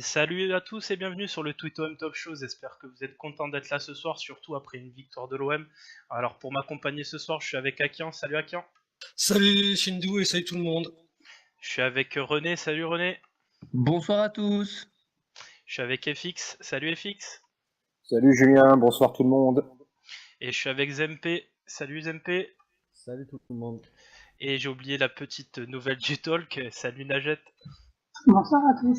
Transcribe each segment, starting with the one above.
Salut à tous et bienvenue sur le Twit'Om Top Show. J'espère que vous êtes contents d'être là ce soir, surtout après une victoire de l'OM. Alors pour m'accompagner ce soir, je suis avec Akian. Salut Akian. Salut Shindu et salut tout le monde. Je suis avec René. Salut René. Bonsoir à tous. Je suis avec FX. Salut FX. Salut Julien, bonsoir tout le monde. Et je suis avec Zempe. Salut Zempe. Salut tout le monde. Et j'ai oublié la petite nouvelle du talk. Salut Najette. Bonsoir à tous.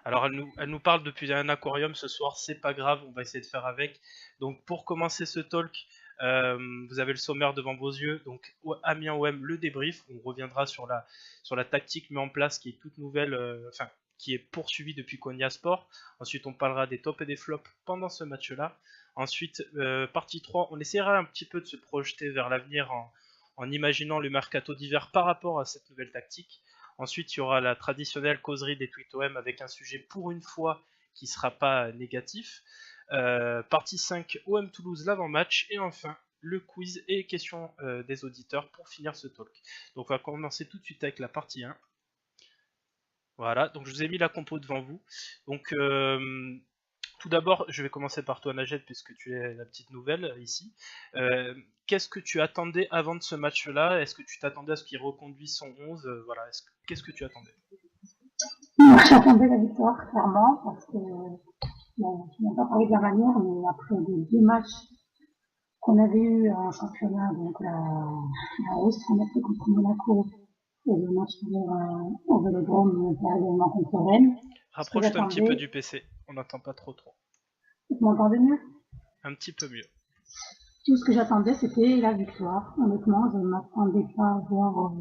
Alors elle nous parle depuis un aquarium ce soir, c'est pas grave, on va essayer de faire avec. Donc pour commencer ce talk, vous avez le sommaire devant vos yeux. Donc Amiens OM, le débrief, on reviendra sur la tactique mise en place qui est toute nouvelle, qui est poursuivie depuis Konya Sport. Ensuite on parlera des tops et des flops pendant ce match-là. Ensuite, partie 3, on essaiera un petit peu de se projeter vers l'avenir en imaginant le mercato d'hiver par rapport à cette nouvelle tactique. Ensuite, il y aura la traditionnelle causerie des Twit'Om avec un sujet pour une fois qui ne sera pas négatif. Partie 5, OM Toulouse, l'avant-match. Et enfin, le quiz et questions des auditeurs pour finir ce talk. Donc on va commencer tout de suite avec la partie 1. Voilà, donc je vous ai mis la compo devant vous. Donc tout d'abord, je vais commencer par toi Najette, puisque tu es la petite nouvelle ici. Qu'est-ce que tu attendais avant de ce match-là? Est-ce que tu t'attendais à ce qu'il reconduise son 11? Voilà, qu'est-ce que tu attendais? Moi, j'attendais la victoire, clairement, parce que, bon, je n'ai pas parlé de la manière, mais après les deux matchs qu'on avait eu en championnat, donc la hausse qu'on a fait contre Monaco et le match au Vélodrome, également contre Rennes. Rapproche-toi un petit peu du PC, on n'entend pas trop. Vous m'entendez mieux? Un petit peu mieux. Tout ce que j'attendais, c'était la victoire. Honnêtement, je ne m'attendais pas à voir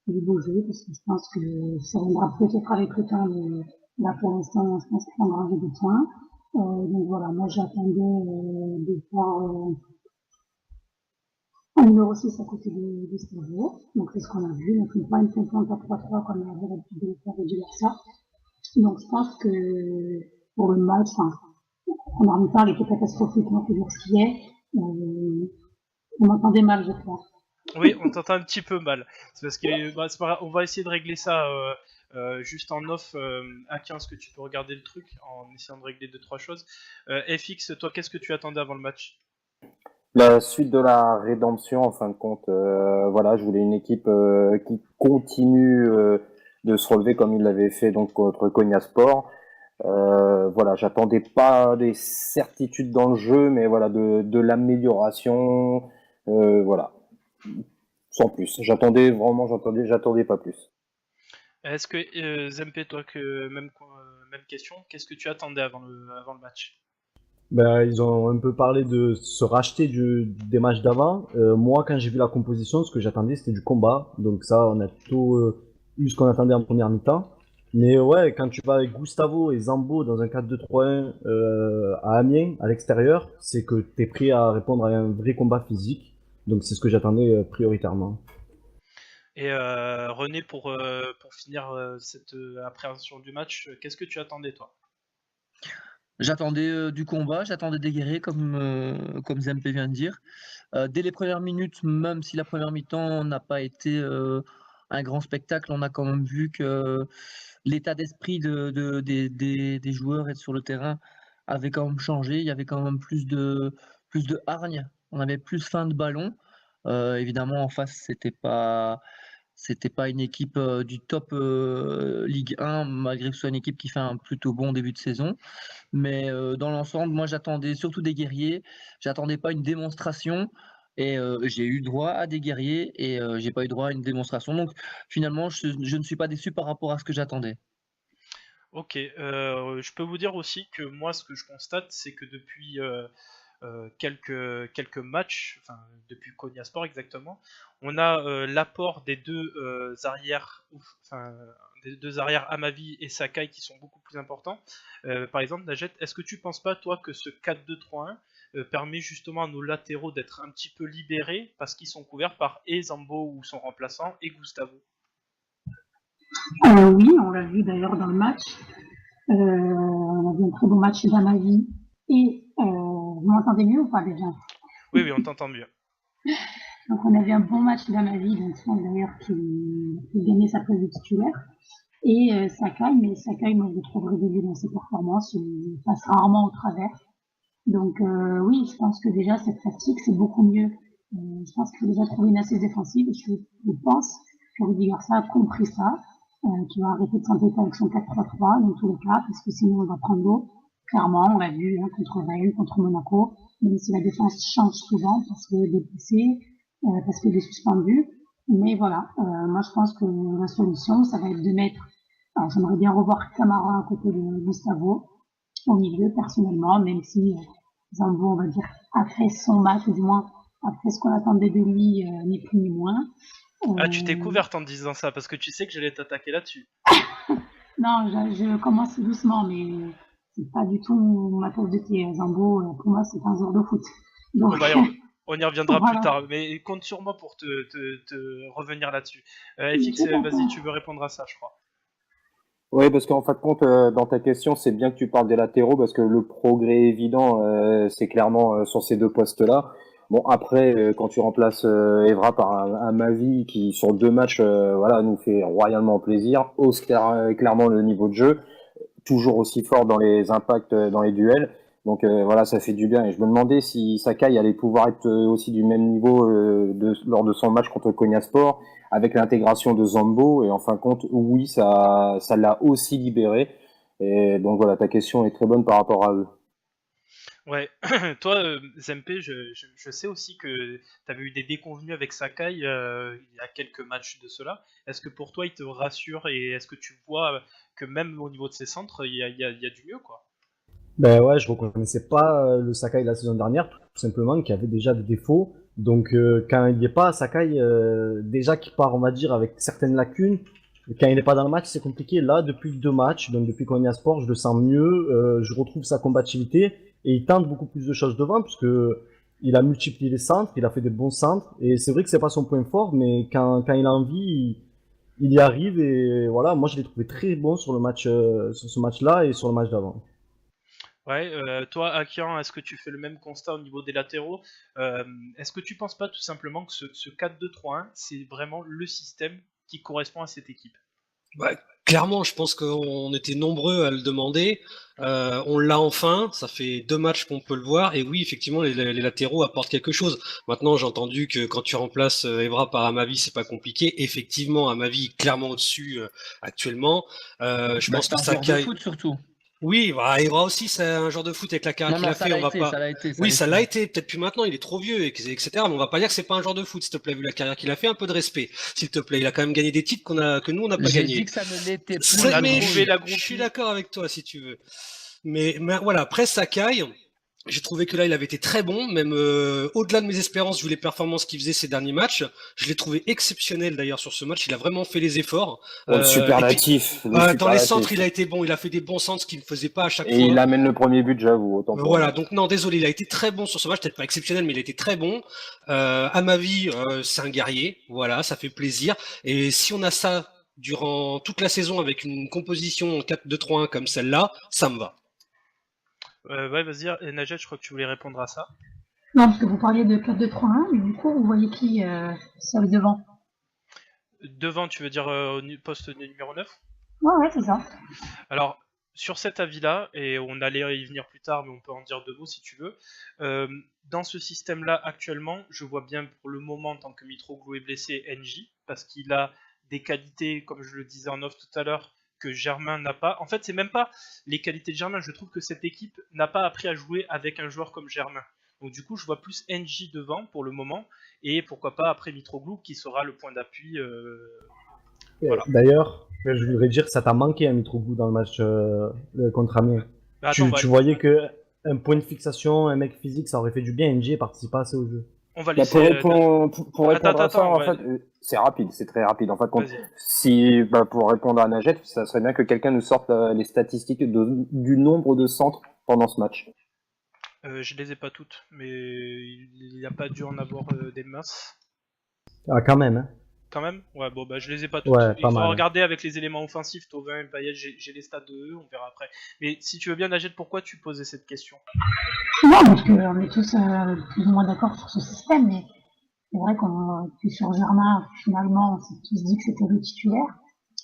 du beau jeu, parce que je pense que ça viendra peut-être avec le temps, mais là, pour l'instant, je pense qu'on aura des points. Donc voilà, moi, j'attendais de voir un numéro 6 à côté de Strasbourg. Donc c'est ce qu'on a vu. Donc pas une compointe à 3-3 comme on avait l'habitude de le faire et du Barça. Donc je pense que pour le match, on n'en pas avec les catastrophiquement toujours ce qui est. On m'entendait mal, je crois. Oui, on t'entend un petit peu mal. C'est parce que c'est pas grave, on va essayer de régler ça juste en off. Akian, est-ce que tu peux regarder le truc en essayant de régler 2-3 choses? FX, toi, qu'est-ce que tu attendais avant le match? La suite de la rédemption, en fin de compte, voilà, je voulais une équipe qui continue de se relever comme il l'avait fait donc contre Konya Sport. Voilà, j'attendais pas des certitudes dans le jeu, mais voilà, de l'amélioration, voilà, sans plus. J'attendais pas plus. Est-ce que Zempe, toi, même question, qu'est-ce que tu attendais avant le match? Ils ont un peu parlé de se racheter des matchs d'avant. Moi, quand j'ai vu la composition, ce que j'attendais, c'était du combat. Donc ça, on a plutôt eu ce qu'on attendait en première mi-temps. Mais ouais, quand tu vas avec Gustavo et Zambo dans un 4-2-3-1 à Amiens, à l'extérieur, c'est que tu es prêt à répondre à un vrai combat physique. Donc c'est ce que j'attendais prioritairement. Et René, pour finir cette appréhension du match, qu'est-ce que tu attendais, toi? J'attendais du combat, j'attendais des guerriers, comme Zempe vient de dire. Dès les premières minutes, même si la première mi-temps n'a pas été un grand spectacle, on a quand même vu que l'état d'esprit des joueurs et sur le terrain avait quand même changé. Il y avait quand même plus de hargne. On avait plus faim de ballon. Évidemment, en face, c'était pas une équipe du top Ligue 1, malgré que ce soit une équipe qui fait un plutôt bon début de saison. Mais dans l'ensemble, moi, j'attendais surtout des guerriers. J'attendais pas une démonstration. Et j'ai eu droit à des guerriers et j'ai pas eu droit à une démonstration. Donc finalement, je ne suis pas déçu par rapport à ce que j'attendais. Ok, je peux vous dire aussi que moi, ce que je constate, c'est que depuis quelques matchs, enfin depuis Konya Sport exactement, on a l'apport des deux arrières, des deux arrières Amavi et Sakai qui sont beaucoup plus importants. Par exemple, Najette, est-ce que tu penses pas toi que ce 4-2-3-1 permet justement à nos latéraux d'être un petit peu libérés parce qu'ils sont couverts par Zambo ou son remplaçant et Gustavo? Oui, on l'a vu d'ailleurs dans le match. On a vu un très bon match d'Amavi et vous m'entendez mieux ou pas déjà? Oui, on t'entend mieux. Donc on a vu un bon match d'Amavi, donc je pense d'ailleurs qu'il gagnait sa place de titulaire. et Sakai, mais Sakai, moi je le trouve régulier dans ses performances, il passe rarement au travers. Donc oui, je pense que déjà cette tactique c'est beaucoup mieux. Je pense qu'il faut déjà trouver une assise défensive, et je pense que Rudy Garcia a compris ça, qu'il va arrêter de s'entêter avec son 4-3-3 dans tous les cas, parce que sinon on va prendre l'eau. Clairement, on l'a vu contre Rennes, contre Monaco, même si la défense change souvent parce qu'il est blessé, parce qu'il est suspendu. Mais voilà, moi je pense que la solution, ça va être de mettre. Alors j'aimerais bien revoir Camara à côté de Gustavo au milieu personnellement, même si Zambo, on va dire, après son match, ou du moins après ce qu'on attendait de lui, ni plus ni moins. Ah, tu t'es couverte en disant ça, parce que tu sais que j'allais t'attaquer là-dessus. Non, je commence doucement, mais c'est pas du tout ma tasse de thé. Zambo, pour moi, c'est un joueur de foot. Donc, On y reviendra Voilà. plus tard, mais compte sur moi pour te revenir là-dessus. FX, vas-y, tu veux répondre à ça, je crois. Oui, parce qu'en fin de compte, dans ta question, c'est bien que tu parles des latéraux, parce que le progrès évident, c'est clairement sur ces deux postes-là. Bon, après, quand tu remplaces Evra par un Mavi qui, sur 2 matchs, voilà, nous fait royalement plaisir, hausse clairement le niveau de jeu, toujours aussi fort dans les impacts, dans les duels. Donc voilà, ça fait du bien. Et je me demandais si Sakai allait pouvoir être aussi du même niveau lors de son match contre Konyaspor, avec l'intégration de Zambo. Et en fin de compte, oui, ça l'a aussi libéré. Et donc voilà, ta question est très bonne par rapport à eux. Ouais, toi, Zempe, je sais aussi que tu avais eu des déconvenues avec Sakai il y a quelques matchs de cela. Est-ce que pour toi, il te rassure et est-ce que tu vois que même au niveau de ses centres, il y a du mieux, quoi? Ben ouais, je reconnaissais pas le Sakai de la saison dernière, tout simplement, qui avait déjà des défauts. Donc quand il n'y est pas, Sakai, déjà qui part, on va dire, avec certaines lacunes, quand il n'est pas dans le match, c'est compliqué. Là, depuis 2 matchs, donc depuis qu'on est à sport, je le sens mieux, je retrouve sa combativité, et il tente beaucoup plus de choses devant, puisque il a multiplié les centres, il a fait des bons centres, et c'est vrai que c'est pas son point fort, mais quand il a envie, il y arrive, et voilà, moi je l'ai trouvé très bon sur le match, sur ce match-là et sur le match d'avant. Ouais, toi, Akian, est-ce que tu fais le même constat au niveau des latéraux? Est-ce que tu penses pas tout simplement que ce 4-2-3-1, c'est vraiment le système qui correspond à cette équipe? Bah, clairement, je pense qu'on était nombreux à le demander. On l'a enfin. Ça fait 2 matchs qu'on peut le voir. Et oui, effectivement, les latéraux apportent quelque chose. Maintenant, j'ai entendu que quand tu remplaces Evra par Amavi, c'est pas compliqué. Effectivement, Amavi est clairement au-dessus actuellement. Je pense que c'est un joueur de Sakai. foot surtout. Oui, bah, Evra aussi, c'est un genre de foot avec la carrière qu'il a ça fait. l'a On va été, pas. ça l'a été, Oui, ça l'a été. Peut-être plus maintenant. Il est trop vieux, etc. Mais on va pas dire que c'est pas un genre de foot, s'il te plaît, vu la carrière qu'il a fait. Un peu de respect, s'il te plaît. Il a quand même gagné des titres que nous on n'a pas J'ai gagné. dit que ça ne l'était plus. On a Mais trouvé la je groupie. suis d'accord avec toi si tu veux. Mais voilà, après Sakai, j'ai trouvé que là il avait été très bon, même au-delà de mes espérances vu les performances qu'il faisait ces derniers matchs. Je l'ai trouvé exceptionnel d'ailleurs sur ce match. Il a vraiment fait les efforts. Oh, le Et puis, superlatif. dans les centres, il a été bon. Il a fait des bons centres qu'il ne faisait pas à chaque Et fois. il amène le premier but, j'avoue, autant pour Voilà, moi. donc non, désolé, il a été très bon sur ce match, peut-être pas exceptionnel, mais il a été très bon. À ma vie, c'est un guerrier, voilà, ça fait plaisir. Et si on a ça durant toute la saison avec une composition en 4-2-3-1 comme celle-là, ça me va. Ouais, vas-y, Najat, je crois que tu voulais répondre à ça. non, parce que vous parliez de 4-2-3-1, mais du coup, vous voyez qui seul devant? Devant, tu veux dire au poste numéro 9? Ouais, c'est ça. Alors, sur cet avis-là, et on allait y venir plus tard, mais on peut en dire 2 mots si tu veux, dans ce système-là, actuellement, je vois bien pour le moment, tant que Mitroglou est blessé, NJ, parce qu'il a des qualités, comme je le disais en off tout à l'heure, que Germain n'a pas. En fait, c'est même pas les qualités de Germain, je trouve que cette équipe n'a pas appris à jouer avec un joueur comme Germain. Donc du coup, je vois plus NJ devant pour le moment, et pourquoi pas après Mitroglou, qui sera le point d'appui. Voilà. D'ailleurs, je voudrais dire que ça t'a manqué un Mitroglou dans le match contre Amiens. Bah, attends, Tu voyais que un point de fixation, un mec physique, ça aurait fait du bien. NJ participe pas assez au jeu. on va Bah, laisser. pour répondre à ça, Attends, en ouais. fait, c'est rapide, c'est très rapide. En fait, Vas-y. pour répondre à Najat, ça serait bien que quelqu'un nous sorte les statistiques du nombre de centres pendant ce match. Je les ai pas toutes, mais il n'y a pas dû en avoir des masses. Ah, quand même, hein. Quand même? Ouais, bon, bah je les ai pas toutes. Ouais, Il pas faut mal. regarder avec les éléments offensifs, Thauvin et Payet, j'ai les stats de eux, on verra après. Mais si tu veux bien, Najat, pourquoi tu posais cette question? Non, parce qu'on est tous plus ou moins d'accord sur ce système, mais c'est vrai que sur Germain, finalement, on s'est tous dit que c'était le titulaire.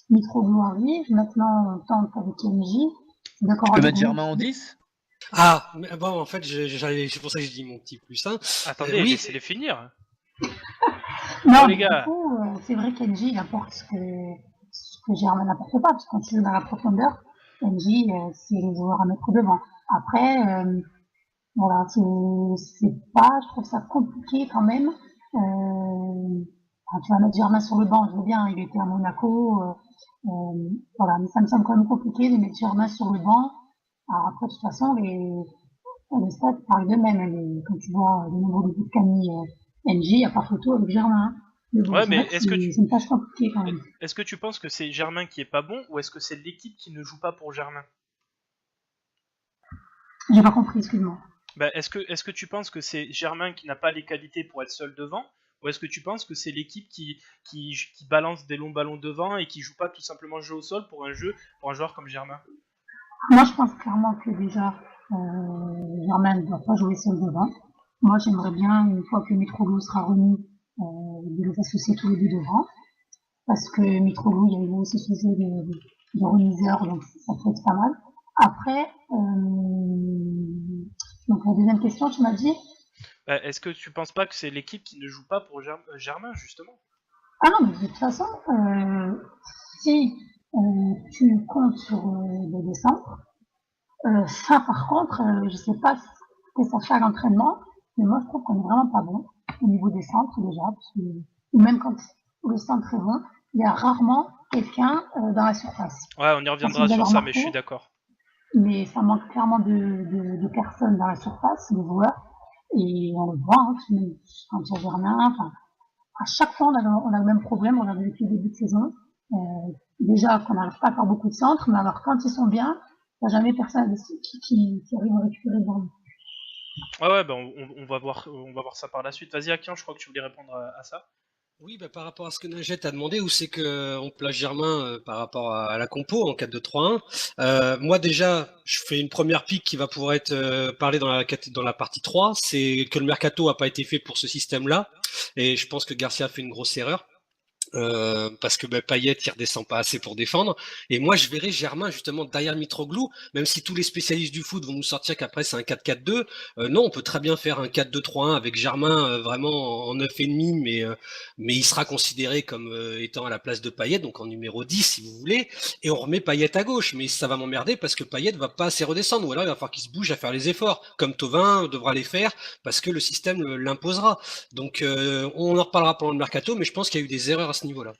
Mitroglou arrive, maintenant on tente avec Kenji. D'accord Tu peux avec mettre vous. Germain en 10? Ah, mais bon, en fait, c'est pour ça que j'ai dit mon petit plus 1. Attendez, oui, laissez-les finir. Non, Oh, les mais gars. du coup, c'est vrai qu'Engie, il apporte ce que Germain n'apporte pas, parce que quand tu joues dans la profondeur, Engie, c'est les joueurs à mettre devant. Après, voilà, c'est pas, je trouve ça compliqué quand même. Enfin, tu vas mettre Germain sur le banc, je veux bien, il était à Monaco, voilà, mais ça me semble quand même compliqué de mettre Germain sur le banc. Alors après, de toute façon, les stats parlent d'eux-mêmes. Quand tu vois le nombre de buts qu'a mis NJ, il n'y a pas photo avec Germain. Mais bon, Ouais, c'est mais vrai que c'est une tâche compliquée quand même. est-ce que tu penses que c'est Germain qui est pas bon ou est-ce que c'est l'équipe qui ne joue pas pour Germain? J'ai pas compris, excuse-moi. Bah, est-ce que tu penses que c'est Germain qui n'a pas les qualités pour être seul devant ou est-ce que tu penses que c'est l'équipe qui balance des longs ballons devant et qui joue pas tout simplement le jeu au sol pour un joueur comme Germain? Moi, je pense clairement que déjà, Germain ne doit pas jouer seul devant. Moi, j'aimerais bien, une fois que Mitroglou sera remis, de les associer tous les deux devant. Parce que Mitroglou, il y a eu aussi ce jeu de remiseur, donc ça peut être pas mal. Après, donc la deuxième question, tu m'as dit? Bah, est-ce que tu penses pas que c'est l'équipe qui ne joue pas pour Germain justement? Ah non, mais de toute façon, si tu comptes sur le descendre, ça par contre, je sais pas ce que ça fait à l'entraînement, mais moi je trouve qu'on est vraiment pas bon au niveau des centres déjà, parce que, ou même quand le centre est bon, il y a rarement quelqu'un dans la surface. Ouais, on y reviendra sur ça, mais je suis d'accord. Mais ça manque clairement de personnes dans la surface, de joueurs, et on le voit, hein, quand il y a Germain, enfin, à chaque fois, on a le même problème, on l'a vu depuis le début de saison. Déjà qu'on n'arrive pas à faire beaucoup de centres, mais alors quand ils sont bien, il n'y a jamais personne qui arrive à récupérer le ballon. Ouais, bah on va voir ça par la suite. Vas-y, Akian, je crois que tu voulais répondre à ça. Oui, bah, par rapport à ce que Najet a demandé, où c'est que on place Germain par rapport à la compo en 4-2-3-1. Moi déjà, je fais une première pique qui va pouvoir être parlée dans la partie 3, c'est que le mercato a pas été fait pour ce système-là, et je pense que Garcia fait une grosse erreur. Parce que Payet il redescend pas assez pour défendre, et moi je verrais Germain justement derrière Mitroglou, même si tous les spécialistes du foot vont nous sortir qu'après c'est un 4-4-2. Non, on peut très bien faire un 4-2-3-1 avec Germain vraiment en 9,5, mais il sera considéré comme étant à la place de Payet, donc en numéro 10 si vous voulez, et on remet Payet à gauche, mais ça va m'emmerder parce que Payet va pas assez redescendre, ou alors il va falloir qu'il se bouge à faire les efforts comme Thauvin devra les faire parce que le système l'imposera. Donc on en reparlera pendant le mercato, mais je pense qu'il y a eu des erreurs à ce niveau-là.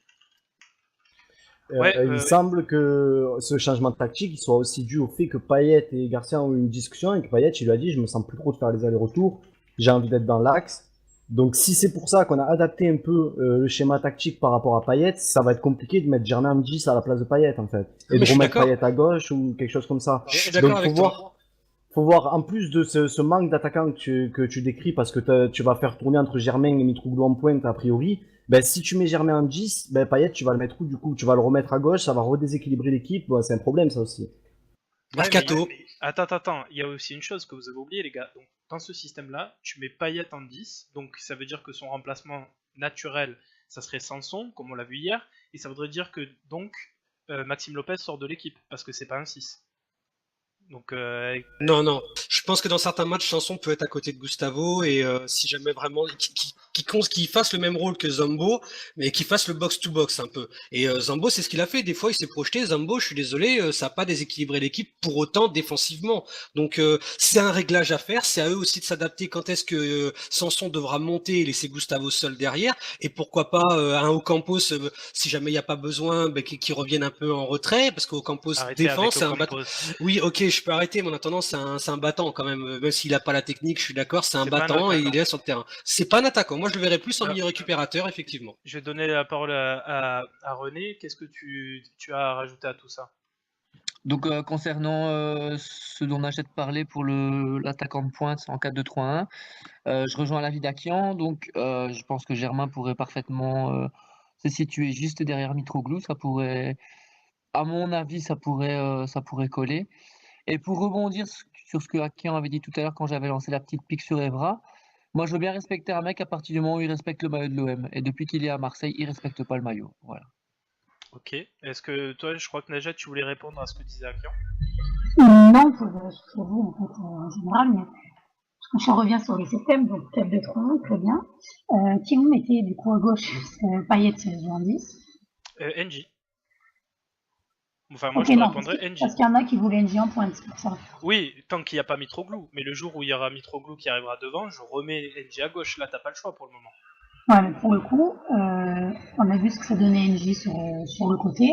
Ouais, Il semble que ce changement de tactique il soit aussi dû au fait que Payet et Garcia ont eu une discussion et que Payet il lui a dit je me sens plus trop de faire les allers-retours, j'ai envie d'être dans l'axe. Donc si c'est pour ça qu'on a adapté un peu le schéma tactique par rapport à Payet, ça va être compliqué de mettre Germain 10 à la place de Payet en fait. Et Mais de je suis remettre d'accord. Payet à gauche ou quelque chose comme ça. Je suis d'accord avec toi. Faut voir, en plus de ce manque d'attaquants que tu décris, parce que tu vas faire tourner entre Germain et Mitroglou en pointe, a priori, ben, si tu mets Germain en 10, ben, Payet, tu vas le mettre où, du coup? Tu vas le remettre à gauche, ça va redéséquilibrer l'équipe, bon, c'est un problème, ça aussi. Mercato. mais attends, il y a aussi une chose que vous avez oublié les gars. Donc, dans ce système-là, tu mets Payet en 10, donc ça veut dire que son remplacement naturel, ça serait Sanson, comme on l'a vu hier, et ça voudrait dire que donc Maxime Lopez sort de l'équipe, parce que c'est pas un 6. Donc, Non. Je pense que dans certains matchs, Sanson peut être à côté de Gustavo, et si jamais vraiment qu'il fasse le même rôle que Zambo, mais qu'il fasse le box-to-box un peu. Et Zambo, c'est ce qu'il a fait. Des fois, il s'est projeté. Zambo, je suis désolé, ça n'a pas déséquilibré l'équipe pour autant défensivement. Donc, c'est un réglage à faire. C'est à eux aussi de s'adapter quand est-ce que Sanson devra monter et laisser Gustavo seul derrière. Et pourquoi pas un Ocampos, si jamais il n'y a pas besoin, qu'il revienne un peu en retrait, parce qu'Ocampos défend, c'est un battant. Oui, ok, je peux arrêter, mais en attendant, c'est un battant quand même. Même s'il n'a pas la technique, je suis d'accord, c'est un battant et il est là sur le terrain. C'est pas un attaquant. Moi, je le verrais plus en milieu récupérateur, effectivement. Je vais donner la parole à René. Qu'est-ce que tu as à rajouter à tout ça? Donc concernant ce dont on a parlé pour l'attaquant de pointe en 4-2-3-1, je rejoins l'avis d'Akian. Donc je pense que Germain pourrait parfaitement se situer juste derrière Mitroglou. Ça pourrait, à mon avis, ça pourrait coller. Et pour rebondir sur ce que Akian avait dit tout à l'heure quand j'avais lancé la petite pique sur Evra, moi je veux bien respecter un mec à partir du moment où il respecte le maillot de l'OM. Et depuis qu'il est à Marseille, il respecte pas le maillot. Voilà. Ok. Est-ce que toi, je crois que Najat, tu voulais répondre à ce que disait Akian? Non, pour vous, en fait, en général, mais je reviens sur les systèmes, donc 4-2-3-1, très bien. Qui vous mettez du coup à gauche? Parce que Payet, c'est joue en 10. NJ. Enfin, moi, Ok, je te non, répondrais NJ. parce qu'il y en a qui voulaient NJ en pointe, c'est pour ça. Oui, tant qu'il n'y a pas Mitroglou. Mais le jour où il y aura Mitroglou qui arrivera devant, je remets NJ à gauche. Là, t'as pas le choix pour le moment. Ouais, mais pour le coup, on a vu ce que ça donnait NJ sur le côté.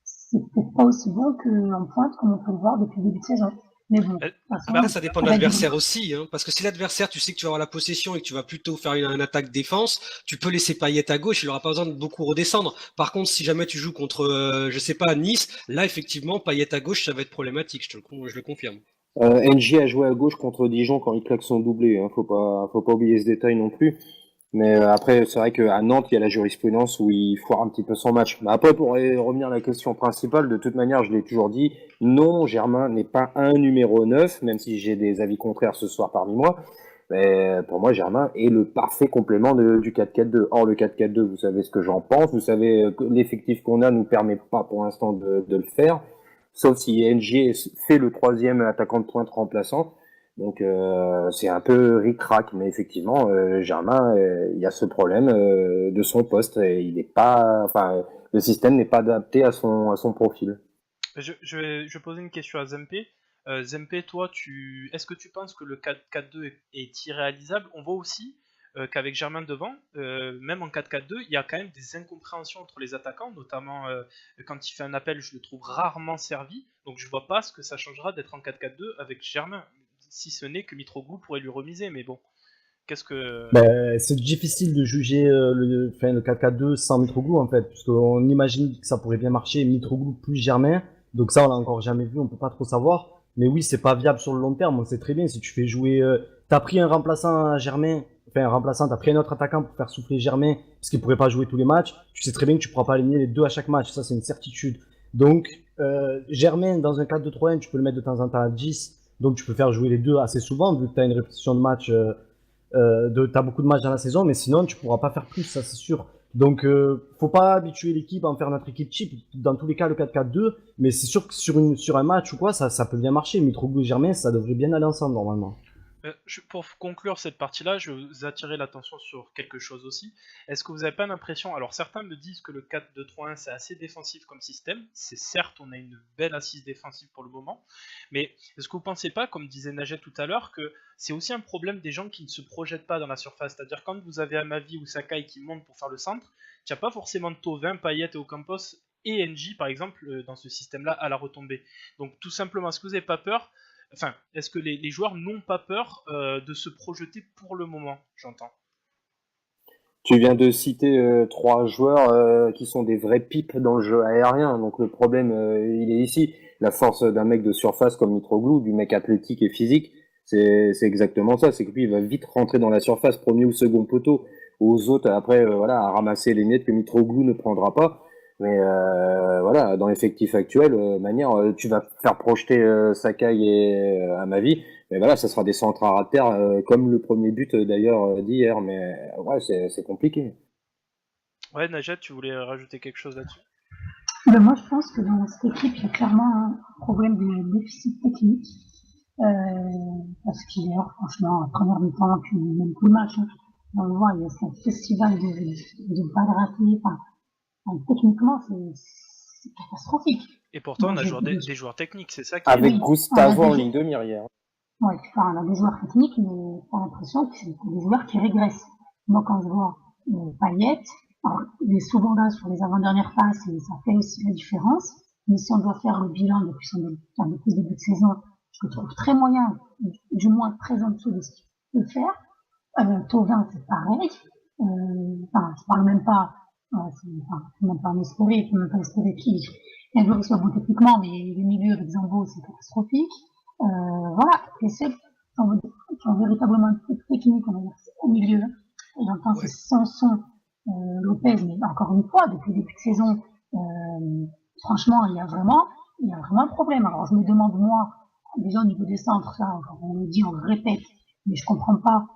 C'est peut-être pas aussi bon qu'en pointe comme on peut le voir depuis le début de saison. Mais bon, de Euh, toute façon, Après, ça dépend de on va dire- l'adversaire aussi, hein, parce que si l'adversaire, tu sais que tu vas avoir la possession et que tu vas plutôt faire une attaque-défense, tu peux laisser Payet à gauche, il aura pas besoin de beaucoup redescendre. Par contre, si jamais tu joues contre, je sais pas, Nice, là, effectivement, Payet à gauche, ça va être problématique, je le confirme. NJ a joué à gauche contre Dijon quand il claque son doublé. Hein. Faut pas oublier ce détail non plus. Mais après, c'est vrai qu'à Nantes, il y a la jurisprudence où il foire un petit peu son match. Mais après, pour revenir à la question principale, de toute manière, je l'ai toujours dit, non, Germain n'est pas un numéro 9, même si j'ai des avis contraires ce soir parmi moi. Mais pour moi, Germain est le parfait complément du 4-4-2. Or, le 4-4-2, vous savez ce que j'en pense. Vous savez que l'effectif qu'on a nous permet pas pour l'instant de le faire. Sauf si NG fait le troisième attaquant de pointe remplaçant. Donc c'est un peu ric-rac, mais effectivement, Germain, il y a ce problème de son poste. Et il n'est pas, enfin, le système n'est pas adapté à son profil. Je vais poser une question à Zempe. Zempe, toi, est-ce que tu penses que le 4-4-2 est irréalisable? On voit aussi qu'avec Germain devant, même en 4-4-2, il y a quand même des incompréhensions entre les attaquants, notamment quand il fait un appel, je le trouve rarement servi. Donc je vois pas ce que ça changera d'être en 4-4-2 avec Germain, si ce n'est que Mitroglou pourrait lui remiser. Mais bon, qu'est-ce que... Ben, c'est difficile de juger le 4-4-2 sans Mitroglou en fait, puisqu'on imagine que ça pourrait bien marcher, Mitroglou plus Germain, donc ça on l'a encore jamais vu, on peut pas trop savoir. Mais oui, c'est pas viable sur le long terme, on sait très bien, si tu fais jouer... t'as pris un remplaçant à Germain, enfin un remplaçant, t'as pris un autre attaquant pour faire souffler Germain, parce qu'il pourrait pas jouer tous les matchs, tu sais très bien que tu pourras pas aligner les deux à chaque match, ça c'est une certitude. Donc, Germain, dans un 4-2-3-1, tu peux le mettre de temps en temps à 10, donc tu peux faire jouer les deux assez souvent, vu que t'as une répétition de match... t'as beaucoup de matchs dans la saison, mais sinon tu pourras pas faire plus, ça c'est sûr. Donc faut pas habituer l'équipe à en faire notre équipe cheap. Dans tous les cas le 4-4-2, mais c'est sûr que sur un match ou quoi, ça peut bien marcher. Mitroglou et Germain, ça devrait bien aller ensemble normalement. Pour conclure cette partie-là, je vais vous attirer l'attention sur quelque chose aussi. Est-ce que vous n'avez pas l'impression... Alors certains me disent que le 4-2-3-1 c'est assez défensif comme système. C'est certes, on a une belle assise défensive pour le moment. Mais est-ce que vous ne pensez pas, comme disait Najet tout à l'heure, que c'est aussi un problème des gens qui ne se projettent pas dans la surface? C'est-à-dire quand vous avez Amavi ou Sakai qui montent pour faire le centre, il n'y a pas forcément de Thauvin, Payet et Ocampos et NJ par exemple dans ce système-là à la retombée. Donc tout simplement, est-ce que vous n'avez pas peur? Enfin, est-ce que les joueurs n'ont pas peur de se projeter pour le moment, j'entends? Tu viens de citer trois joueurs qui sont des vrais pipes dans le jeu aérien. Donc le problème, il est ici. La force d'un mec de surface comme Mitroglou, du mec athlétique et physique, c'est exactement ça. C'est que lui, il va vite rentrer dans la surface, premier ou second poteau. Aux autres, après, voilà, à ramasser les miettes que Mitroglou ne prendra pas. Mais voilà, dans l'effectif actuel, manière, tu vas faire projeter Sakai et Amavi. Mais voilà, ça sera des centres à terre, comme le premier but d'ailleurs d'hier. Mais ouais, c'est compliqué. Ouais, Najat, tu voulais rajouter quelque chose là-dessus? Ben, moi, je pense que dans cette équipe, il y a clairement un problème de déficit technique. Parce qu'hier, franchement, en première mi-temps, puis même tout le match, hein, on le voit, il y a ce festival de balles ratées. Techniquement, c'est catastrophique. Et pourtant, on a des joueurs techniques, c'est ça qui est... Avec Oui, Gustavo on a en des- ligne de mire hier. Ouais, on a des joueurs techniques, mais on a l'impression que c'est des joueurs qui régressent. Moi, quand je vois Payet, alors, il est souvent là sur les avant-dernières passes et ça fait aussi la différence. Mais si on doit faire le bilan depuis le début de saison, je le trouve très moyen, du moins très en dessous de ce qu'il peut faire. Thauvin, c'est pareil. Je parle même pas, c'est même pas espérer, je peux même pas espérer qu'un joueur soit bon techniquement, mais le milieu avec Zambo, c'est catastrophique. Voilà, les seuls qui ont véritablement un peu de technique, on va dire, c'est au milieu. Et j'entends Ouais. c'est Sanson, Lopez, mais encore une fois, depuis le début de saison, franchement, il y a vraiment un problème. Alors, je me demande, moi, déjà au niveau des centres, ça, on le dit, on le répète, mais je comprends pas.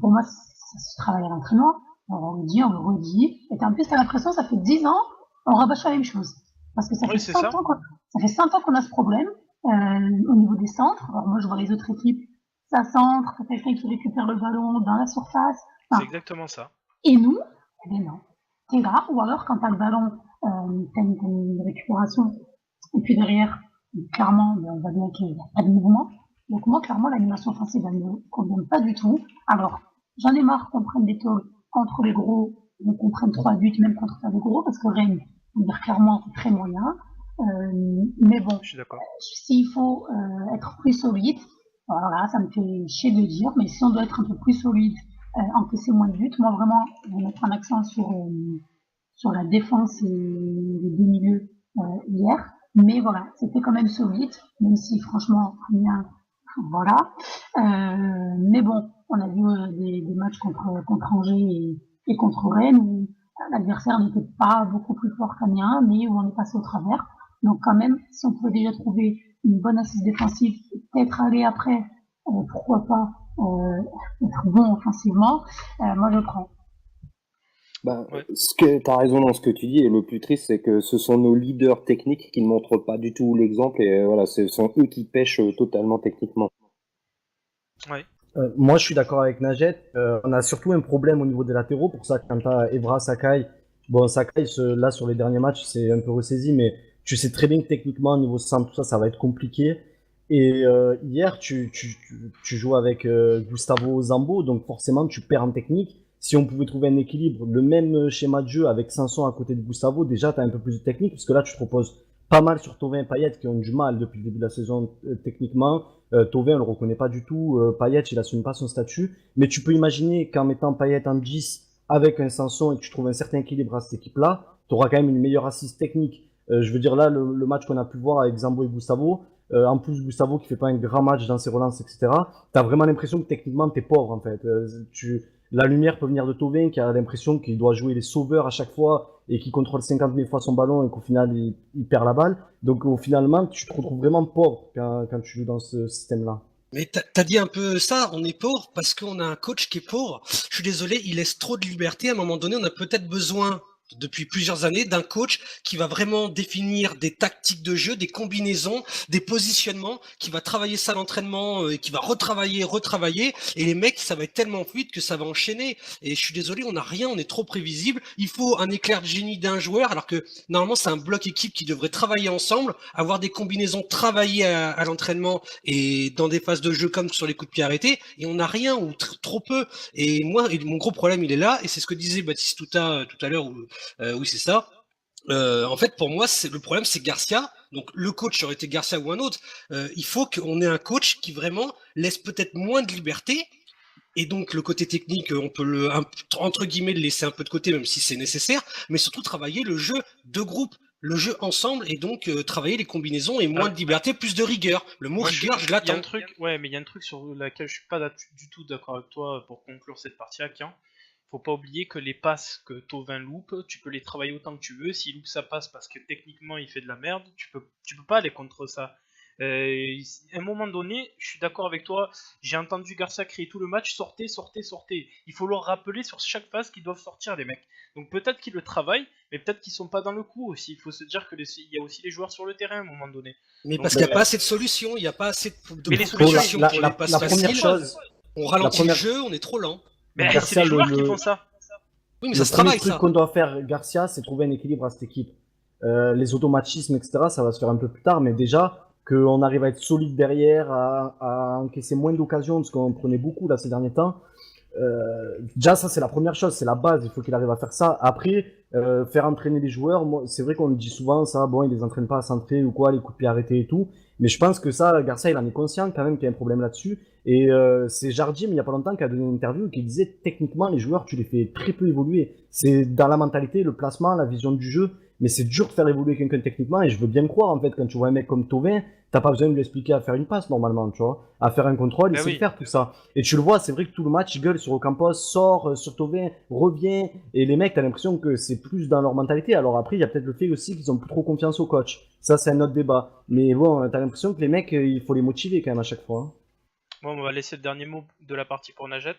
Pour moi, ça se travaille à l'entraînement. On le dit, on le redit. Et en plus, t'as l'impression, ça fait 10 ans, on rabâche la même chose. Parce que ça Oui, fait c'est 100 ça. ans ça fait 100 ans qu'on a ce problème au niveau des centres. Alors moi, je vois les autres équipes, ça centre, t'as quelqu'un qui récupère le ballon dans la surface. C'est Enfin, exactement ça. et nous, eh bien non. C'est grave. Ou alors, quand t'as le ballon, t'as une récupération, et puis derrière, clairement, on voit bien qu'il n'y a pas de mouvement. Donc moi, clairement, l'animation offensive, elle ne me convient pas du tout. Alors, j'en ai marre qu'on prenne des taux contre les gros, donc on prenne 3 buts, même contre les gros, parce que Rennes, on va dire clairement, c'est très moyen. Mais bon, Je suis d'accord. s'il faut être plus solide, voilà, ça me fait chier de le dire, mais si on doit être un peu plus solide, encaisser moins de buts, moi vraiment, je vais mettre un accent sur la défense et les deux milieux hier. Mais voilà, c'était quand même solide, même si franchement, rien, voilà. Mais bon, on a vu des matchs contre Angers et contre Rennes où l'adversaire n'était pas beaucoup plus fort qu'Amiens, mais où on est passé au travers. Donc quand même, si on pouvait déjà trouver une bonne assise défensive, peut-être aller après, pourquoi pas être bon offensivement, moi je prends. Bah, Ouais. t'as raison dans ce que tu dis, et le plus triste, c'est que ce sont nos leaders techniques qui ne montrent pas du tout l'exemple, et voilà, ce sont eux qui pêchent totalement techniquement. Ouais. Moi, je suis d'accord avec Najet. On a surtout un problème au niveau des latéraux. Pour ça, quand t'as Evra, Sakai, bon, Sakai, là, sur les derniers matchs, c'est un peu ressaisi, mais tu sais très bien que techniquement, au niveau centre, tout ça, ça va être compliqué. Et hier, tu joues avec Gustavo Zambo, donc forcément, tu perds en technique. Si on pouvait trouver un équilibre, le même schéma de jeu avec Sanson à côté de Gustavo, déjà, tu as un peu plus de technique, parce que là, tu te proposes pas mal sur Thauvin et Payet qui ont du mal depuis le début de la saison techniquement. Thauvin, on le reconnaît pas du tout. Payet, il assume pas son statut. Mais tu peux imaginer qu'en mettant Payet en 10 avec un Sanson et que tu trouves un certain équilibre à cette équipe-là, tu auras quand même une meilleure assise technique. Je veux dire, là, le match qu'on a pu voir avec Zambo et Gustavo, en plus Gustavo qui fait pas un grand match dans ses relances, etc., tu as vraiment l'impression que techniquement, tu es pauvre, en fait. La lumière peut venir de Thauvin qui a l'impression qu'il doit jouer les sauveurs à chaque fois et qui contrôle 50 000 fois son ballon et qu'au final, il perd la balle. Donc, finalement, tu te retrouves vraiment pauvre quand tu joues dans ce système-là. Mais t'as dit un peu ça, on est pauvre parce qu'on a un coach qui est pauvre. Je suis désolé, il laisse trop de liberté. À un moment donné, on a peut-être besoin, depuis plusieurs années, d'un coach qui va vraiment définir des tactiques de jeu, des combinaisons, des positionnements, qui va travailler ça à l'entraînement et qui va retravailler. Et les mecs, ça va être tellement fluide que ça va enchaîner. Et je suis désolé, on n'a rien, on est trop prévisible. Il faut un éclair de génie d'un joueur, alors que normalement, c'est un bloc équipe qui devrait travailler ensemble, avoir des combinaisons travaillées à l'entraînement et dans des phases de jeu comme sur les coups de pied arrêtés, et on n'a rien ou trop peu. Et moi, mon gros problème, il est là, et c'est ce que disait Baptiste Touta tout à l'heure, oui, c'est ça. En fait, pour moi, le problème, c'est Garcia. Donc, le coach aurait été Garcia ou un autre. Il faut qu'on ait un coach qui vraiment laisse peut-être moins de liberté. Et donc, le côté technique, on peut entre guillemets, le laisser un peu de côté, même si c'est nécessaire. Mais surtout, travailler le jeu de groupe, le jeu ensemble, et donc travailler les combinaisons et moins de liberté, plus de rigueur. Le mot rigueur, je Il y a l'attends. un truc, ouais, mais il y a un truc sur lequel je suis pas du tout d'accord avec toi pour conclure cette partie à Kian. Faut pas oublier que les passes que Thauvin loupe, tu peux les travailler autant que tu veux. S'il loupe sa passe parce que techniquement il fait de la merde, tu peux pas aller contre ça. À un moment donné, je suis d'accord avec toi. J'ai entendu Garcia crier tout le match, sortez, sortez, sortez. Il faut leur rappeler sur chaque phase qu'ils doivent sortir, les mecs. Donc peut-être qu'ils le travaillent, mais peut-être qu'ils sont pas dans le coup aussi. Il faut se dire que il y a aussi les joueurs sur le terrain à un moment donné. Mais Donc, parce qu'il n'y a pas assez de solutions, il n'y a pas assez de Mais les propositions solutions, pour les passes La première faciles. chose, On ralentit première- le jeu, on est trop lent. mais c'est Garcia, les joueurs qui font ça. Oui, mais le ça se premier travaille, truc ça. qu'on doit faire, Garcia, c'est trouver un équilibre à cette équipe. Les automatismes, etc., ça va se faire un peu plus tard, mais déjà, qu'on arrive à être solide derrière, à encaisser moins d'occasions, parce qu'on prenait beaucoup là ces derniers temps. Déjà, ça, c'est la première chose, c'est la base, il faut qu'il arrive à faire ça. Après, faire entraîner les joueurs, moi, c'est vrai qu'on dit souvent ça, bon, il les entraîne pas à centrer ou quoi, les coups de pied arrêtés et tout, mais je pense que ça, Garcia, il en est conscient quand même qu'il y a un problème là-dessus. Et c'est Jardim, il y a pas longtemps, qui a donné une interview qui disait techniquement, les joueurs, tu les fais très peu évoluer. C'est dans la mentalité, le placement, la vision du jeu, mais c'est dur de faire évoluer quelqu'un techniquement, et je veux bien le croire, en fait, quand tu vois un mec comme Thauvin, t'as pas besoin de lui expliquer à faire une passe, normalement, tu vois. À faire un contrôle, il sait le faire, tout ça. Et tu le vois, c'est vrai que tout le match, il gueule sur Ocampos, sort, sur Thauvin, revient, et les mecs, t'as l'impression que c'est plus dans leur mentalité. Alors après, il y a peut-être le fait aussi qu'ils ont plus trop confiance au coach. Ça, c'est un autre débat. Mais bon, t'as l'impression que les mecs, il faut les motiver quand même à chaque fois. Hein. Bon, on va laisser le dernier mot de la partie pour Najet.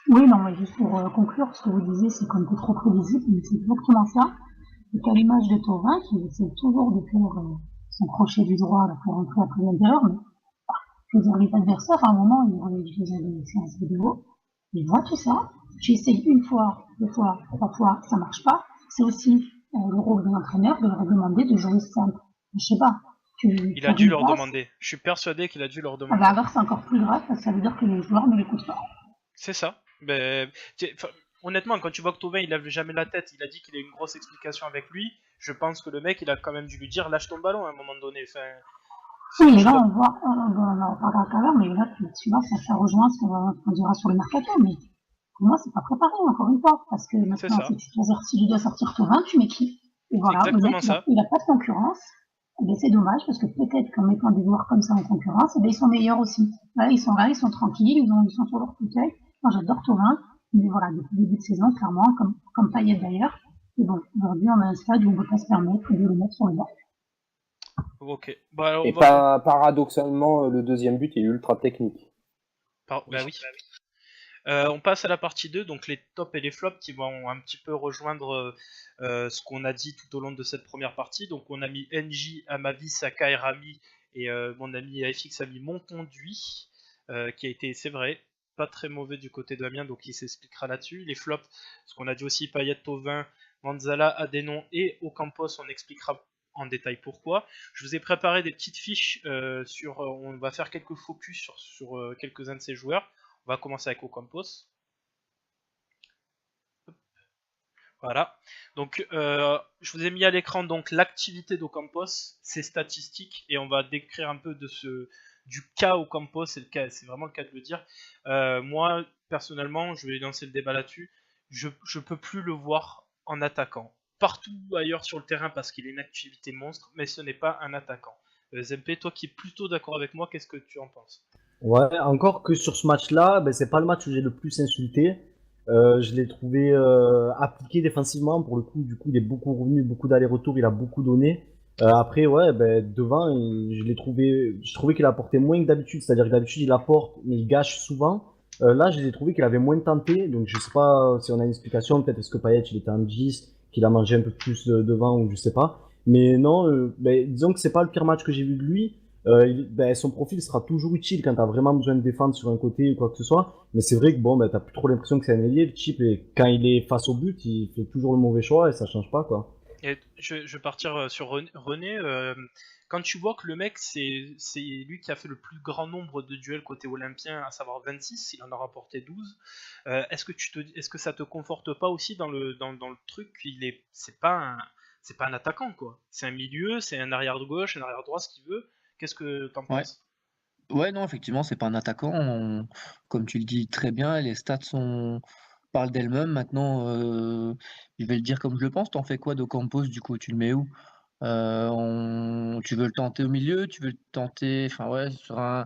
Oui, non, mais juste pour conclure, ce que vous disiez, c'est qu'on était trop prévisible, mais c'est exactement ça. C'est qu'à l'image de Thauvin, qui essaie toujours de faire son crochet du droit là, pour rentrer après l'intérieur, mais je veux dire, les adversaires, à un moment, ils faisaient des séances vidéo, ils voient tout ça. Tu essayes une fois, deux fois, trois fois, ça marche pas. C'est aussi le rôle de l'entraîneur de leur demander de jouer simple. Je sais pas. Il a dû leur demander. Je suis persuadé qu'il a dû leur Ah demander. bah alors c'est encore plus grave parce que ça veut dire que les joueurs ne l'écoutent pas. C'est ça. Mais, honnêtement, quand tu vois que Thauvin il lève jamais la tête, il a dit qu'il a une grosse explication avec lui. Je pense que le mec il a quand même dû lui dire lâche ton ballon à un moment donné. Enfin, Oui, mais là on voit, on en parlera tout à l'heure, mais là tu vois, ça rejoint ce qu'on dira sur le mercato, mais pour moi c'est pas préparé encore une fois, parce que maintenant si tu dois sortir Thauvin, tu mets qui? Et voilà, le mec il a pas de concurrence. Et bien, c'est dommage parce que peut-être qu'en mettant des joueurs comme ça en concurrence, et bien, ils sont meilleurs aussi. Là, ils sont tranquilles, ils sont sur leur fauteuil. Moi, j'adore Thauvin, mais voilà, depuis le début de saison, clairement, comme Payet d'ailleurs. Et bon, aujourd'hui, on a un stade où on ne peut pas se permettre de le mettre sur le banc. Ok. Bah, alors, et paradoxalement, le deuxième but est ultra technique. Bah oui. On passe à la partie 2, donc les tops et les flops qui vont un petit peu rejoindre ce qu'on a dit tout au long de cette première partie. Donc on a mis NJ, Amavi, Saka et Rami, et mon ami AFX a mis Monconduit, qui a été, c'est vrai, pas très mauvais du côté de Amiens, donc il s'expliquera là-dessus. Les flops, ce qu'on a dit aussi, Payet, Thauvin, Manzala, Adenon et Ocampos, on expliquera en détail pourquoi. Je vous ai préparé des petites fiches on va faire quelques focus sur quelques-uns de ces joueurs. On va commencer avec Ocampos. Voilà. Donc, je vous ai mis à l'écran donc l'activité d'Ocampos, ses statistiques, et on va décrire un peu du cas Ocampos. C'est vraiment le cas de le dire. Moi, personnellement, je vais lancer le débat là-dessus. Je peux plus le voir en attaquant. Partout ailleurs sur le terrain parce qu'il a une activité monstre, mais ce n'est pas un attaquant. Zempe, toi qui es plutôt d'accord avec moi, qu'est-ce que tu en penses ? Ouais, encore que sur ce match-là, c'est pas le match où j'ai le plus insulté. Je l'ai trouvé appliqué défensivement. Pour le coup, du coup, il est beaucoup revenu, beaucoup d'allers-retours, il a beaucoup donné. Après, ouais, devant, je trouvais qu'il apportait moins que d'habitude. C'est-à-dire que d'habitude, il apporte, mais il gâche souvent. Là, j'ai trouvé qu'il avait moins tenté. Donc, je sais pas si on a une explication. Peut-être est-ce que Payet, il était en 10, qu'il a mangé un peu plus devant, ou je sais pas. Mais non, disons que c'est pas le pire match que j'ai vu de lui. Son profil sera toujours utile quand t'as vraiment besoin de défendre sur un côté ou quoi que ce soit. Mais c'est vrai que t'as plus trop l'impression que c'est un ailier, le type, et quand il est face au but, il fait toujours le mauvais choix et ça change pas, quoi. Et je vais partir sur René. Quand tu vois que le mec, c'est lui qui a fait le plus grand nombre de duels côté olympien, à savoir 26, il en a rapporté 12. Est-ce que ça te conforte pas aussi dans le truc c'est pas un attaquant, quoi. C'est un milieu, c'est un arrière de gauche, un arrière droit, ce qu'il veut. Qu'est-ce que t'en penses ? Ouais, non, effectivement, c'est pas un attaquant. Comme tu le dis très bien, les stats parlent d'elles-mêmes. Maintenant, je vais le dire comme je le pense. T'en fais quoi d'Ocampos, du coup? Tu le mets où? Tu veux le tenter au milieu? Tu veux le tenter, enfin ouais, sur un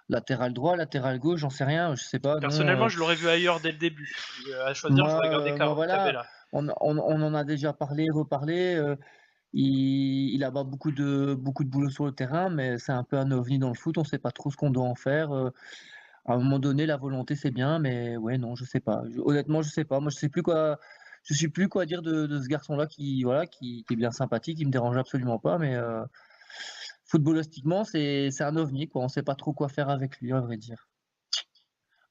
latéral droit, latéral gauche, j'en sais rien, je sais pas. Personnellement, je l'aurais vu ailleurs dès le début. À choisir, je l'aurais gardé Voilà, Cabella. on en a déjà parlé, reparlé. Il a pas beaucoup de boulot sur le terrain, mais c'est un peu un ovni dans le foot. On sait pas trop ce qu'on doit en faire. À un moment donné, la volonté c'est bien, mais ouais, non, je sais pas. Honnêtement, je sais pas. Moi, je sais plus quoi dire de ce garçon-là qui est bien sympathique, qui me dérange absolument pas, mais footballistiquement, c'est un ovni, quoi. On sait pas trop quoi faire avec lui, à vrai dire.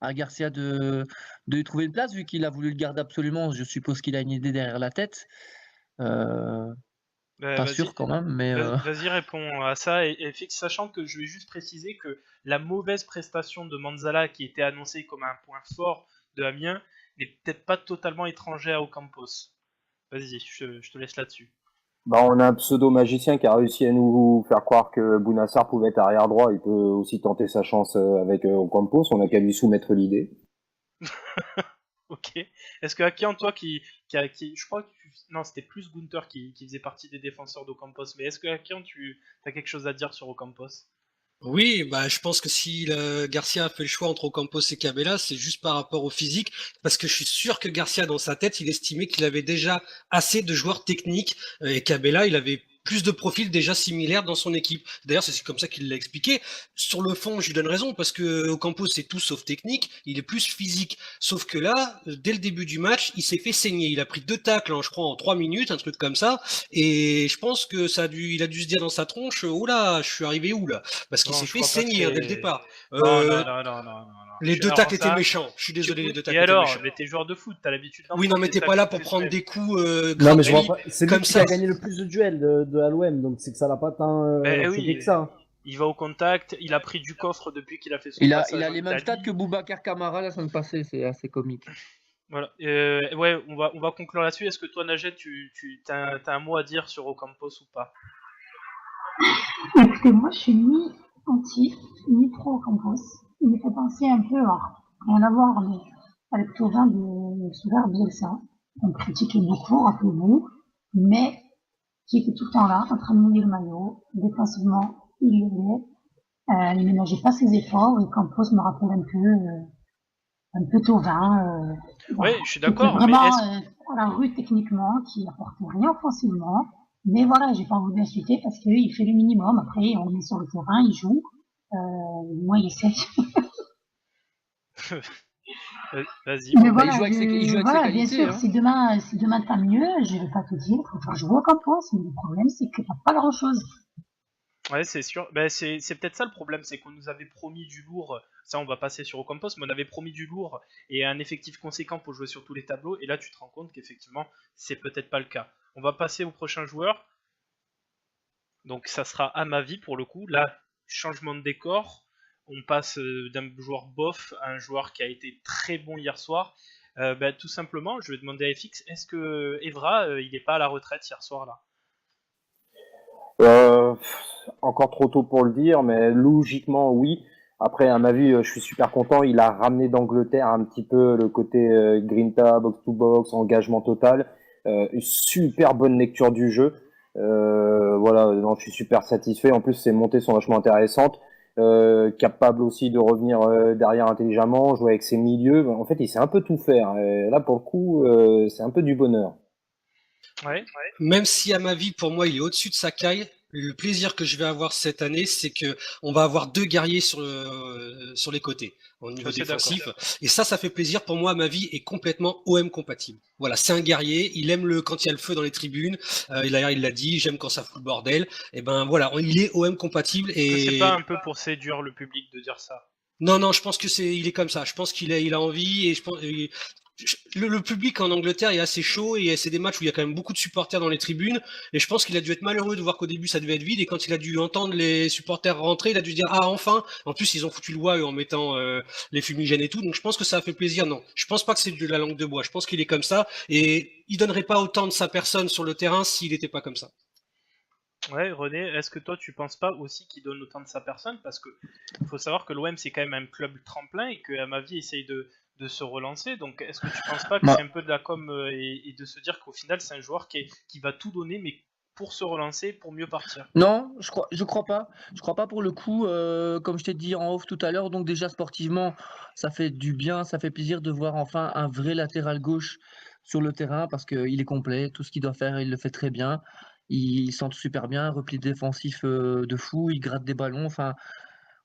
À Garcia de lui trouver une place, vu qu'il a voulu le garder absolument. Je suppose qu'il a une idée derrière la tête. Pas sûr quand même, mais Vas-y, réponds à ça et fixe, sachant que je vais juste préciser que la mauvaise prestation de Manzala qui était annoncée comme un point fort de Amiens n'est peut-être pas totalement étranger à Ocampos. Vas-y, je te laisse là-dessus. On a un pseudo-magicien qui a réussi à nous faire croire que Bounassar pouvait être arrière droit. Il peut aussi tenter sa chance avec Ocampos. On n'a qu'à lui soumettre l'idée. Ok. Est-ce que Akian, toi je crois que non, c'était plus Gunther qui faisait partie des défenseurs d'Ocampos, mais est-ce que Akian, tu as quelque chose à dire sur Ocampos ? Oui, je pense que si Garcia a fait le choix entre Ocampos et Cabella, c'est juste par rapport au physique, parce que je suis sûr que Garcia, dans sa tête, il estimait qu'il avait déjà assez de joueurs techniques, et Cabella, il avait plus de profils déjà similaires dans son équipe. D'ailleurs, c'est comme ça qu'il l'a expliqué. Sur le fond, je lui donne raison, parce que Ocampos, c'est tout sauf technique, il est plus physique. Sauf que là, dès le début du match, il s'est fait saigner. Il a pris 2 tacles, je crois, en 3 minutes, un truc comme ça. Et je pense que il a dû se dire dans sa tronche, oh là, je suis arrivé où là? Parce qu'il Non, s'est je fait crois pas que saigner dès le c'est- départ. Non, Euh, non. les 2 Alors tacles étaient ça, méchants. Je suis désolé, les 2 Et tacles étaient alors, méchants. mais t'es joueur de foot, t'as l'habitude d'en Oui, non, prendre mais des t'es pas tacles là toutes pour les prendre semaines. des coups Non, mais je vois gratuits pas. C'est lui comme qui ça. a gagné le plus de duels de la l'OM, donc c'est que ça l'a pas tant Eh choqué oui, que ça. Hein. il va au contact, il a pris du coffre depuis qu'il a fait son Il a passage en les mêmes stats Italie. que Boubacar Kamara la semaine passée, c'est assez comique. Voilà. Ouais, on va conclure là-dessus. Est-ce que toi, Najet, t'as un mot à dire sur Ocampos ou pas? Écoutez, moi, je suis ni anti, ni pro Campos. Il me fait penser un peu, alors, rien à voir, mais avec Thauvin de Souvert Bielsa. On critiquait beaucoup, rappelez-vous, mais qui était tout le temps là, en train de mouiller le maillot. Défensivement, il l'aidait. Il ménageait pas ses efforts, et Campos me rappelle un peu Thauvin. Voilà. Ouais, je suis Qui était d'accord, mais vraiment est-ce à la rue techniquement, qui apportait rien offensivement. Mais voilà, j'ai pas envie d'insulter parce qu'il fait le minimum. Après, on le met sur le terrain, il joue. Moi, il essaie. Vas-y. Mais Bah, voilà, il joue avec ses bien qualités. sûr, Hein. si demain t'as mieux, je vais pas te dire, faut jouer au Campos. Mais le problème, c'est que t'as pas grand chose. Ouais, c'est sûr. Ben, c'est peut-être ça le problème, c'est qu'on nous avait promis du lourd. Ça, on va passer sur Ocampos, mais on avait promis du lourd et un effectif conséquent pour jouer sur tous les tableaux. Et là, tu te rends compte qu'effectivement, c'est peut-être pas le cas. On va passer au prochain joueur. Donc, ça sera à ma vie pour le coup. Là, changement de décor. On passe d'un joueur bof à un joueur qui a été très bon hier soir. Ben, tout simplement, je vais demander à FX, est-ce que Evra, il n'est pas à la retraite hier soir là? Encore trop tôt pour le dire, mais logiquement oui. Après, à ma vue, je suis super content. Il a ramené d'Angleterre un petit peu le côté grinta, box to box, engagement total. Une super bonne lecture du jeu. Voilà, non, je suis super satisfait. En plus, ses montées sont vachement intéressantes. Capable aussi de revenir derrière intelligemment, jouer avec ses milieux. En fait, il sait un peu tout faire. Et là, pour le coup, c'est un peu du bonheur. Ouais. Même si à ma vie, pour moi, il est au-dessus de sa caille, le plaisir que je vais avoir cette année, c'est que on va avoir 2 guerriers sur les côtés au niveau C'est défensif. Et ça fait plaisir. Pour moi, ma vie est complètement OM compatible. Voilà, c'est un guerrier. Il aime quand il y a le feu dans les tribunes. D'ailleurs, il l'a dit. J'aime quand ça fout le bordel. Et ben voilà, il est OM compatible. C'est Et pas un peu pour séduire le public de dire ça? non, je pense que il est comme ça. Je pense il a envie et je pense. Le public en Angleterre est assez chaud et c'est des matchs où il y a quand même beaucoup de supporters dans les tribunes et je pense qu'il a dû être malheureux de voir qu'au début ça devait être vide et quand il a dû entendre les supporters rentrer, il a dû se dire ah enfin. En plus ils ont foutu le bois en mettant les fumigènes et tout, donc je pense que ça a fait plaisir. Non, je pense pas que c'est de la langue de bois. Je pense qu'il est comme ça et il donnerait pas autant de sa personne sur le terrain s'il était pas comme ça. Ouais, René, est-ce que toi tu penses pas aussi qu'il donne autant de sa personne? Parce que il faut savoir que l'OM c'est quand même un club tremplin et que à ma vie essaye de se relancer. Donc est-ce que tu penses pas que Moi- c'est un peu de la com et de se dire qu'au final c'est un joueur qui va tout donner mais pour se relancer, pour mieux partir? Non, je crois pas. Je crois pas pour le coup. Comme je t'ai dit en off tout à l'heure, donc déjà sportivement, ça fait du bien, ça fait plaisir de voir enfin un vrai latéral gauche sur le terrain parce qu'il est complet, tout ce qu'il doit faire, il le fait très bien. Il centre super bien, repli défensif de fou, il gratte des ballons. Enfin,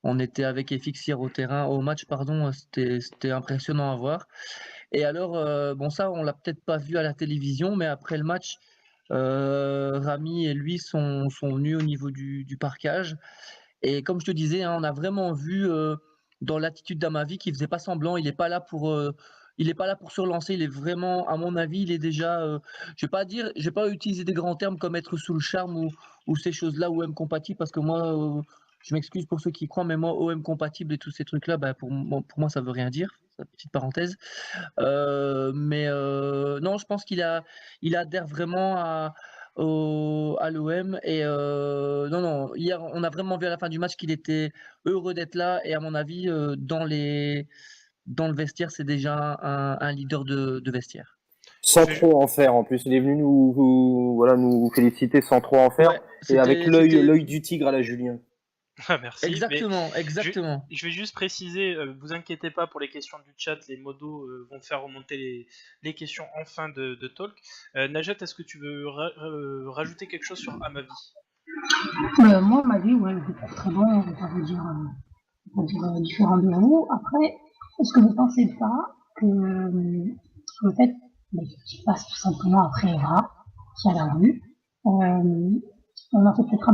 on était avec FX hier au match, pardon, c'était impressionnant à voir. Et alors, bon ça, on l'a peut-être pas vu à la télévision, mais après le match, Rami et lui sont venus au niveau du parquage. Et comme je te disais, hein, on a vraiment vu dans l'attitude d'Amavi qu'il faisait pas semblant. Il est pas là pour se relancer. Il est vraiment, à mon avis, il est déjà. Je vais pas utiliser des grands termes comme être sous le charme ou ces choses-là, OM compatible, parce que moi, je m'excuse pour ceux qui croient, mais moi, OM compatible et tous ces trucs-là, bah, pour moi, ça veut rien dire. Petite parenthèse. Non, je pense il adhère vraiment à l'OM. Et non, hier, on a vraiment vu à la fin du match qu'il était heureux d'être là. Et à mon avis, dans le vestiaire, c'est déjà un leader de vestiaire. Sans trop en faire en plus. Il est venu voilà, nous féliciter sans trop en faire. Ouais, Et avec c'était l'œil du tigre à la Julien. Ah, merci. Exactement, Je, exactement. je vais juste préciser, vous inquiétez pas pour les questions du chat, les modos vont faire remonter les questions en fin de talk. Najat, est-ce que tu veux rajouter quelque chose sur Amavi? Moi, ma vie, ouais, je trouve très bon, je vais pas vous dire différent de vous. Après, est-ce que vous pensez pas que le fait qu'il passe tout simplement après Evra, qui a la rue, on en fait peut-être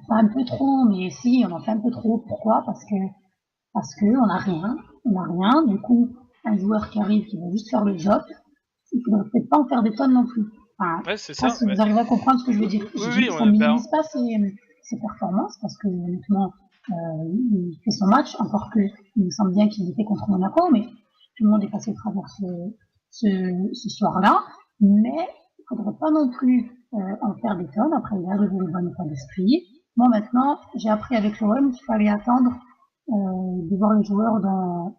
pas un peu trop, mais si, on en fait un peu trop. Pourquoi? Parce que on n'a rien. Du coup, un joueur qui arrive, qui va juste faire le job, il faudrait peut-être pas en faire des tonnes non plus. Enfin, Ouais, c'est je sais pas ça. si vous arrivez à comprendre ce que je veux dire. Oui, Je dis oui, que ça minimise pas ses performances, parce que honnêtement, il fait son match, encore que il me semble bien qu'il était contre Monaco, mais tout le monde est passé au travers ce soir-là. Mais il faudrait pas non plus en faire des tonnes. Après, il a le bon état d'esprit. Moi, maintenant, j'ai appris avec l'OM qu'il fallait attendre de voir les joueurs dans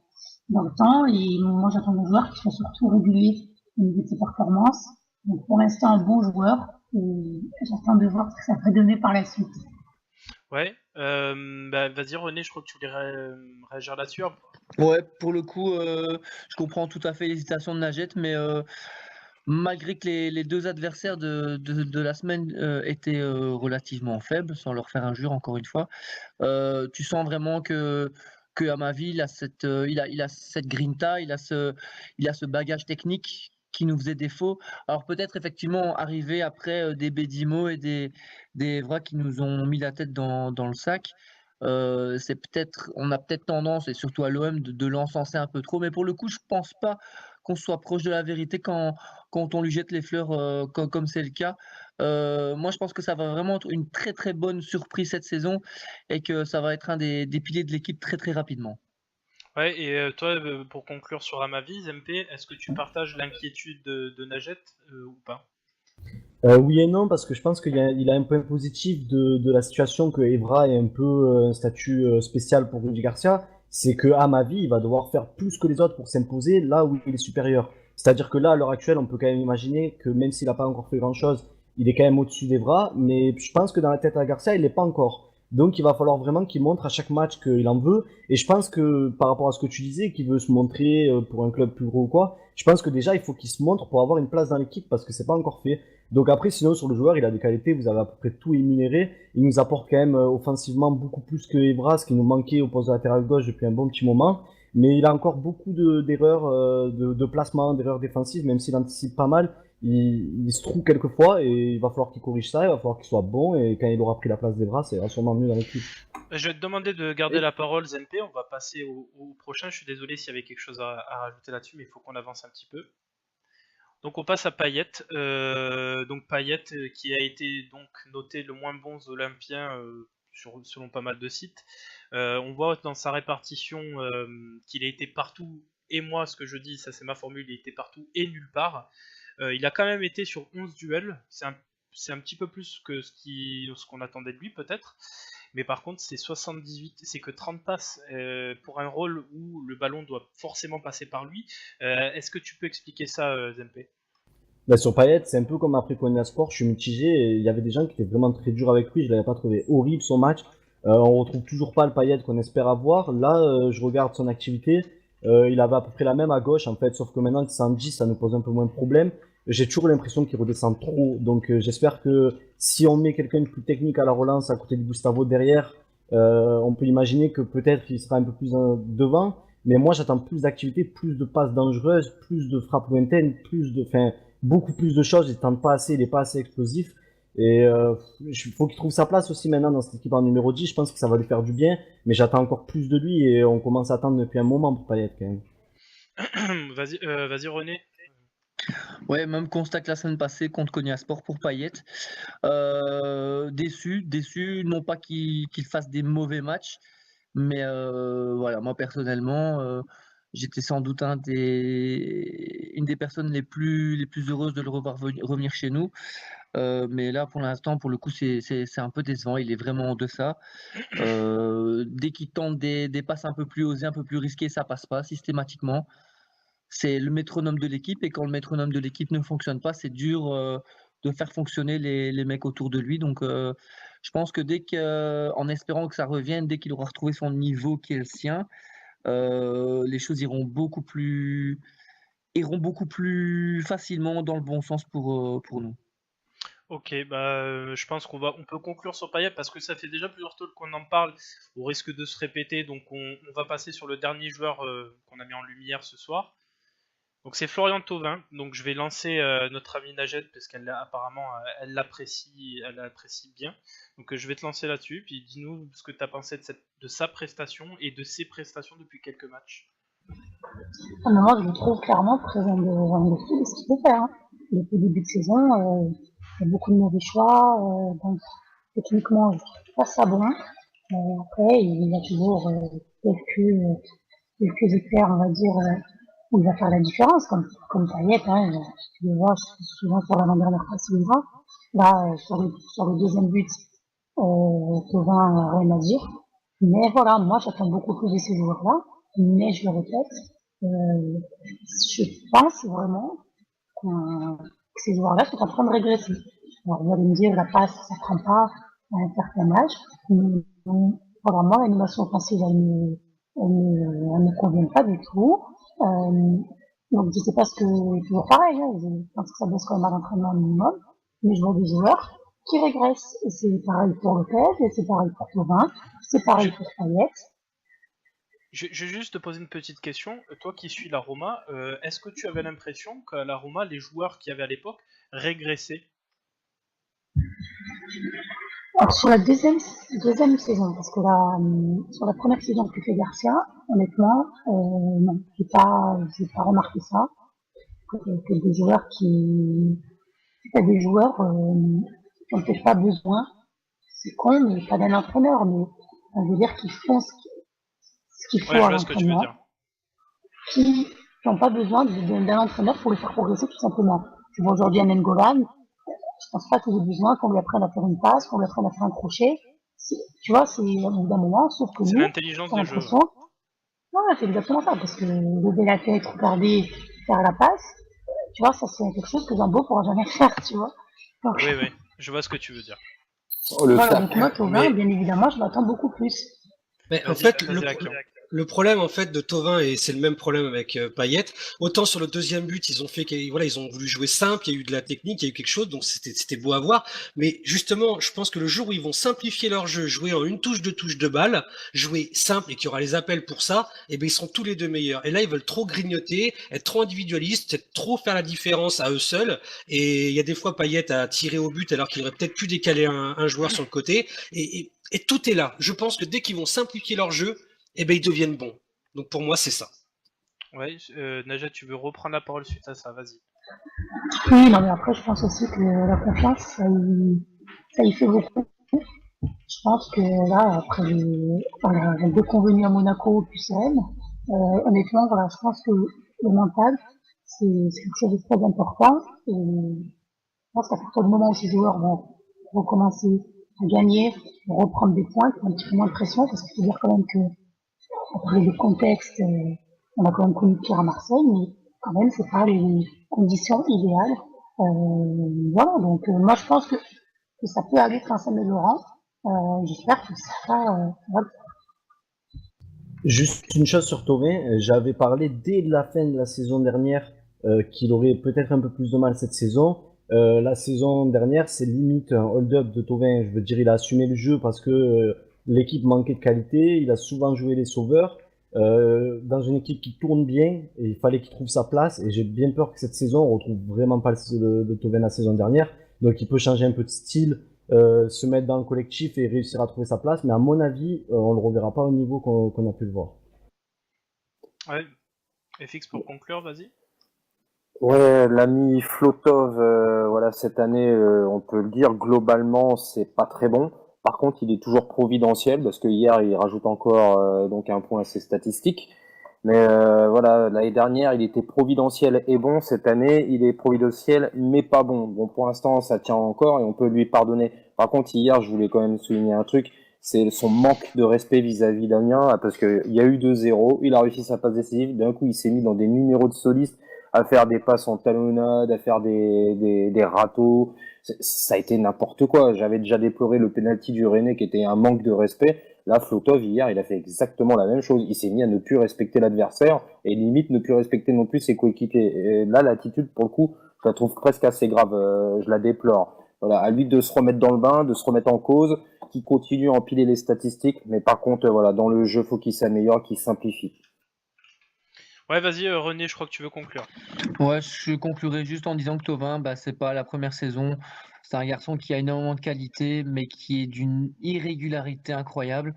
le temps. Et moi, j'attends des joueurs qui soient surtout réguliers au niveau de ses performances. Donc, pour l'instant, un bon joueur. Et j'attends de voir ce que ça va donner par la suite. Ouais. Vas-y René, je crois que tu voulais réagir là-dessus. Ouais, pour le coup, je comprends tout à fait l'hésitation de Najat, mais malgré que les deux adversaires de la semaine étaient relativement faibles, sans leur faire injure encore une fois, tu sens vraiment que Amavi, il a cette grinta, il a ce bagage technique qui nous faisait défaut. Alors peut-être effectivement arrivé après des Bédimo et des Evra qui nous ont mis la tête dans le sac. On a peut-être tendance, et surtout à l'OM, de l'encenser un peu trop. Mais pour le coup, je pense pas qu'on soit proche de la vérité quand on lui jette les fleurs comme c'est le cas. Moi, je pense que ça va vraiment être une très très bonne surprise cette saison et que ça va être un des piliers de l'équipe très très rapidement. Ouais, et toi, pour conclure sur Amavi, MP, est-ce que tu partages l'inquiétude de Najat ou pas? Oui et non, parce que je pense qu'il a un point positif de la situation que Evra est un peu un statut spécial pour Rudy Garcia, c'est que à ma vie, il va devoir faire plus que les autres pour s'imposer là où il est supérieur. C'est-à-dire que là, à l'heure actuelle, on peut quand même imaginer que même s'il n'a pas encore fait grand-chose, il est quand même au-dessus d'Evra, mais je pense que dans la tête à Garcia, il n'est pas encore. Donc il va falloir vraiment qu'il montre à chaque match qu'il en veut. Et je pense que par rapport à ce que tu disais, qu'il veut se montrer pour un club plus gros ou quoi, je pense que déjà il faut qu'il se montre pour avoir une place dans l'équipe parce que c'est pas encore fait. Donc après, sinon, sur le joueur, il a des qualités, vous avez à peu près tout énuméré. Il nous apporte quand même offensivement beaucoup plus que Evra, ce qui nous manquait au poste de latéral gauche depuis un bon petit moment. Mais il a encore beaucoup d'erreurs de placement, d'erreurs défensives, même s'il anticipe pas mal. Il se trouve quelquefois et il va falloir qu'il corrige ça, il va falloir qu'il soit bon. Et quand il aura pris la place d'Evra, c'est sûrement mieux dans l'équipe. Je vais te demander de garder la parole, ZNP. On va passer au prochain. Je suis désolé s'il y avait quelque chose à rajouter là-dessus, mais il faut qu'on avance un petit peu. Donc on passe à Payet. Donc Payet qui a été donc noté le moins bon Olympien selon pas mal de sites. On voit dans sa répartition qu'il a été partout. Et moi, ce que je dis, ça c'est ma formule, il était partout et nulle part. Il a quand même été sur 11 duels. C'est un petit peu plus que ce qu'on attendait de lui peut-être. Mais par contre, c'est 78, c'est que 30 passes pour un rôle où le ballon doit forcément passer par lui. Est-ce que tu peux expliquer ça, Zempe? Bah, sur Payet, c'est un peu comme après Konya Sport, je suis mitigé. Et il y avait des gens qui étaient vraiment très durs avec lui. Je l'avais pas trouvé horrible son match. On retrouve toujours pas le Payet qu'on espère avoir. Là, je regarde son activité. Il avait à peu près la même à gauche en fait, sauf que maintenant qu'il s'en 10, ça nous pose un peu moins de problèmes. J'ai toujours l'impression qu'il redescend trop. Donc j'espère que si on met quelqu'un de plus technique à la relance à côté de Gustavo derrière, on peut imaginer que peut-être il sera un peu plus devant. Mais moi, j'attends plus d'activité, plus de passes dangereuses, plus de frappes lointaines, beaucoup plus de choses. Il tente pas assez, il est pas assez explosif. Et il faut qu'il trouve sa place aussi maintenant dans cette équipe en numéro 10. Je pense que ça va lui faire du bien, mais j'attends encore plus de lui et on commence à attendre depuis un moment pour Payet quand même. Vas-y René. Ouais, même constat que la semaine passée contre Konya Sport pour Payet. Déçu, non pas qu'il fasse des mauvais matchs, mais voilà, moi personnellement, j'étais sans doute une des personnes les plus heureuses de le revoir revenir chez nous. Mais là, pour l'instant, pour le coup, c'est un peu décevant. Il est vraiment en deçà. Dès qu'il tente des passes un peu plus osées, un peu plus risquées, ça passe pas systématiquement. C'est le métronome de l'équipe et quand le métronome de l'équipe ne fonctionne pas, c'est dur de faire fonctionner les mecs autour de lui. Donc Je pense que en espérant que ça revienne, dès qu'il aura retrouvé son niveau qui est le sien, les choses iront beaucoup plus facilement dans le bon sens pour nous. Ok, je pense on peut conclure sur Payet parce que ça fait déjà plusieurs talks qu'on en parle, au risque de se répéter, donc on va passer sur le dernier joueur qu'on a mis en lumière ce soir. Donc c'est Florian Thauvin, donc je vais lancer notre amie Najed parce qu'elle apparemment elle l'apprécie bien. Donc je vais te lancer là-dessus, puis dis-nous ce que tu as pensé de sa prestation et de ses prestations depuis quelques matchs. Moi, je le trouve clairement très investi de ce qu'il peut faire. Depuis le début de saison, il y a beaucoup de mauvais choix. Donc, techniquement, je trouve pas ça bon. Après, il y a toujours quelques éclairs, on va dire, où il va faire la différence, comme Payet. Tu le vois souvent sur l'avant-dernière passe, il va. Là, sur le deuxième but, Thauvin, rien à dire. Mais voilà, moi, j'attends beaucoup plus de ces joueurs-là. Mais je le répète, je pense vraiment que ces joueurs-là sont en train de régresser. Alors, vous allez me dire, la passe, ça prend pas à un certain âge. Mais, voilà, moi, l'animation offensive, elle me convient pas du tout. Donc, je sais pas toujours pareil, je pense que ça baisse quand même à l'entraînement minimum. Mais je vois des joueurs qui régressent. Et c'est pareil pour Lopez, et c'est pareil pour Thauvin, c'est pareil pour Payet. Je vais juste te poser une petite question. Toi qui suis la Roma, est-ce que tu avais l'impression qu'à la Roma, les joueurs qu'il y avait à l'époque régressaient? Alors, sur la deuxième saison, parce que là, sur la première saison que fait Garcia, honnêtement, non, j'ai pas remarqué ça. Que des joueurs pas des joueurs qui n'ont peut-être pas besoin, c'est con, mais pas d'un entraîneur, mais ça veut dire qu'ils font ce qu'il faut à l'entraînement, qui n'ont pas besoin d'un entraîneur pour les faire progresser tout simplement. Tu vois aujourd'hui un N'Golan, je pense pas qu'il ait besoin qu'on lui apprenne à faire une passe, qu'on lui apprenne à faire un crochet. Tu vois, c'est au bout d'un moment, sauf que c'est nous, l'intelligence de jeu. Ouais, c'est exactement ça, parce que lever la tête, regarder, faire la passe, tu vois, ça c'est quelque chose que Zambo pourra jamais faire, tu vois. Donc, oui, je vois ce que tu veux dire. Voilà, donc moi, Thauvin, bien évidemment, je m'attends beaucoup plus. Mais en fait, le problème en fait de Thauvin, et c'est le même problème avec Payet, autant sur le deuxième but ils ont voulu jouer simple, il y a eu de la technique, il y a eu quelque chose, donc c'était beau à voir, mais justement je pense que le jour où ils vont simplifier leur jeu, jouer en une touche de balle, jouer simple et qu'il y aura les appels pour ça, et ben ils seront tous les deux meilleurs. Et là ils veulent trop grignoter, être trop individualistes, être trop faire la différence à eux seuls, et il y a des fois Payet a tiré au but alors qu'il aurait peut-être pu décaler un joueur sur le côté, et tout est là. Je pense que dès qu'ils vont simplifier leur jeu, eh ben ils deviennent bons. Donc pour moi, c'est ça. Ouais, Najat, tu veux reprendre la parole suite à ça, vas-y. Oui, non, mais après, je pense aussi que la confiance, ça y fait beaucoup. Je pense que là, après les deux convenus à Monaco puis Rennes, honnêtement, voilà, je pense que le mental, c'est quelque chose de très important. Et je pense qu'à partir du moment où ces joueurs vont recommencer à gagner, reprendre des points, un petit peu moins de pression, parce qu'il faut dire quand même que après le contexte, on a quand même connu pire à Marseille, mais quand même, c'est pas les conditions idéales. Voilà, donc moi je pense que ça peut aller en s'améliorant. J'espère que ça va. Juste une chose sur Thauvin, j'avais parlé dès la fin de la saison dernière qu'il aurait peut-être un peu plus de mal cette saison. La saison dernière, c'est limite un hold-up de Thauvin. Je veux dire, il a assumé le jeu parce que l'équipe manquait de qualité. Il a souvent joué les sauveurs. Dans une équipe qui tourne bien, et il fallait qu'il trouve sa place. Et j'ai bien peur que cette saison, on retrouve vraiment pas le de Thauvin la saison dernière. Donc il peut changer un peu de style, se mettre dans le collectif et réussir à trouver sa place. Mais à mon avis, on le reverra pas au niveau qu'on a pu le voir. Ouais. FX pour conclure, vas-y. Ouais, l'ami Flotov, voilà, cette année, on peut le dire, globalement, c'est pas très bon. Par contre, il est toujours providentiel parce que hier, il rajoute encore donc un point à ses statistiques. Mais voilà, l'année dernière, il était providentiel et bon. Cette année, il est providentiel mais pas bon. Bon, pour l'instant, ça tient encore et on peut lui pardonner. Par contre, hier, je voulais quand même souligner un truc, c'est son manque de respect vis-à-vis d'Amiens parce que il y a eu 2-0, il a réussi sa passe décisive. D'un coup, il s'est mis dans des numéros de soliste à faire des passes en talonnade, à faire des râteaux. Ça a été n'importe quoi. J'avais déjà déploré le penalty du Rennais qui était un manque de respect. Là, Flotov, hier, il a fait exactement la même chose. Il s'est mis à ne plus respecter l'adversaire et limite ne plus respecter non plus ses coéquipiers. Et là, l'attitude, pour le coup, je la trouve presque assez grave. Je la déplore. Voilà, à lui de se remettre dans le bain, de se remettre en cause, qui continue à empiler les statistiques. Mais par contre, voilà, dans le jeu, faut qu'il s'améliore, qu'il simplifie. Ouais, vas-y, René, je crois que tu veux conclure. Ouais, je conclurai juste en disant que Thauvin, bah, c'est pas la première saison. C'est un garçon qui a énormément de qualité, mais qui est d'une irrégularité incroyable.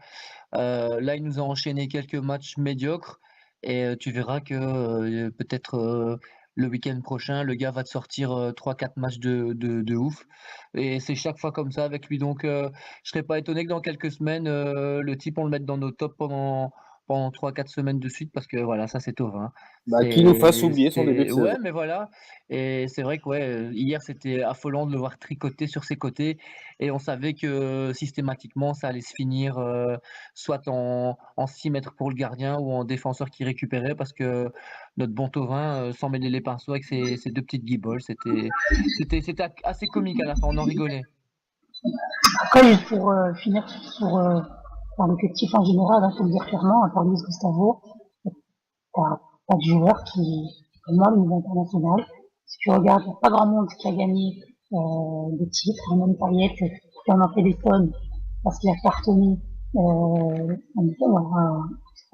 Là, il nous a enchaîné quelques matchs médiocres et tu verras que peut-être le week-end prochain, le gars va te sortir 3-4 matchs de ouf. Et c'est chaque fois comme ça avec lui. Donc, je serais pas étonné que dans quelques semaines, le type, on le mette dans nos tops pendant 3-4 semaines de suite parce que voilà, ça c'est Thauvin. Bah, qui nous fasse oublier son début de saison. Ouais, mais voilà. Et c'est vrai que ouais, hier, c'était affolant de le voir tricoter sur ses côtés. Et on savait que systématiquement, ça allait se finir soit en 6 mètres pour le gardien ou en défenseur qui récupérait parce que notre bon Thauvin s'en mêlait les pinceaux avec ses deux petites guibolles. C'était assez comique à la fin, on en rigolait. Après, juste pour finir sur l'effectif en général, il faut le dire clairement, à part Luis Gustavo, t'as pas de joueur qui, pour moi, au niveau international. Si tu regardes, il n'y a pas grand monde qui a gagné des titres, même Payet, qui en a fait des tonnes, parce qu'il a cartonné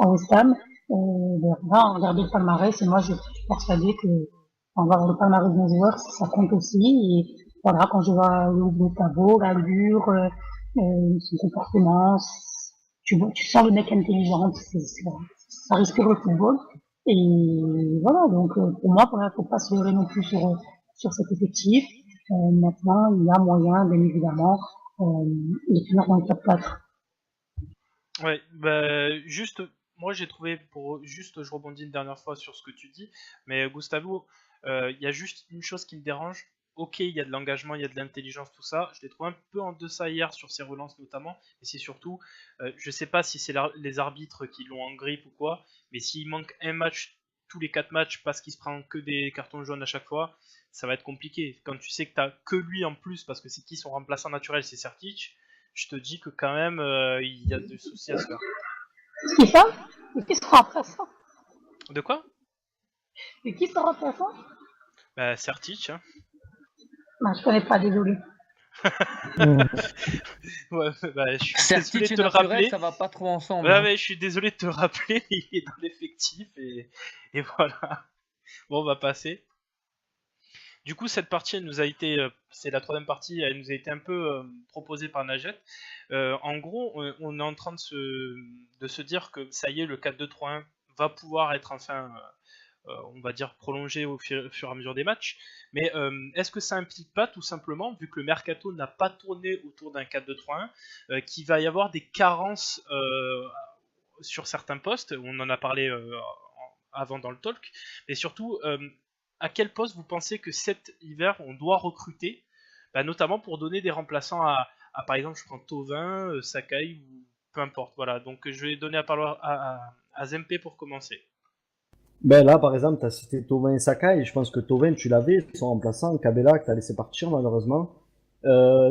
à West Ham. Là, regarder le palmarès, et moi, je suis persuadée que voir le palmarès de nos joueurs, ça compte aussi. Et voilà, quand je vois le Gustavo, l'allure, son comportement, tu sens le mec intelligent, ça respire le football. Et voilà, donc pour moi, il ne faut pas se leurrer non plus sur cet effectif. Maintenant, il y a moyen, bien évidemment, de finir dans le top 4. Ouais, bah, juste, moi j'ai trouvé, je rebondis une dernière fois sur ce que tu dis, mais Gustavo, il y a juste une chose qui me dérange. Ok, il y a de l'engagement, il y a de l'intelligence, tout ça. Je l'ai trouvé un peu en deçà hier sur ses relances notamment, et c'est surtout, je sais pas si c'est les arbitres qui l'ont en grippe ou quoi, mais s'il manque un match tous les 4 matchs parce qu'il se prend que des cartons jaunes à chaque fois, ça va être compliqué. Quand tu sais que t'as que lui en plus, parce que c'est qui son remplaçant naturel, c'est Sertic, je te dis que quand même, il y a des soucis à se faire. Qui ça? Et qui sera remplaçant? De quoi? Et qui sera remplaçant? Bah, Sertic, hein. Non, je connais pas, désolé. Ouais, bah, je suis désolé Sertic de et te le naturel, rappeler. ça va pas trop ensemble. Ouais, hein. mais je suis désolé de te le rappeler, il est dans l'effectif et voilà. Bon, on va passer. Du coup, cette partie, elle nous a été, c'est la troisième partie, elle nous a été un peu proposée par Najet. En gros, on est en train de se dire que ça y est, le 4-2-3-1 va pouvoir être enfin, on va dire, prolongé au fur et à mesure des matchs. Mais est-ce que ça implique pas tout simplement, vu que le mercato n'a pas tourné autour d'un 4-2-3-1, qu'il va y avoir des carences sur certains postes? On en a parlé avant dans le talk, mais surtout, à quel poste vous pensez que cet hiver on doit recruter, bah, notamment pour donner des remplaçants par exemple, je prends Thauvin, Sakai ou peu importe. Voilà, donc je vais donner la parole à Zempe pour commencer. Ben là, par exemple, tu as cité Thauvin et Sakai. Je pense que Thauvin, tu l'avais, son remplaçant, Kabela, que tu as laissé partir malheureusement.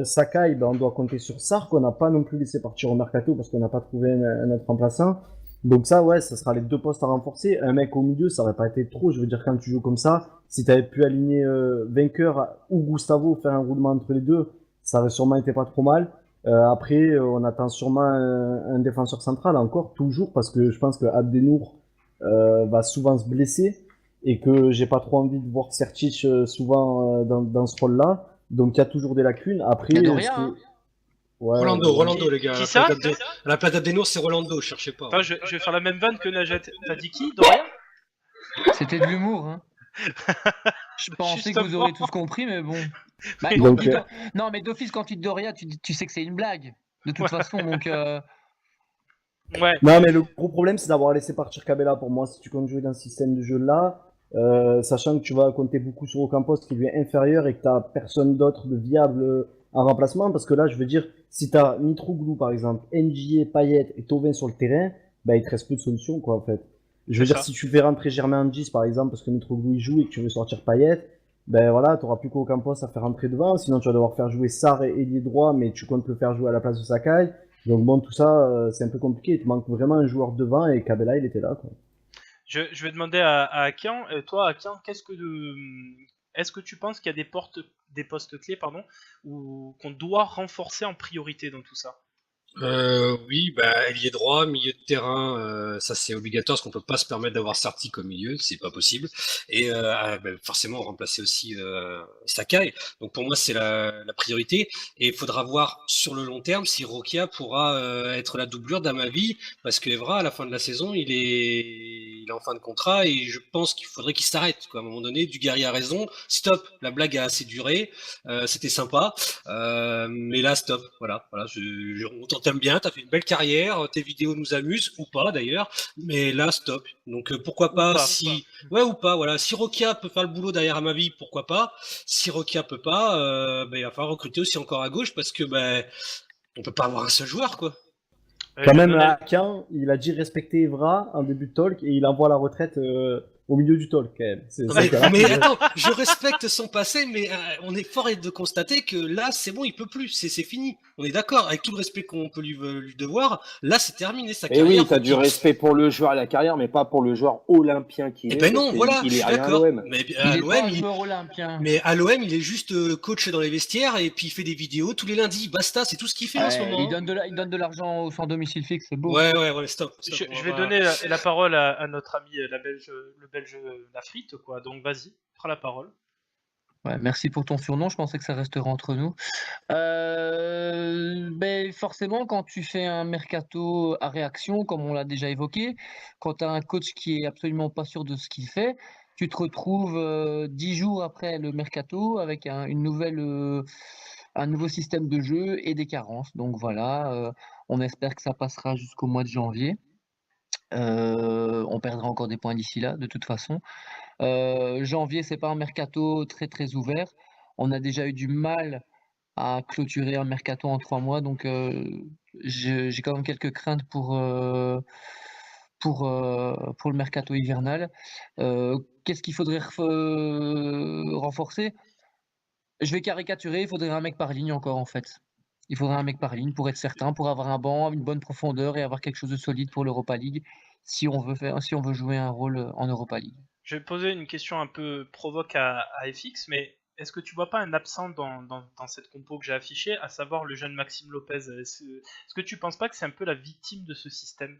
Sakai, ben, on doit compter sur Sarr, qu'on n'a pas non plus laissé partir au mercato parce qu'on n'a pas trouvé un autre remplaçant. Donc ça, ouais, ça sera les deux postes à renforcer. Un mec au milieu, ça aurait pas été trop. Je veux dire, quand tu joues comme ça, si tu avais pu aligner Vainqueur ou Gustavo, faire un roulement entre les deux, ça aurait sûrement été pas trop mal. Après, on attend sûrement un défenseur central encore, toujours, parce que je pense que Abdenour va souvent se blesser et que j'ai pas trop envie de voir Sertic souvent dans ce rôle-là. Donc il y a toujours des lacunes. Après, Il y a Doria, hein. Ouais, Rolando, les gars. Qui ça? La plate d'Adenor, c'est Rolando, cherchez pas. Attends, je vais faire la même vanne que Najet. T'as dit qui? Doria? C'était de l'humour. Hein. Je pensais que vous auriez tous compris, mais bon. Bah, Donc, non, mais d'office, quand tu te Doria, tu sais que c'est une blague. De toute façon, donc. Ouais. Non, mais le gros problème, c'est d'avoir laissé partir Kabela pour moi. Si tu comptes jouer dans ce système de jeu-là, sachant que tu vas compter beaucoup sur Ocampos qui lui est inférieur et que tu n'as personne d'autre de viable en remplacement, parce que là, je veux dire, si tu as Mitroglou par exemple, NJ, Payet et Thauvin sur le terrain, bah, il te reste plus de solutions, quoi, en fait. Je veux C'est dire, ça. si tu fais rentrer Germain Angis, par exemple, parce que Mitroglou il joue et que tu veux sortir Payet, ben voilà, t'auras plus qu'Ocampos à faire rentrer devant. Sinon, tu vas devoir faire jouer Sarr et ailier droit, mais tu comptes le faire jouer à la place de Sakai. Donc bon, tout ça, c'est un peu compliqué. Il te manque vraiment un joueur devant et Cabella, il était là, quoi. Je vais demander à Akian, toi Akian, est-ce que tu penses qu'il y a des postes clés, pardon, ou qu'on doit renforcer en priorité dans tout ça? Oui, bah, ailier droit, milieu de terrain, ça c'est obligatoire parce qu'on peut pas se permettre d'avoir Sarti comme milieu, c'est pas possible. Et bah, forcément remplacer aussi Sakai. Donc pour moi c'est la priorité. Et il faudra voir sur le long terme si Rokia pourra être la doublure d'Amavi, parce que Evra à la fin de la saison il est en fin de contrat et je pense qu'il faudrait qu'il s'arrête, quoi. À un moment donné, Dugarry a raison. Stop, la blague a assez duré, c'était sympa. Mais là, stop. Voilà. On t'aime bien, t'as fait une belle carrière, tes vidéos nous amusent, ou pas d'ailleurs, mais là, stop. Donc pourquoi Ou pas pas. si. Ouais, ou pas, voilà. Si Rokia peut faire le boulot derrière Amavi, pourquoi pas. Si Rokia peut pas, il va falloir recruter aussi encore à gauche parce que on peut pas avoir un seul joueur, quoi. Quand Je vais même, donner... Akin, il a dit respecter Evra en début de talk et il envoie à la retraite au milieu du talk, quand même. C'est Non, ça qui est mais rapide. attends, je respecte son passé, mais on est fort de constater que là, c'est bon, il peut plus, c'est fini. On est d'accord, avec tout le respect qu'on peut lui devoir. Là, c'est terminé sa Et oui, carrière. t'as Faut du qu'il... respect pour le joueur à la carrière, mais pas pour le joueur olympien qu'il Eh est, ben parce non, voilà, qu'il je est suis rien à d'accord. l'OM. Mais Il à est pas l'OM, un joueur olympien. il est juste coach dans les vestiaires et puis il fait des vidéos tous les lundis. Basta, c'est tout ce qu'il fait en ce Ouais, moment. il donne de l'argent au sans domicile fixe, c'est beau. Ouais, stop. On Je va vais pas- donner la parole à notre ami le belge Lafrite, quoi. Donc vas-y, prends la parole. Ouais, merci pour ton surnom, je pensais que ça resterait entre nous. Ben, forcément, quand tu fais un mercato à réaction, comme on l'a déjà évoqué, quand tu as un coach qui est absolument pas sûr de ce qu'il fait, tu te retrouves 10 jours après le mercato avec un nouveau système de jeu et des carences. Donc voilà, on espère que ça passera jusqu'au mois de janvier. On perdra encore des points d'ici là, de toute façon. Janvier, c'est pas un mercato très très ouvert. On a déjà eu du mal à clôturer un mercato en 3 mois, donc j'ai quand même quelques craintes pour le mercato hivernal. Qu'est-ce qu'il faudrait renforcer? Je vais caricaturer, il faudrait un mec par ligne encore en fait. Il faudrait un mec par ligne pour être certain, pour avoir un banc, une bonne profondeur et avoir quelque chose de solide pour l'Europa League si on veut jouer un rôle en Europa League. Je vais poser une question un peu provoque à FX, mais est-ce que tu vois pas un absent dans cette compo que j'ai affichée, à savoir le jeune Maxime Lopez? Est-ce que tu penses pas que c'est un peu la victime de ce système?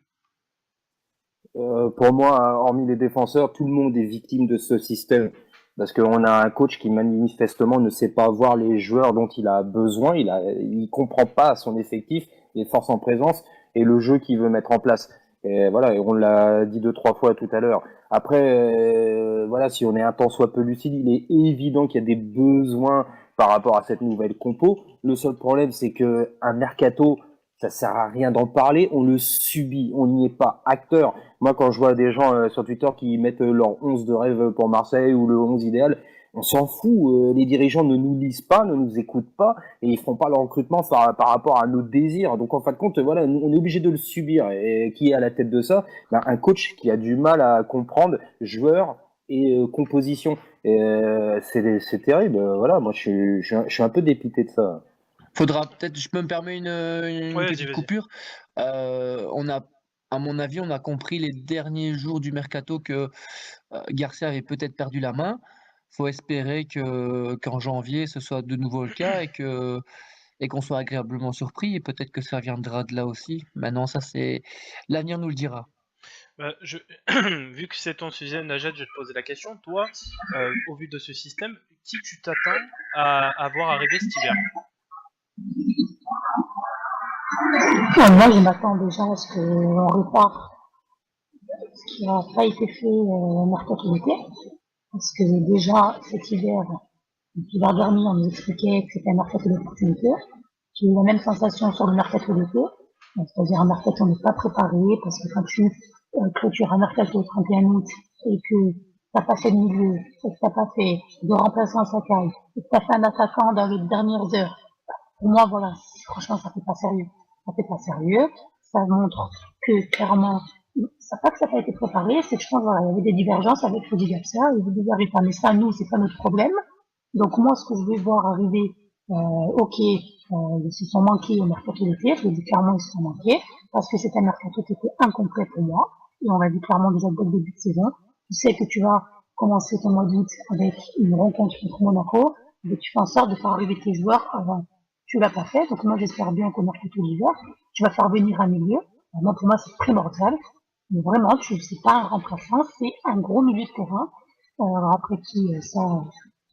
Pour moi, hormis les défenseurs, tout le monde est victime de ce système. Parce qu'on a un coach qui manifestement ne sait pas voir les joueurs dont il a besoin, il comprend pas son effectif, les forces en présence et le jeu qu'il veut mettre en place. Et voilà, et on l'a dit 2-3 fois tout à l'heure. Après, voilà, si on est un tant soit peu lucide, il est évident qu'il y a des besoins par rapport à cette nouvelle compo. Le seul problème, c'est que un mercato, ça sert à rien d'en parler, on le subit, on n'y est pas acteur. Moi, quand je vois des gens sur Twitter qui mettent leur 11 de rêve pour Marseille ou le 11 idéal, on s'en fout. Les dirigeants ne nous lisent pas, ne nous écoutent pas, et ils font pas leur recrutement par rapport à nos désirs. Donc, en fin de compte, voilà, on est obligé de le subir. Et qui est à la tête de ça? Un coach qui a du mal à comprendre joueurs et composition. C'est terrible. Voilà, moi, je suis un peu dépité de ça. Faudra peut-être, je peux me permettre une Ouais, petite vas-y. coupure. À mon avis, on a compris les derniers jours du mercato que Garcia avait peut-être perdu la main. Faut espérer qu'en janvier, ce soit de nouveau le cas et qu'on soit agréablement surpris. Et peut-être que ça viendra de là aussi. Maintenant, ça, c'est l'avenir nous le dira. Vu que c'est ton sujet, Najat, je vais te poser la question. Toi, au vu de ce système, qui tu t'attends à voir arriver cet hiver? Moi, je m'attends déjà à ce qu'on répare ce qui n'a pas été fait mercato d'été. Parce que déjà, cet hiver, l'hiver dernier, on nous expliquait que c'était un mercato d'opportunité. J'ai eu la même sensation sur le mercato d'été. C'est-à-dire un mercato n'est pas préparé, parce que quand tu clôtures un mercato au 31 août et que t'as pas fait de milieu, et que t'as pas fait de remplaçant à Sakai, et que t'as fait un attaquant dans les dernières heures, pour moi, voilà, franchement, ça fait pas sérieux. Ça fait pas sérieux. Ça montre que, clairement, c'est pas que ça n'a pas été préparé, c'est que je pense voilà, il y avait des divergences avec Rudy Garcia et Rudy Garcia. Mais ça, nous, c'est pas notre problème. Donc moi, ce que je vais voir arriver, ok, ils se sont manqués au mercato d'été, je le dis clairement, ils se sont manqués, parce que c'était un mercato qui était incomplet pour moi, et on l'a dit clairement déjà dès le début de saison. Tu sais que tu vas commencer ton mois d'août avec une rencontre contre Monaco, et tu fais en sorte de faire arriver tes joueurs avant. Tu l'as pas fait, donc moi j'espère bien qu'au mercato d'hiver, tu vas faire venir un milieu. Moi, pour moi, c'est primordial. Mais vraiment, c'est pas un remplaçant, c'est un gros milieu de terrain. Après qui, ça,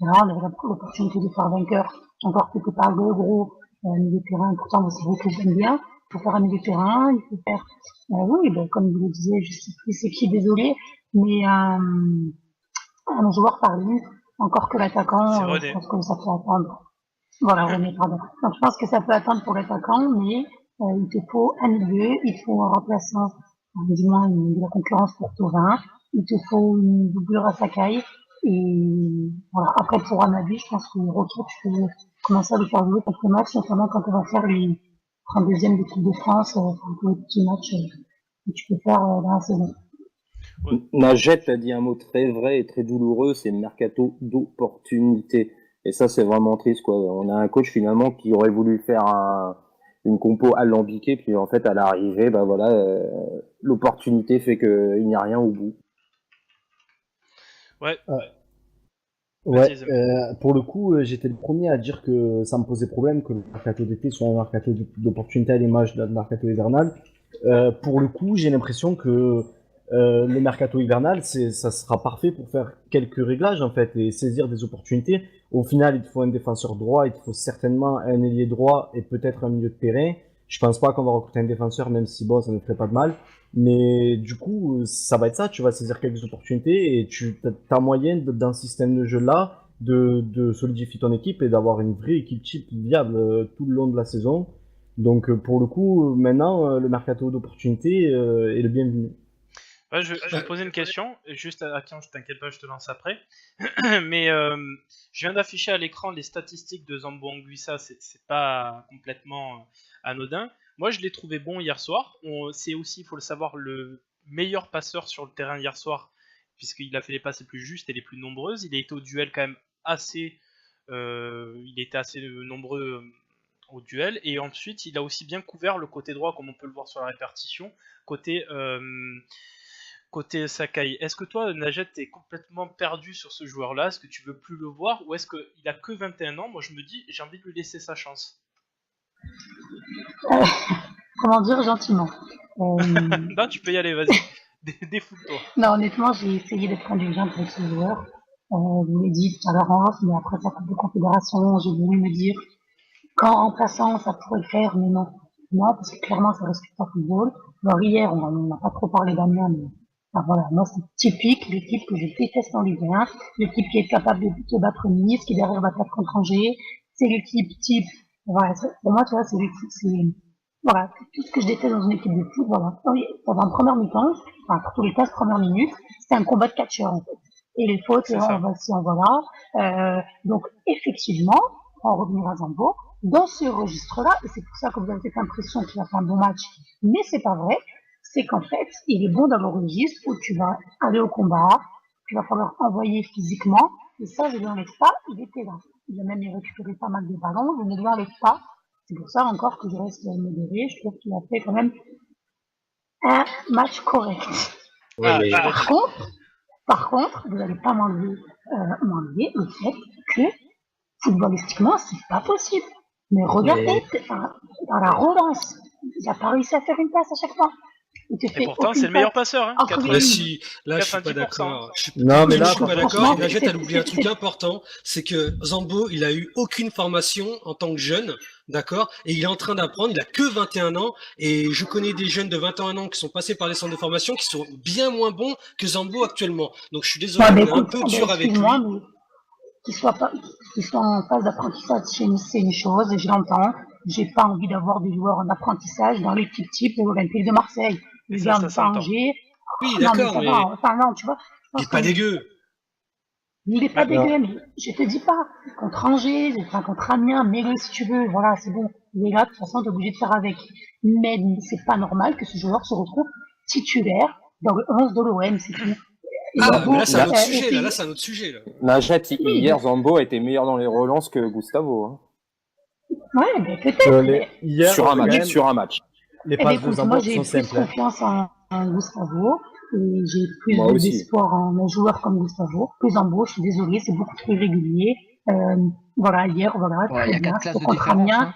voilà, on avait l'opportunité de faire vainqueur. Encore que c'est pas le gros milieu de terrain. Pourtant, c'est vrai que j'aime bien. Il faut faire un milieu de terrain, il faut faire, oui, ben, comme vous le disiez, je sais plus c'est qui, désolé, mais un joueur par ligne. Encore que l'attaquant, je pense que ça peut attendre. Voilà, René, pardon. Donc, je pense que ça peut attendre pour l'attaquant, mais il te faut un milieu, il faut un remplaçant, du moins de la concurrence pour Thauvin, il te faut une doublure à Sakai, et voilà. Après, pour un avis, je pense que Roquette, tu peux commencer à le faire jouer quelques matchs, notamment quand on va faire les 32e d'équipe de France, pour les petits matchs que tu peux faire dans la saison. Najette a dit un mot très vrai et très douloureux, c'est mercato d'opportunité. Et ça, c'est vraiment triste, quoi. On a un coach, finalement, qui aurait voulu faire une compo alambiquée, puis en fait, à l'arrivée, bah voilà, l'opportunité fait qu'il n'y a rien au bout. Ouais. Ouais, pour le coup, j'étais le premier à dire que ça me posait problème que le mercato d'été soit un mercato d'opportunité à l'image de mercato hivernal. Pour le coup, j'ai l'impression que le mercato hivernal, ça sera parfait pour faire quelques réglages en fait et saisir des opportunités. Au final, il te faut un défenseur droit, il te faut certainement un ailier droit et peut-être un milieu de terrain. Je pense pas qu'on va recruter un défenseur, même si bon, ça ne ferait pas de mal. Mais du coup, ça va être ça. Tu vas saisir quelques opportunités et tu as moyen d'un système de jeu là de solidifier ton équipe et d'avoir une vraie équipe type viable tout le long de la saison. Donc pour le coup, maintenant, le mercato d'opportunité est le bienvenu. Ouais, je vais poser une question, juste à tiens, je t'inquiète pas, je te lance après. Mais je viens d'afficher à l'écran les statistiques de Zambo Anguissa, c'est pas complètement anodin. Moi, je l'ai trouvé bon hier soir. C'est aussi, il faut le savoir, le meilleur passeur sur le terrain hier soir, puisqu'il a fait les passes les plus justes et les plus nombreuses. Il a été au duel quand même assez... il était assez nombreux au duel. Et ensuite, il a aussi bien couvert le côté droit, comme on peut le voir sur la répartition, côté Sakai. Est-ce que toi, Najette, t'es complètement perdu sur ce joueur-là? Est-ce que tu veux plus le voir? Ou est-ce qu'il a que 21 ans? Moi, je me dis, j'ai envie de lui laisser sa chance. Comment dire gentiment. Non, tu peux y aller, vas-y. Défoule-toi. Non, honnêtement, j'ai essayé d'être indulgente avec ce joueur. Je l'ai dit tout à l'heure en off, mais après sa coupe de confédération, j'ai voulu me dire qu'en remplaçant, ça pourrait le faire, mais non. Non, parce que clairement, ça respecte pas le football. Alors hier, on n'a pas trop parlé d'Amiens, mais enfin, voilà, moi, c'est typique l'équipe que je déteste en Ligue 1, l'équipe qui est capable de battre Nice, qui derrière va perdre contre Angers. C'est l'équipe type, voilà, pour moi, tu vois, c'est l'équipe, c'est, voilà, tout ce que je déteste dans une équipe de foot, voilà. Pendant la première mi-temps, enfin, pour tous les 15 premières minutes, c'était un combat de catcheurs, en fait. Et les fautes, on va ci, on va là. Donc, effectivement, pour en revenir à Zambo, dans ce registre-là, et c'est pour ça que vous avez cette impression qu'il a fait un bon match, mais c'est pas vrai, c'est qu'en fait, il est bon dans le registre où tu vas aller au combat, tu vas falloir envoyer physiquement, et ça, je ne lui enlève pas, il était là. Il a même récupéré pas mal de ballons, je ne lui enlève pas. C'est pour ça encore que je reste modéré, je trouve qu'il a fait quand même un match correct. Ouais, mais... Par contre, vous n'allez pas m'enlever le fait que footballistiquement, c'est pas possible. Mais regardez, dans la relance, il n'a pas réussi à faire une passe à chaque fois. Et pourtant, c'est le meilleur passeur. Hein, là, je suis pas d'accord. Non, mais là, je suis pas d'accord. Najette a oublié un truc important, c'est que Zambo, il a eu aucune formation en tant que jeune, d'accord, et il est en train d'apprendre. Il a que 21 ans, et je connais des jeunes de 21 ans qui sont passés par les centres de formation qui sont bien moins bons que Zambo actuellement. Donc, je suis désolé, on est un peu dur avec lui. Qu'il soit en phase d'apprentissage, c'est une chose, et je l'entends. J'ai pas envie d'avoir des joueurs en apprentissage dans l'équipe type de l'Olympique de Marseille. Les gars de Angers. Oui, d'accord, mais... Enfin, non, tu vois. Il est pas dégueu. Il est pas dégueu, mais je te dis pas. Contre Angers, enfin, contre Amiens, mets-le si tu veux. Voilà, c'est bon. Il est là, de toute façon, t'es obligé de faire avec. Mais c'est pas normal que ce joueur se retrouve titulaire dans le 11 de l'OM, c'est tout. Mais là, c'est un autre sujet. essayer... Là, c'est un autre sujet. Là. Najat, hier, Zambo a été meilleur dans les relances que Gustavo. Hein. Ouais, mais peut-être. Hier, sur un match. Les passes de Zambo moi, j'ai sont plus simples. confiance en Gustavo. Et j'ai plus d'espoir en un joueur comme Gustavo que Zambo. Je suis désolée, c'est beaucoup trop irrégulier. Voilà, hier, voilà, Ouais, il y a 4 classes de contre différence. Amiens. Hein.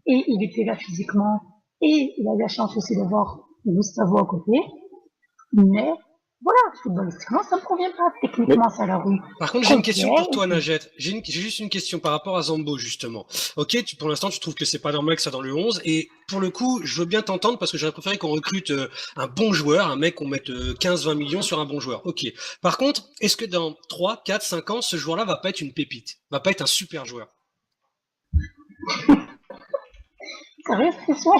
Et il était là physiquement. Et il a eu la chance aussi d'avoir Gustavo à côté. Mais voilà, footballistiquement, ça me convient pas. Techniquement, ça la roule. Par contre, j'ai une question pour toi, Najat. J'ai juste une question par rapport à Zambo, justement. Ok, pour l'instant, tu trouves que c'est pas normal que ça soit dans le 11. Et pour le coup, je veux bien t'entendre parce que j'aurais préféré qu'on recrute un bon joueur, un mec qu'on mette 15-20 millions sur un bon joueur. Ok. Par contre, est-ce que dans 3, 4, 5 ans, ce joueur-là va pas être une pépite? Va pas être un super joueur? Sérieux, c'est ça?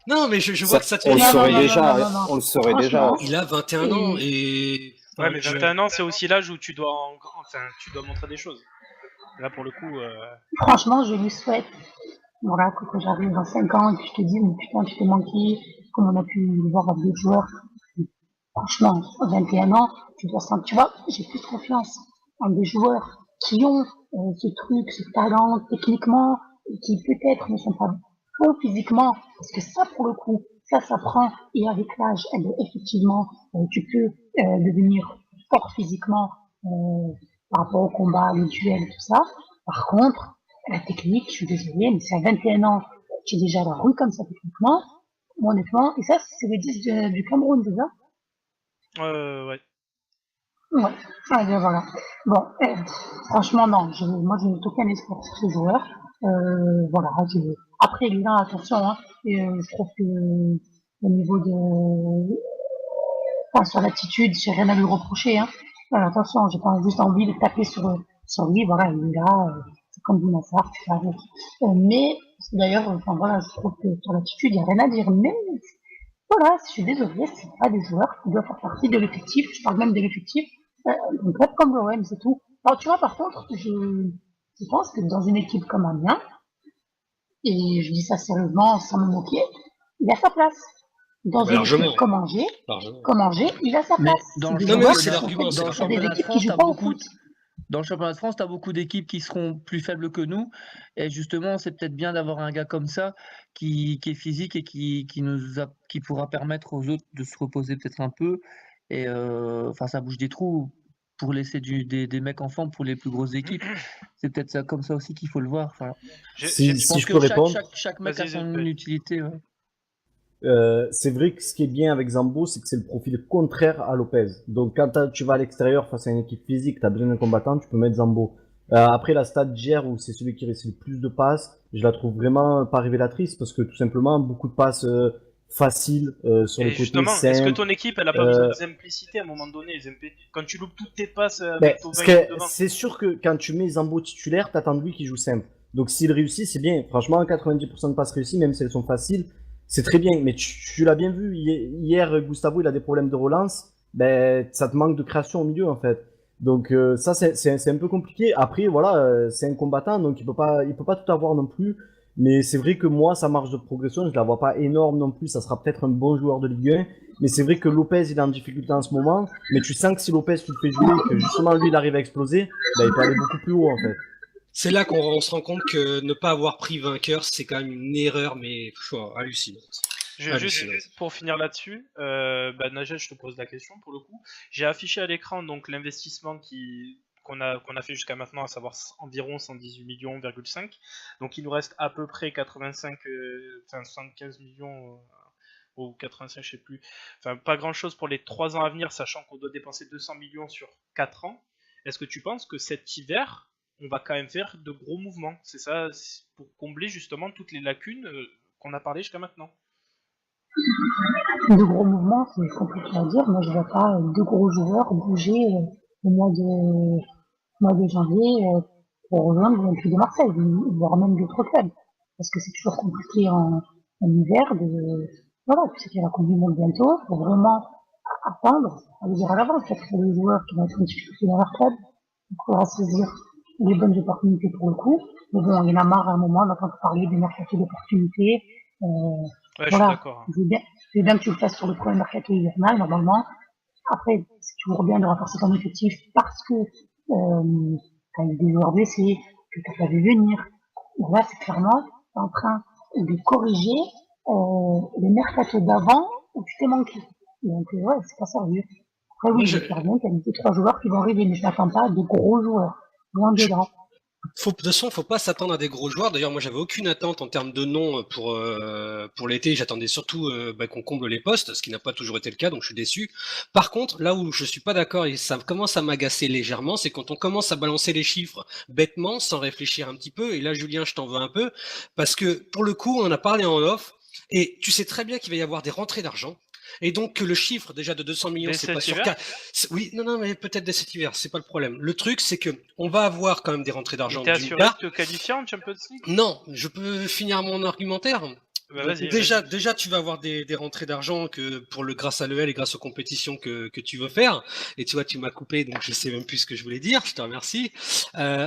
Non, mais je vois que ça te On le fait saurait rire. déjà. On le saurait déjà. Il a 21 ans et... Ouais, mais 21 ans, c'est aussi l'âge où tu dois montrer des choses. Là, pour le coup... Franchement, je lui souhaite, voilà, que j'arrive dans 5 ans et que je te dis, mais putain, tu t'es manqué, comme on a pu le voir avec d'autres joueurs. Franchement, 21 ans, tu dois sentir, tu vois, j'ai plus confiance en des joueurs qui ont ce truc, ce talent techniquement, et qui peut-être ne sont pas bons physiquement, parce que ça, pour le coup, ça s'apprend, et avec l'âge, effectivement, tu peux devenir fort physiquement par rapport au combat, les duels, tout ça. Par contre, la technique, je suis désolée, mais c'est à 21 ans, tu es déjà à la rue comme ça techniquement, honnêtement, et ça, c'est le 10 du Cameroun, déjà. Ouais. Ouais, bien voilà. Bon, franchement, non, moi je n'ai aucun espoir sur ce joueur. Voilà, après, là, attention, hein, je trouve que au niveau de... Enfin, sur l'attitude, j'ai rien à lui reprocher. Hein. Attention, j'ai pas juste envie de taper sur lui, voilà, il est là, c'est comme du massacre, mais, d'ailleurs, enfin voilà, je trouve que sur l'attitude, il n'y a rien à dire, mais voilà, je suis désolée, c'est pas des joueurs qui doivent faire partie de l'effectif, je parle même de l'effectif, d'un club comme l'OM, c'est tout. Alors tu vois, par contre, je pense que dans une équipe comme Amiens, et je dis ça sérieusement, sans me moquer, il a sa place. Dans une équipe comme Angers, il a sa place. Dans le championnat de France, dans le championnat de France, tu as beaucoup d'équipes qui seront plus faibles que nous. Et justement, c'est peut-être bien d'avoir un gars comme ça qui est physique et qui pourra permettre aux autres de se reposer peut-être un peu. Et ça bouge des trous pour laisser des mecs en forme pour les plus grosses équipes. C'est peut-être ça, comme ça aussi qu'il faut le voir. Enfin, si je peux répondre, chaque mec a son utilité. Ouais. C'est vrai que ce qui est bien avec Zambo, c'est que c'est le profil contraire à Lopez. Donc quand tu vas à l'extérieur face à une équipe physique, tu as besoin d'un combattant, tu peux mettre Zambo. Après la stat d'hier, où c'est celui qui réussit le plus de passes, je la trouve vraiment pas révélatrice, parce que tout simplement, beaucoup de passes faciles sur les côtés. Justement, est-ce que ton équipe, elle a pas besoin de simplicité à un moment donné, SMP? Quand tu loupes toutes tes passes avec ton devant. C'est sûr que quand tu mets Zambo titulaire, t'attends de lui qu'il joue simple. Donc s'il réussit, c'est bien. Franchement, 90% de passes réussies, même si elles sont faciles, c'est très bien. Mais tu l'as bien vu, hier, Gustavo, il a des problèmes de relance. Ben, ça te manque de création au milieu, en fait. Donc ça, c'est un peu compliqué. Après, voilà, c'est un combattant, donc il peut pas tout avoir non plus. Mais c'est vrai que moi, sa marge de progression, je la vois pas énorme non plus. Ça sera peut-être un bon joueur de Ligue 1. Mais c'est vrai que Lopez, il est en difficulté en ce moment. Mais tu sens que si Lopez, tu le fais jouer, que justement lui, il arrive à exploser, ben, il peut aller beaucoup plus haut, en fait. C'est là qu'on se rend compte que ne pas avoir pris vainqueur, c'est quand même une erreur, mais hallucinante. Juste pour finir là-dessus, Najat, je te pose la question pour le coup. J'ai affiché à l'écran donc l'investissement qu'on a fait jusqu'à maintenant, à savoir environ 118 millions,5. Donc il nous reste à peu près 75 millions ou 85, je sais plus. Enfin, pas grand-chose pour les 3 ans à venir, sachant qu'on doit dépenser 200 millions sur 4 ans. Est-ce que tu penses que cet hiver, on va quand même faire de gros mouvements? C'est ça, pour combler justement toutes les lacunes qu'on a parlé jusqu'à maintenant. De gros mouvements, c'est compliqué à dire. Moi, je vois pas deux gros joueurs bouger au mois de janvier pour rejoindre l'Olympique de Marseille, voire même d'autres clubs. Parce que c'est toujours compliqué en hiver voilà, tu sais qu'il y a la Coupe du Monde bientôt, faut vraiment attendre, à dire à l'avance, qu'il y a des joueurs qui vont être en difficulté dans leur club. Il faudra saisir les bonnes opportunités pour le coup. Mais bon, il y en a marre à un moment d'entendre parler des mercato d'opportunités. Ouais, je suis Voilà, d'accord. je veux bien que tu le fasses sur le premier mercato hivernal, normalement. Après, c'est toujours bien de renforcer ton effectif parce que tu as eu des joueurs blessés, que tu pas vu venir. Et là, c'est clairement en train de corriger les mercatos d'avant où tu t'es manqué. Donc, ouais, c'est pas sérieux. Après, Moi, oui, j'espère bien qu'il y a deux, trois joueurs qui vont arriver, mais je m'attends pas à de gros joueurs. Loin de là. de toute façon, faut pas s'attendre à des gros joueurs. D'ailleurs, moi, j'avais aucune attente en termes de nom pour l'été. J'attendais surtout qu'on comble les postes, ce qui n'a pas toujours été le cas, donc je suis déçu. Par contre, là où je suis pas d'accord et ça commence à m'agacer légèrement, c'est quand on commence à balancer les chiffres bêtement, sans réfléchir un petit peu. Et là, Julien, je t'en veux un peu, parce que pour le coup, on en a parlé en off, et tu sais très bien qu'il va y avoir des rentrées d'argent. Et donc que le chiffre déjà de 200 millions, Dès c'est pas cet sur hiver 4. Oui, non, mais peut-être dès cet hiver, c'est pas le problème. Le truc, c'est que on va avoir quand même des rentrées Et d'argent t'es d'une assuré part. de te qualifier en Champions League? Non, je peux finir mon argumentaire. Bah, Donc vas-y, déjà, tu vas avoir des rentrées d'argent que grâce à l'EL et grâce aux compétitions que tu veux faire. Et tu vois, tu m'as coupé, donc je sais même plus ce que je voulais dire. Je te remercie.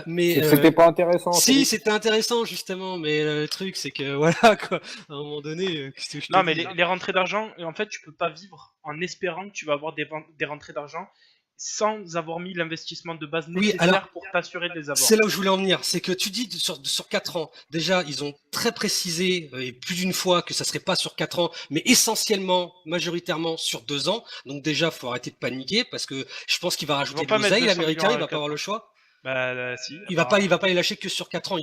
Mais C'était pas intéressant. si, Félix. c'était intéressant justement, mais le truc, c'est que voilà quoi. À un moment donné, qu'est-ce que je te Non, mais dis les rentrées d'argent, en fait, tu peux pas vivre en espérant que tu vas avoir des rentrées d'argent sans avoir mis l'investissement de base Oui, nécessaire alors, pour t'assurer de les avoir. c'est là où je voulais en venir. C'est que tu dis sur 4 ans, déjà, ils ont très précisé, et plus d'une fois, que ça serait pas sur 4 ans, mais essentiellement, majoritairement sur 2 ans. Donc déjà, faut arrêter de paniquer, parce que je pense qu'il va rajouter de pas mettre l'oseille, 200 l'américain, millions il va à pas avoir 4 le choix. Bah, si. Il va pas les lâcher que sur 4 ans.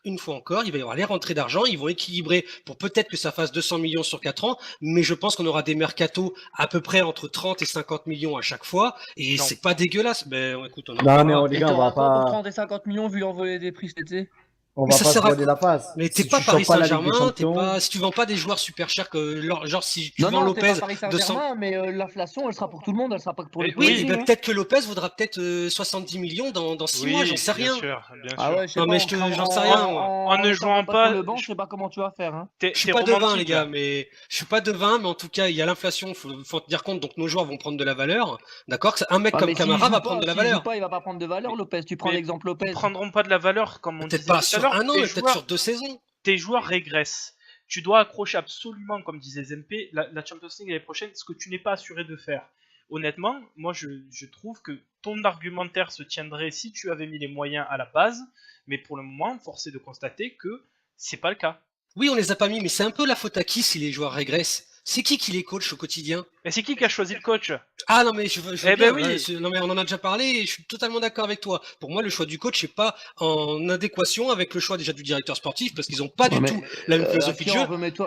Une fois encore, il va y avoir les rentrées d'argent, ils vont équilibrer pour peut-être que ça fasse 200 millions sur 4 ans, mais je pense qu'on aura des mercatos à peu près entre 30 et 50 millions à chaque fois, et Non. c'est pas dégueulasse. Ben écoute, on en Non, mais reparlera. les Et gars, on t'auras va quoi pour pas, 30 et 50 millions vu l'envolée des prix cet été? on Mais va ça pas se sert à voiler la face. Mais t'es Si pas tu Paris chopes pas la Ligue des Saint-Germain, Champions, si tu vends pas des joueurs super chers que genre si tu Non, vends non, t'es pas Lopez Paris 200. Saint-Germain, mais l'inflation, elle sera pour tout le monde, elle sera pas que pour les Oui, Oui, petits. ben Hein. peut-être que Lopez vaudra peut-être 70 millions dans 6 mois, j'en sais bien rien. sûr, bien Ah sûr. ouais, je sais Non pas, mais j'en sais rien moi. En ne étant jouant même pas sur pas, le banc, je sais pas comment tu vas faire. Hein. Je suis t'es pas devin les romantique gars, là. mais je suis pas devin, mais en tout cas il y a l'inflation, faut tenir compte, donc nos joueurs vont prendre de la valeur, d'accord? Un mec Ah, comme mais s'il Camara joue va pas, prendre de la s'il joue valeur. pas, il va pas prendre de valeur, Lopez. Tu prends Mais l'exemple ils Lopez. prendront pas de la valeur, comme on Peut-être disait pas tout à sur l'heure. un an, mais peut-être sur 2 saisons. Tes joueurs régressent. Tu dois accrocher absolument, comme disait Zempe, la Champions League l'année prochaine, ce que tu n'es pas assuré de faire. Honnêtement, moi je trouve que ton argumentaire se tiendrait si tu avais mis les moyens à la base, mais pour le moment, force est de constater que c'est pas le cas. Oui, on les a pas mis, mais c'est un peu la faute à qui si les joueurs régressent? C'est qui les coach au quotidien? Et c'est qui a choisi le coach? Ah non mais je veux Eh bien, ben oui. non mais on en a déjà parlé et je suis totalement d'accord avec toi. Pour moi le choix du coach n'est pas en adéquation avec le choix déjà du directeur sportif parce qu'ils ont pas du Ouais, mais, tout la même philosophie de jeu. Fian,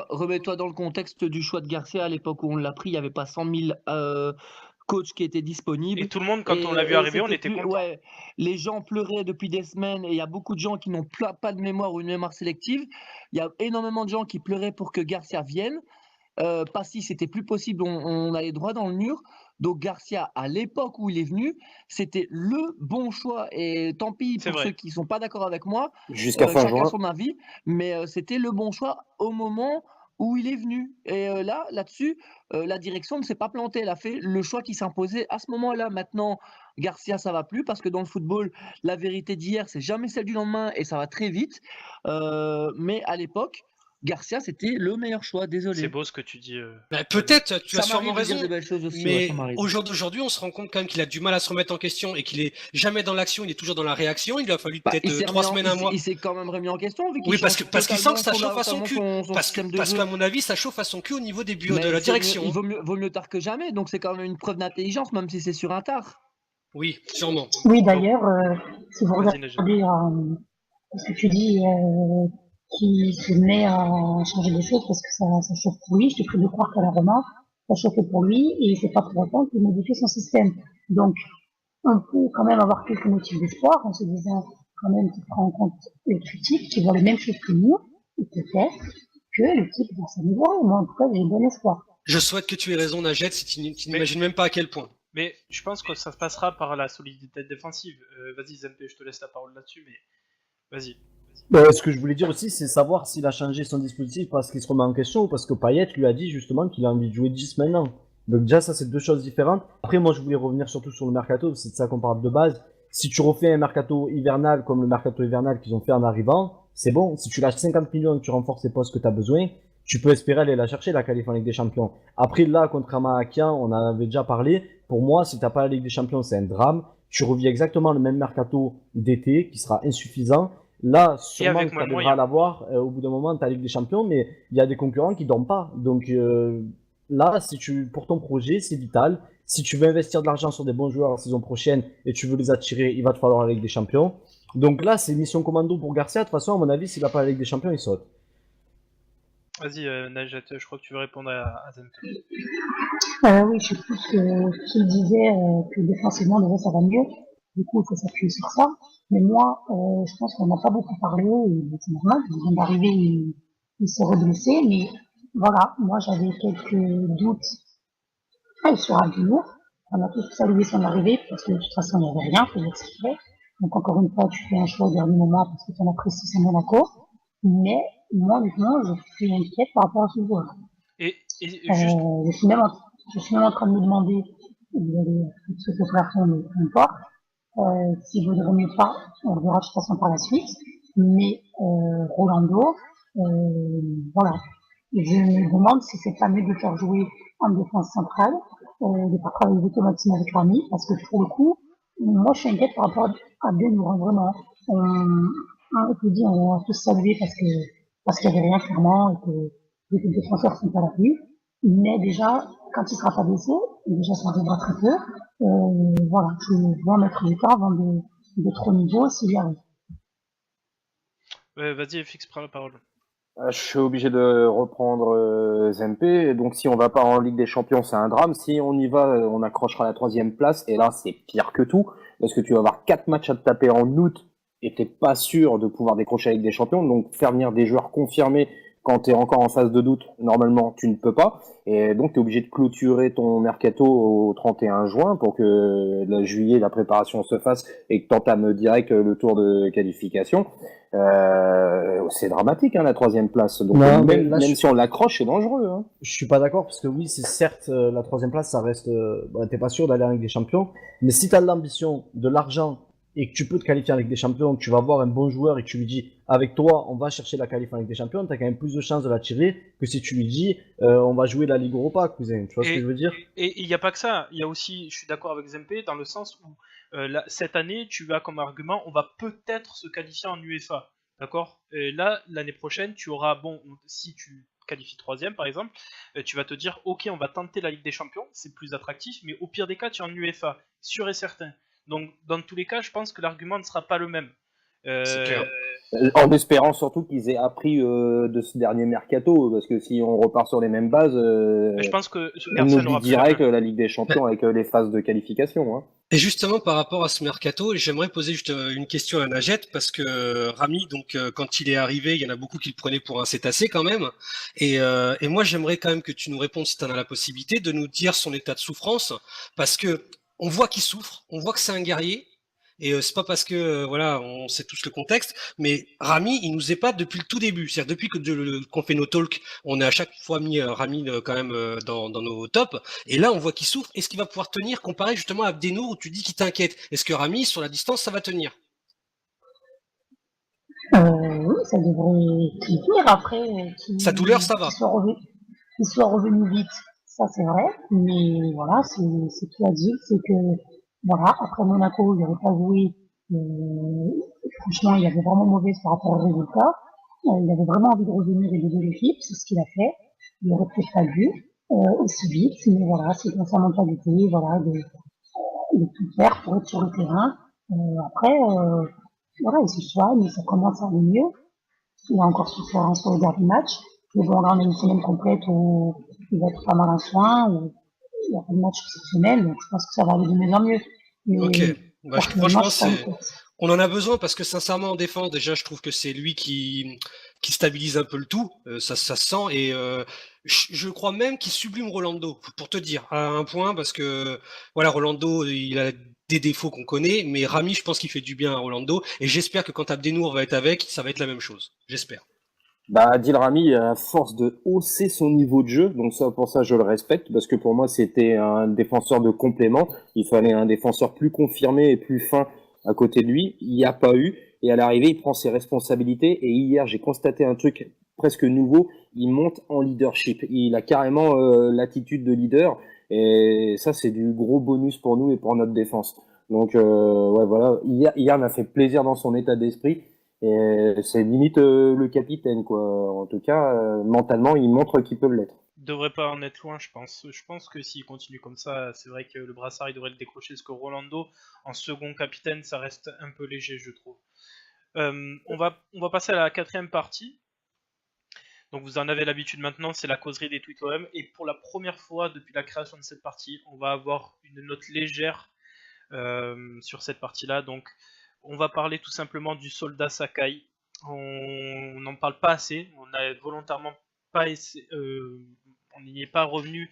remets-toi dans le contexte du choix de Garcia à l'époque où on l'a pris, il n'y avait pas 100 000 coachs qui étaient disponibles. Et tout le monde, quand on l'a vu arriver, on c'était était plus- content. ouais, les gens pleuraient depuis des semaines et il y a beaucoup de gens qui n'ont pas de mémoire ou une mémoire sélective. Il y a énormément de gens qui pleuraient pour que Garcia vienne. Passy, c'était plus possible, on allait droit dans le mur. Donc Garcia, à l'époque où il est venu, c'était le bon choix. Et tant pis C'est pour vrai. ceux qui sont pas d'accord avec moi, Jusqu'à fin chacun juin. son avis, mais c'était le bon choix au moment où il est venu. Et là-dessus, la direction ne s'est pas plantée. Elle a fait le choix qui s'imposait à ce moment-là. Maintenant, Garcia, ça va plus parce que dans le football, la vérité d'hier, c'est jamais celle du lendemain et ça va très vite. Mais à l'époque, Garcia, c'était le meilleur choix, désolé. C'est beau ce que tu dis. Bah, peut-être, tu as Ça sûrement m'arrive de dire raison. des belles choses aussi, ouais, Mais ça m'arrive. aujourd'hui, on se rend compte quand même qu'il a du mal à se remettre en question et qu'il est jamais dans l'action, il est toujours dans la réaction. Il lui a fallu Bah, il peut-être s'est 3 remis en- semaines, un mois. il s'est quand même remis en question vu qu'il Oui, parce change qu'il sent que ça totalement chauffe à son cul. son Parce système de qu'à jeu. mon avis, ça chauffe à son cul au niveau des bureaux Mais de la c'est direction. mieux- vaut mieux tard que jamais, donc c'est quand même une preuve d'intelligence, même si c'est sur un tard. Oui, sûrement. Oui, d'ailleurs, si vous Vas-y, Najib. regardez ce que tu dis, qui se met à changer des choses parce que ça chauffe pour lui, je te prie de croire qu'à la Roma, ça chauffait pour lui et c'est pas pour autant qu'il modifie son système. Donc, on peut quand même avoir quelques motifs d'espoir en se disant quand même qu'il prend en compte les critiques, qu'il voit les mêmes choses que nous, et peut-être que le type va s'améliorer. Moi, en tout cas, j'ai bon espoir. Je souhaite que tu aies raison, Najet, si tu n'imagines même pas à quel point. Mais je pense que ça se passera par la solidité défensive. Vas-y, Zempe, je te laisse la parole là-dessus, mais vas-y. Ce que je voulais dire aussi, c'est savoir s'il a changé son dispositif parce qu'il se remet en question ou parce que Payet lui a dit justement qu'il a envie de jouer 10 maintenant. Donc déjà, ça, c'est deux choses différentes. Après, moi, je voulais revenir surtout sur le mercato, c'est de ça qu'on parle de base. Si tu refais un mercato hivernal comme le mercato hivernal qu'ils ont fait en arrivant, c'est bon. Si tu lâches 50 millions et que tu renforces les postes que tu as besoin, tu peux espérer aller la chercher, la qualif en Ligue des Champions. Après, là, contrairement à Akian, on en avait déjà parlé. Pour moi, si t'as pas la Ligue des Champions, c'est un drame. Tu revis exactement le même mercato d'été qui sera insuffisant. Là, sûrement avec que tu moins de arriveras moyens. à l'avoir au bout d'un moment, ta Ligue des Champions, mais il y a des concurrents qui dorment pas. Donc là, pour ton projet, c'est vital. Si tu veux investir de l'argent sur des bons joueurs la saison prochaine et tu veux les attirer, il va te falloir la Ligue des Champions. Donc là, c'est mission commando pour Garcia. De toute façon, à mon avis, s'il n'a pas la Ligue des Champions, il saute. Vas-y, Najat, je crois que tu veux répondre à Zemke. Oui, je sais plus ce qu'il disait, que défensivement, déjà, ça va mieux. Du coup, il faut s'appuyer sur ça. Mais moi, je pense qu'on n'a pas beaucoup parlé, et c'est normal, il vient d'arriver, il s'est redressé, mais voilà, moi, j'avais quelques doutes sur Aguilar. On a tous salué son arrivée, parce que de toute façon, il n'y avait rien, faut dire ce qu'il fait. Donc, encore une fois, tu fais un choix au dernier moment, parce que tu en apprécies son Monaco. Mais, moi, honnêtement, je suis inquiète par rapport à ce joueur. Et juste, Je suis même en train de me demander, vous allez ce que faire faire, mais peu importe, s'il vaudrait mieux pas, on le verra de toute façon par la suite, mais Rolando, voilà. Je me demande si c'est pas mieux de le faire jouer en défense centrale, de pas travailler automatiquement avec Rami, parce que pour le coup, moi je suis inquiète par rapport à Benoît, vraiment. On peut dire, on a tous salué parce qu'il y avait rien clairement, et que les défenseurs sont pas là plus. Mais déjà, quand il sera pas blessé, et déjà ça arrivera très peu, voilà, je dois mettre le temps avant d'être au niveau s'il y arrive. vas-y, FX, prends la parole. Je suis obligé de reprendre Zempe. Donc si on va pas en Ligue des Champions, c'est un drame. Si on y va, on accrochera la 3e place. Et là, c'est pire que tout. Parce que tu vas avoir 4 matchs à te taper en août et t'es pas sûr de pouvoir décrocher la Ligue des Champions. Donc faire venir des joueurs confirmés quand tu es encore en phase de doute, normalement, tu ne peux pas. Et donc, tu es obligé de clôturer ton mercato au 31 juin pour que le juillet, la préparation se fasse et que tu entames direct le tour de qualification. C'est dramatique, hein, la 3e place. Donc, Non, même si on l'accroche, c'est dangereux. Hein. Je suis pas d'accord parce que oui, c'est certes la 3e place, ça reste. T'es pas sûr d'aller en Ligue des Champions. Mais si tu as de l'ambition, de l'argent et que tu peux te qualifier en Ligue des Champions, que tu vas voir un bon joueur et que tu lui dis avec toi on va chercher la qualif en Ligue des Champions, tu as quand même plus de chances de la tirer que si tu lui dis on va jouer la Ligue Europa, cousin. Tu vois ce que je veux dire? Et il n'y a pas que ça, il y a aussi, je suis d'accord avec Zempe, dans le sens où cette année, tu as comme argument, on va peut-être se qualifier en UEFA, d'accord? Et là, l'année prochaine, tu auras, bon, si tu qualifies 3e par exemple, tu vas te dire, ok, on va tenter la Ligue des Champions, c'est plus attractif, mais au pire des cas, tu es en UEFA, sûr et certain. Donc, dans tous les cas, je pense que l'argument ne sera pas le même. C'est clair. En espérant surtout qu'ils aient appris de ce dernier mercato, parce que si on repart sur les mêmes bases, je pense que on oublie direct la Ligue des Champions avec les phases de qualification. Hein. Et justement, par rapport à ce mercato, j'aimerais poser juste une question à Najat, parce que Rami, donc quand il est arrivé, il y en a beaucoup qui le prenaient pour un cétacé quand même. Et moi, j'aimerais quand même que tu nous répondes, si tu en as la possibilité, de nous dire son état de souffrance, parce que on voit qu'il souffre, on voit que c'est un guerrier. Et c'est pas parce que voilà, on sait tous le contexte, mais Rami, il nous épate depuis le tout début. C'est-à-dire depuis qu'on fait nos talks, on a à chaque fois mis Rami quand même dans nos tops. Et là, on voit qu'il souffre. Est-ce qu'il va pouvoir tenir comparé justement à Abdenour où tu dis qu'il t'inquiète? Est-ce que Rami, sur la distance, ça va tenir? Oui, ça devrait tenir. Après, sa douleur, ça va. Qu'il soit revenu vite, ça c'est vrai. Mais voilà, c'est tout à dire, c'est que voilà, après Monaco, il n'avait pas joué. Franchement, il avait vraiment mauvais par rapport au résultat. Il avait vraiment envie de revenir et d'aider l'équipe, c'est ce qu'il a fait. Il aurait peut-être pas dû aussi vite, mais voilà, c'est dans sa mentalité, voilà, de tout faire pour être sur le terrain. Après, voilà, il se soigne, ça commence à aller mieux. Il a encore souffert sur le dernier match. Mais bon, là, on a une semaine complète où il va être pas mal en soins, où il n'y a pas de match exceptionnel, donc je pense que ça va aller de mieux en mieux. Mais ok. Bah, franchement, on en a besoin parce que sincèrement en défense, déjà, je trouve que c'est lui qui stabilise un peu le tout. Ça se sent et je crois même qu'il sublime Rolando, pour te dire, à un point, parce que voilà, Rolando, il a des défauts qu'on connaît, mais Rami, je pense qu'il fait du bien à Rolando et j'espère que quand Abdenour va être avec, ça va être la même chose. J'espère. Bah, Adil Rami, à force de hausser son niveau de jeu, donc ça, pour ça, je le respecte, parce que pour moi, c'était un défenseur de complément. Il fallait un défenseur plus confirmé et plus fin à côté de lui. Il n'y a pas eu. et à l'arrivée, il prend ses responsabilités. Et hier, j'ai constaté un truc presque nouveau. Il monte en leadership. Il a carrément l'attitude de leader. Et ça, c'est du gros bonus pour nous et pour notre défense. Donc, ouais, voilà. Hier m'a fait plaisir dans son état d'esprit. Et c'est limite le capitaine, quoi. En tout cas, mentalement, il montre qu'il peut l'être. Il devrait pas en être loin, je pense. Je pense que s'il continue comme ça, c'est vrai que le brassard, il devrait le décrocher. Parce que Rolando, en second capitaine, ça reste un peu léger, je trouve. On va passer à la 4e partie. Donc vous en avez l'habitude maintenant, c'est la causerie des tweets OM. Et pour la première fois depuis la création de cette partie, on va avoir une note légère sur cette partie-là. Donc on va parler tout simplement du soldat Sakai. On n'en parle pas assez, on n'a volontairement pas on n'y est pas revenu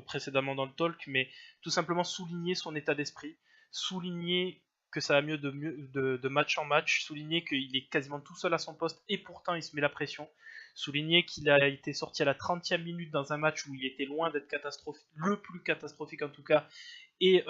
précédemment dans le talk, mais tout simplement souligner son état d'esprit, souligner que ça va mieux de match en match, souligner qu'il est quasiment tout seul à son poste et pourtant il se met la pression, souligner qu'il a été sorti à la 30e minute dans un match où il était loin d'être catastrophique, le plus catastrophique en tout cas, et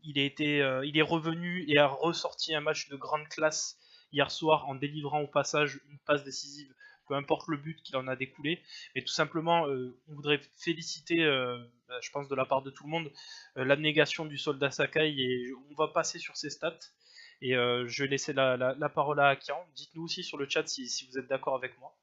il est revenu et a ressorti un match de grande classe hier soir en délivrant au passage une passe décisive, peu importe le but qu'il en a découlé. Mais tout simplement, on voudrait féliciter, je pense de la part de tout le monde, l'abnégation du soldat Sakai, et on va passer sur ses stats. Et je vais laisser la parole à Akian. Dites-nous aussi sur le chat si vous êtes d'accord avec moi.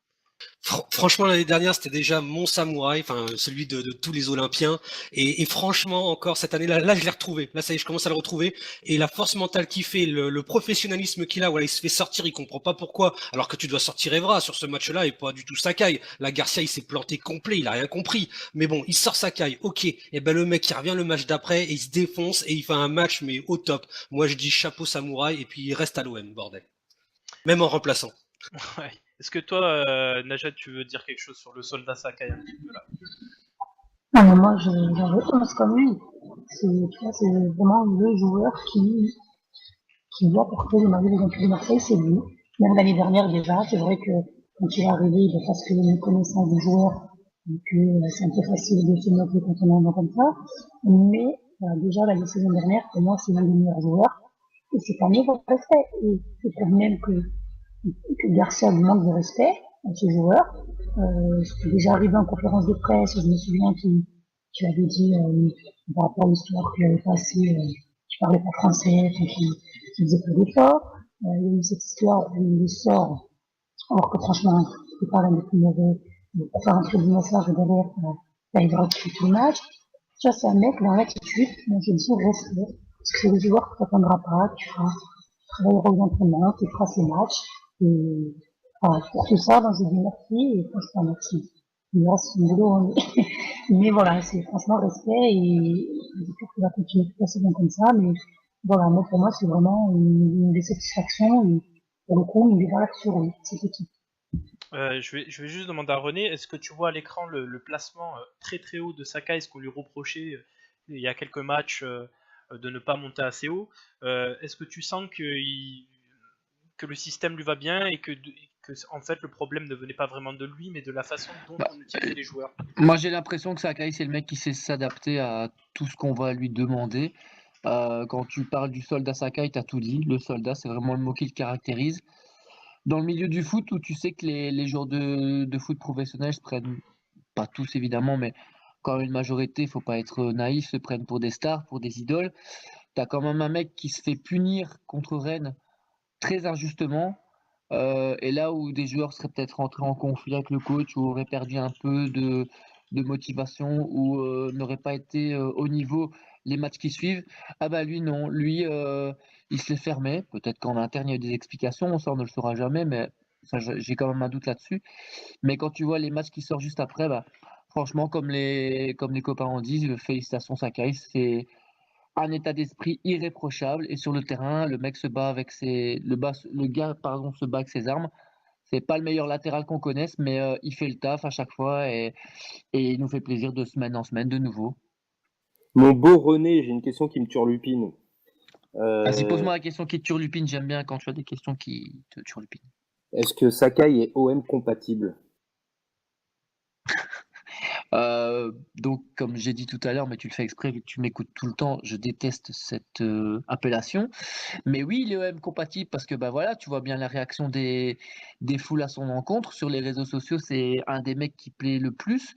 Franchement, l'année dernière, c'était déjà mon samouraï, enfin celui de tous les Olympiens. Et franchement, encore cette année-là, là, je l'ai retrouvé. Là, ça y est, je commence à le retrouver. Et la force mentale qu'il fait, le professionnalisme qu'il a, voilà, il se fait sortir, il comprend pas pourquoi. Alors que tu dois sortir Evra sur ce match-là et pas du tout Sakai. La Garcia, il s'est planté complet, il a rien compris. Mais bon, il sort Sakai, ok. Et ben le mec, il revient le match d'après et il se défonce et il fait un match mais au top. Moi, je dis chapeau samouraï et puis il reste à l'OM, bordel. Même en remplaçant. Ouais. Est-ce que toi, Najat, tu veux dire quelque chose sur le soldat Sakai un petit peu là? Non, mais moi, j'en veux 11 comme lui. C'est vraiment le joueur qui doit porter le maillot des Olympiques de Marseille, c'est lui. Même l'année dernière déjà, c'est vrai que quand il est arrivé, il a parce une connaissance du joueur, donc c'est un peu facile de se moquer quand on en comme ça. Mais déjà, la saison dernière, pour moi, c'est l'un des meilleurs joueurs. Et cette année, il faut le respect. Et c'est pour même que Garcia lui manque de respect à ce joueur. C'était déjà arrivé en conférence de presse, je me souviens qu'il avait dit par rapport à l'histoire qu'il avait passée, qu'il parlait pas français, qu'il faisait pas d'efforts. Il y a eu cette histoire où il sort, alors que franchement, c'est pas l'un des plus mauvais, pour faire entrer du message derrière, il va rectifier tout le match. Ça, c'est un mec, dans l'attitude, moi je dis respect, parce que c'est le joueur qui t'attendra pas, tu travailleras aux entraînements, tu feras ses matchs, et voilà, pour tout ça, ben, je dis merci, et franchement merci. Il reste son boulot, mais voilà, c'est franchement respect, et j'espère qu'il va continuer toute la saison comme ça, mais voilà, moi pour moi c'est vraiment une des satisfactions, et pour le coup, une des valeurs sur lui, cette équipe. Je vais juste demander à René, est-ce que tu vois à l'écran le placement très très haut de Sakai, ce qu'on lui reprochait il y a quelques matchs de ne pas monter assez haut? Est-ce que tu sens que le système lui va bien et que en fait le problème ne venait pas vraiment de lui, mais de la façon dont on utilisait les joueurs? Moi, j'ai l'impression que Sakai, c'est le mec qui sait s'adapter à tout ce qu'on va lui demander. Quand tu parles du soldat Sakai, tu as tout dit. Le soldat, c'est vraiment le mot qui le caractérise. Dans le milieu du foot, où tu sais que les joueurs de foot professionnels se prennent, pas tous évidemment, mais quand même une majorité, il faut pas être naïf, se prennent pour des stars, pour des idoles. Tu as quand même un mec qui se fait punir contre Rennes très injustement. Et là où des joueurs seraient peut-être rentrés en conflit avec le coach ou auraient perdu un peu de motivation ou n'auraient pas été au niveau les matchs qui suivent, ah bah lui non, lui il se les fermait. Peut-être qu'en interne il y a eu des explications, ça on ne le saura jamais, mais ça, j'ai quand même un doute là-dessus. Mais quand tu vois les matchs qui sortent juste après, bah, franchement comme les copains en disent, félicitations Sakai, c'est un état d'esprit irréprochable et sur le terrain, le mec se bat avec le gars pardon se bat avec ses armes. C'est pas le meilleur latéral qu'on connaisse, mais il fait le taf à chaque fois et il nous fait plaisir de semaine en semaine de nouveau. Mon beau René, j'ai une question qui me turlupine. Vas-y, pose-moi la question qui te turlupine. J'aime bien quand tu as des questions qui te turlupinent. Est-ce que Sakai est OM compatible? Donc, comme j'ai dit tout à l'heure, mais tu le fais exprès vu que tu m'écoutes tout le temps, je déteste cette appellation. Mais oui, il est OM compatible parce que bah voilà, tu vois bien la réaction des foules à son encontre. Sur les réseaux sociaux, c'est un des mecs qui plaît le plus.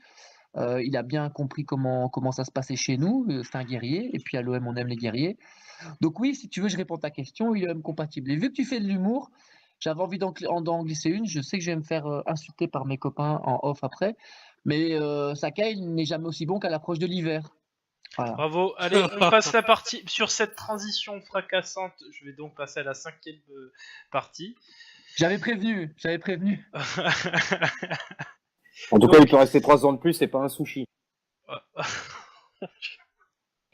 Il a bien compris comment ça se passait chez nous. C'est un guerrier. Et puis à l'OM, on aime les guerriers. Donc oui, si tu veux, je réponds à ta question. Il est OM compatible. Et vu que tu fais de l'humour, j'avais envie d'en glisser une. Je sais que je vais me faire insulter par mes copains en off après. Mais Sakai n'est jamais aussi bon qu'à l'approche de l'hiver. Voilà. Bravo. Allez, on passe la partie sur cette transition fracassante. Je vais donc passer à la 5e partie. J'avais prévenu. En tout Donc- cas, il peut rester 3 ans de plus, c'est pas un sushi.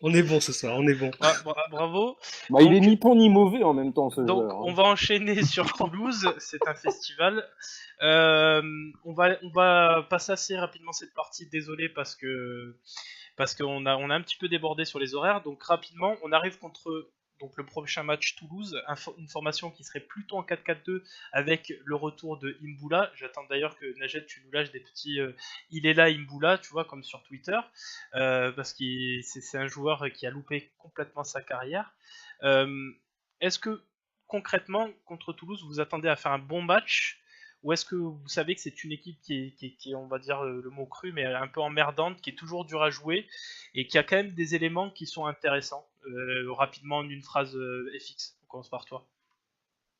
On est bon ce soir, on est bon. Bravo. Bah, il Donc- est ni bon ni mauvais en même temps, ce Donc, joueur. on va enchaîner sur Toulouse. C'est un festival. On va passer assez rapidement cette partie. Désolé parce qu'on a un petit peu débordé sur les horaires. Donc rapidement, on arrive contre donc le prochain match Toulouse, une formation qui serait plutôt en 4-4-2 avec le retour de Imbula. J'attends d'ailleurs que Najed, tu nous lâches des petits il est là Imbula, tu vois, comme sur Twitter, parce que c'est un joueur qui a loupé complètement sa carrière. Est-ce que concrètement contre Toulouse vous attendez à faire un bon match, ou est-ce que vous savez que c'est une équipe qui est, on va dire le mot cru, mais un peu emmerdante, qui est toujours dure à jouer et qui a quand même des éléments qui sont intéressants? Rapidement en une phrase, FX, on commence par toi.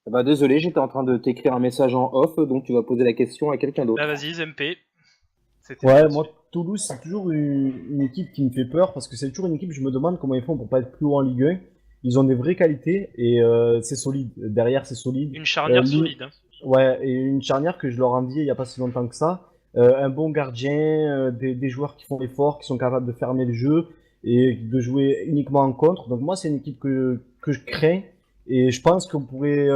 Bah, désolé, j'étais en train de t'écrire un message en off, donc tu vas poser la question à quelqu'un d'autre. Bah vas-y, Zemp. Ouais, moi, Toulouse, c'est toujours une équipe qui me fait peur parce que c'est toujours une équipe, je me demande comment ils font pour pas être plus haut en Ligue 1. Ils ont des vraies qualités et c'est solide. Derrière, c'est solide. Une charnière solide. Hein. Ouais, et une charnière que je leur enviais il y a pas si longtemps que ça. Un bon gardien, des joueurs qui font l'effort, qui sont capables de fermer le jeu et de jouer uniquement en contre. Donc moi, c'est une équipe que je crains. Et je pense qu'on pourrait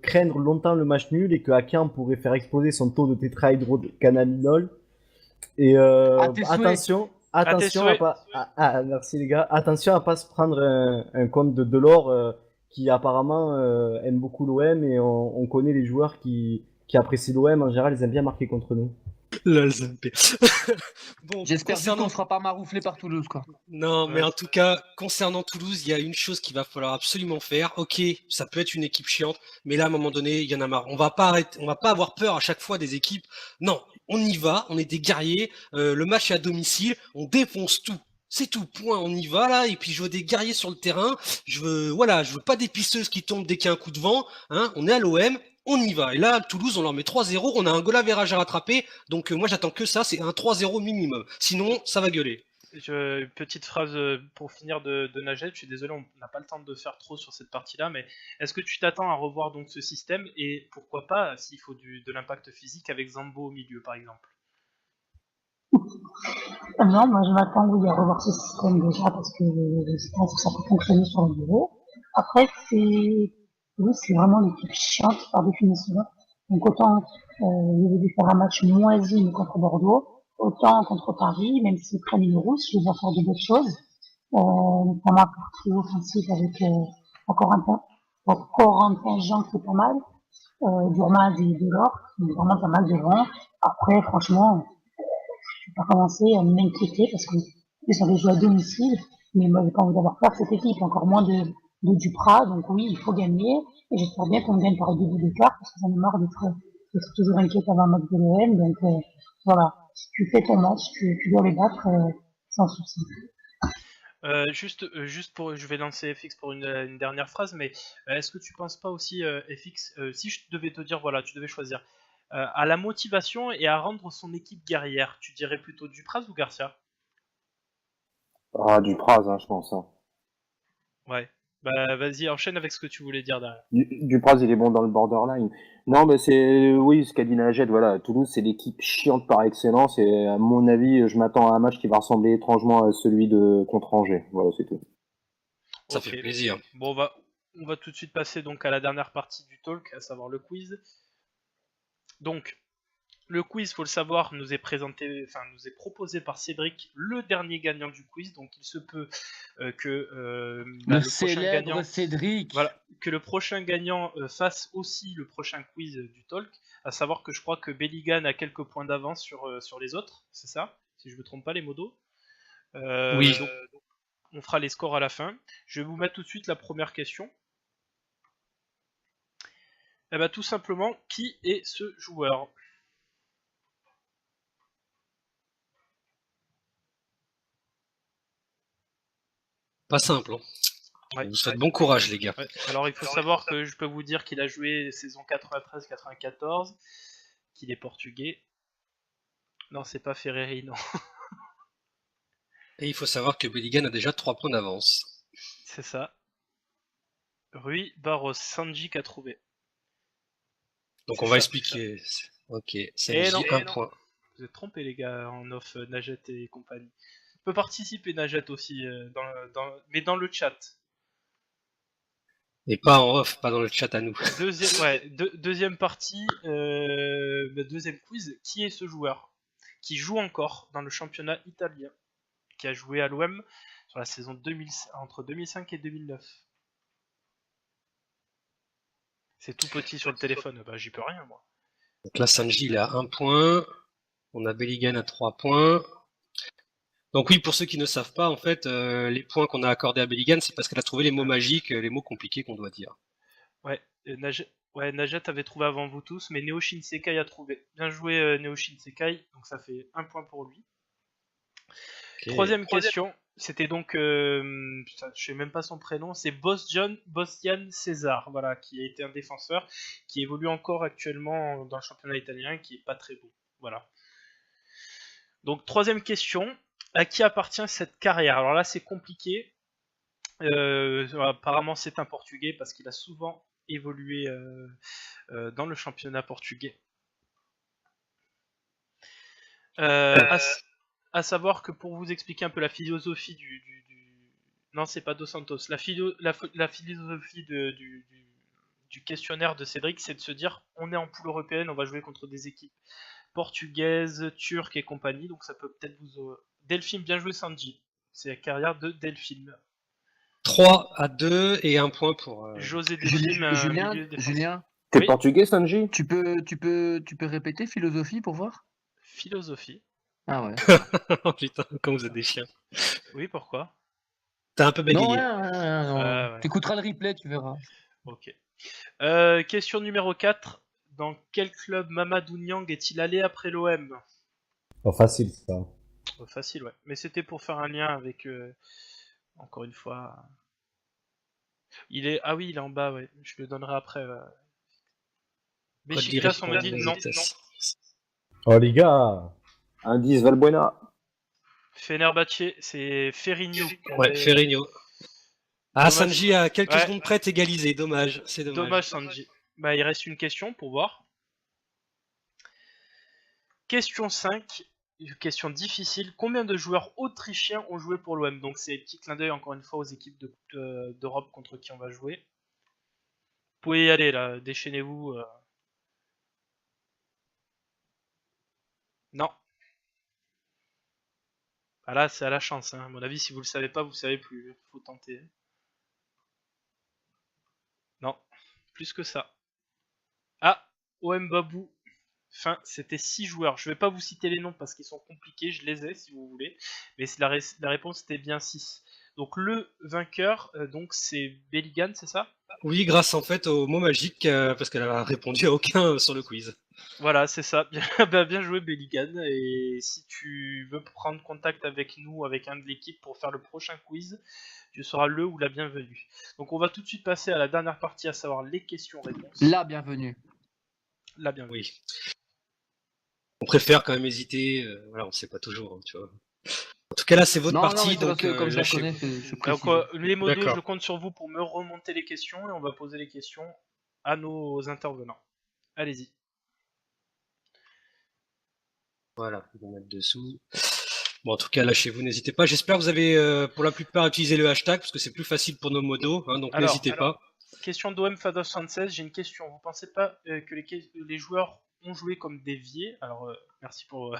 craindre longtemps le match nul et que Akian pourrait faire exploser son taux de tétrahydrocannabinol. Et attention à pas. Merci les gars. Attention à pas se prendre un compte de Delors qui apparemment aime beaucoup l'OM et on connaît les joueurs qui apprécient l'OM en général, ils aiment bien marquer contre nous. Lol, Zampé. Bon, j'espère qu'on ne sera pas marouflé par Toulouse, quoi. Non, mais en tout cas, concernant Toulouse, il y a une chose qu'il va falloir absolument faire. Ok, ça peut être une équipe chiante, mais là, à un moment donné, il y en a marre. On va pas avoir peur à chaque fois des équipes. Non, on y va, on est des guerriers. Le match est à domicile, on défonce tout. C'est tout, point, on y va là, et puis je veux des guerriers sur le terrain, je veux pas des pisteuses qui tombent dès qu'il y a un coup de vent, hein, on est à l'OM, on y va. Et là, Toulouse, on leur met 3-0, on a un goal average à rattraper, donc moi j'attends que ça, c'est un 3-0 minimum. Sinon, ça va gueuler. Petite phrase pour finir de Najed, je suis désolé, on n'a pas le temps de faire trop sur cette partie-là, mais est-ce que tu t'attends à revoir donc ce système, et pourquoi pas, s'il faut de l'impact physique, avec Zambo au milieu par exemple? Non, moi je m'attends à revoir ce système déjà parce que je pense que ça peut fonctionner sur le bureau. Après, c'est vraiment l'équipe chiante par définition. Donc autant ils dû faire un match moisi contre Bordeaux, autant contre Paris, même s'ils prennent une rousse, je les vois faire de belles choses. Notamment un trio offensif avec Corentin Jean qui est pas mal, Durmaz et Delors, donc vraiment pas mal devant. Après, franchement, je vais pas commencer à m'inquiéter parce que ils avaient joué à domicile, mais moi j'ai pas envie d'avoir peur de cette équipe, encore moins de Duprat, donc oui, il faut gagner, et j'espère bien qu'on gagne par 2 buts d'écart, parce que j'en ai marre d'être toujours inquiète avant un match de l'OM, donc voilà, si tu fais ton match, tu dois les battre sans souci. Juste pour, je vais lancer FX pour une dernière phrase, mais est-ce que tu penses pas aussi, FX, si je devais te dire, voilà, tu devais choisir à la motivation et à rendre son équipe guerrière, tu dirais plutôt Dupraz ou Garcia? Ah, Dupraz, hein, je pense. Hein. Ouais, bah vas-y, enchaîne avec ce que tu voulais dire derrière. Dupraz, il est bon dans le borderline. Non, mais oui, ce qu'a dit Najed, voilà, Toulouse, c'est l'équipe chiante par excellence, et à mon avis, je m'attends à un match qui va ressembler étrangement à celui contre Angers. Voilà, c'est tout. Ça fait plaisir. Bon, on va tout de suite passer donc à la dernière partie du talk, à savoir le quiz. Donc, le quiz, faut le savoir, nous est proposé par Cédric, le dernier gagnant du quiz. Donc, il se peut que le prochain gagnant, Cédric, voilà, que le prochain gagnant fasse aussi le prochain quiz du talk. À savoir que je crois que Belligan a quelques points d'avance sur les autres, c'est ça? si je me trompe pas les modos. Oui. Donc, on fera les scores à la fin. Je vais vous mettre tout de suite la première question. Eh ben, tout simplement, qui est ce joueur? Pas simple. Hein. Ouais. Je vous souhaite bon courage, les gars. Ouais. Alors, il faut savoir que je peux vous dire qu'il a joué saison 93-94, qu'il est portugais. Non, c'est pas Ferreri, non. Et il faut savoir que Bellingham a déjà 3 points d'avance. C'est ça. Rui Barros, Sanji qu'a trouvé. Donc C'est on va ça. expliquer. Ok, ça Eh dit non, un point. Vous êtes trompés les gars, en off, Najet et compagnie. Tu peux participer Najet aussi, mais dans le chat. Et pas en off, pas dans le chat à nous. Deuxième partie, deuxième quiz. Qui est ce joueur qui joue encore dans le championnat italien, qui a joué à l'OM sur la saison entre 2005 et 2009? C'est tout petit sur le téléphone, bah j'y peux rien moi. Donc là, Sanji, il a 1 point. On a Bellingham à 3 points. Donc oui, pour ceux qui ne savent pas, en fait, les points qu'on a accordés à Bellingham, c'est parce qu'elle a trouvé les mots magiques, les mots compliqués qu'on doit dire. Ouais, Najet avait trouvé avant vous tous, mais Neo Shinsekai a trouvé. Bien joué Neo Shinsekai, donc ça fait 1 point pour lui. Okay. Troisième question, c'était donc, putain, je sais même pas son prénom, c'est Bostian César, voilà, qui a été un défenseur, qui évolue encore actuellement dans le championnat italien, qui est pas très bon, voilà. Donc troisième question, à qui appartient cette carrière? Alors là c'est compliqué, apparemment c'est un Portugais parce qu'il a souvent évolué dans le championnat portugais. À savoir que pour vous expliquer un peu la philosophie non, c'est pas Dos Santos. La philosophie du questionnaire de Cédric, c'est de se dire on est en poule européenne, on va jouer contre des équipes portugaises, turques et compagnie, donc ça peut peut-être vous... Delphine, bien joué Sanji. C'est la carrière de Delphine. 3-2 et 1 point pour... José Delphine. Julien, t'es portugais, Sanji? Tu peux répéter philosophie pour voir? Philosophie. Ah ouais. Oh putain, comme vous êtes des chiens. Oui, pourquoi? T'as un peu bégayé. Non. T'écouteras le replay, tu verras. Ok. Question numéro 4. Dans quel club Mamadou Niang est-il allé après l'OM? Pas facile, ça. Facile, ouais. Mais c'était pour faire un lien avec... encore une fois... Ah oui, il est en bas, ouais. Je le donnerai après. Beşiktaş, on me dit non. Oh les gars! Indice Valbuena. Fenerbahçe, c'est Ferrinho. Ouais, Ferrinho. Ah, dommage. Sanji a quelques secondes près égalisé, dommage. C'est dommage. Dommage, Sanji. Bah, il reste une question pour voir. Question 5. Une question difficile. Combien de joueurs autrichiens ont joué pour l'OM? Donc c'est petit clin d'œil encore une fois aux équipes d'Europe contre qui on va jouer. Vous pouvez y aller là, déchaînez-vous. Non. Ah là c'est à la chance, hein. À mon avis si vous le savez pas, vous le savez plus. Faut tenter. Non, plus que ça. Ah, OM Babou. Enfin, c'était 6 joueurs. Je vais pas vous citer les noms parce qu'ils sont compliqués, je les ai si vous voulez. Mais la réponse était bien 6. Donc le vainqueur, donc c'est Bellingham, c'est ça? Oui, grâce en fait au mot magique, parce qu'elle a répondu à aucun sur le quiz. Voilà, c'est ça. Bien joué Bellingham. Et si tu veux prendre contact avec nous, avec un de l'équipe pour faire le prochain quiz, tu seras le ou la bienvenue. Donc on va tout de suite passer à la dernière partie, à savoir les questions-réponses. La bienvenue. La bienvenue. Oui. On préfère quand même hésiter, voilà, on sait pas toujours, hein, tu vois. En tout cas là c'est votre partie, donc comme je connais, donc les modos, je compte sur vous pour me remonter les questions et on va poser les questions à nos intervenants. Allez-y. Voilà, ils vont mettre dessous. Bon, en tout cas, lâchez-vous, n'hésitez pas. J'espère que vous avez pour la plupart utilisé le hashtag parce que c'est plus facile pour nos modos, hein, donc n'hésitez pas. Question d'OM Fada 76, j'ai une question. Vous pensez pas que les joueurs ont joué comme des viés? Alors, merci pour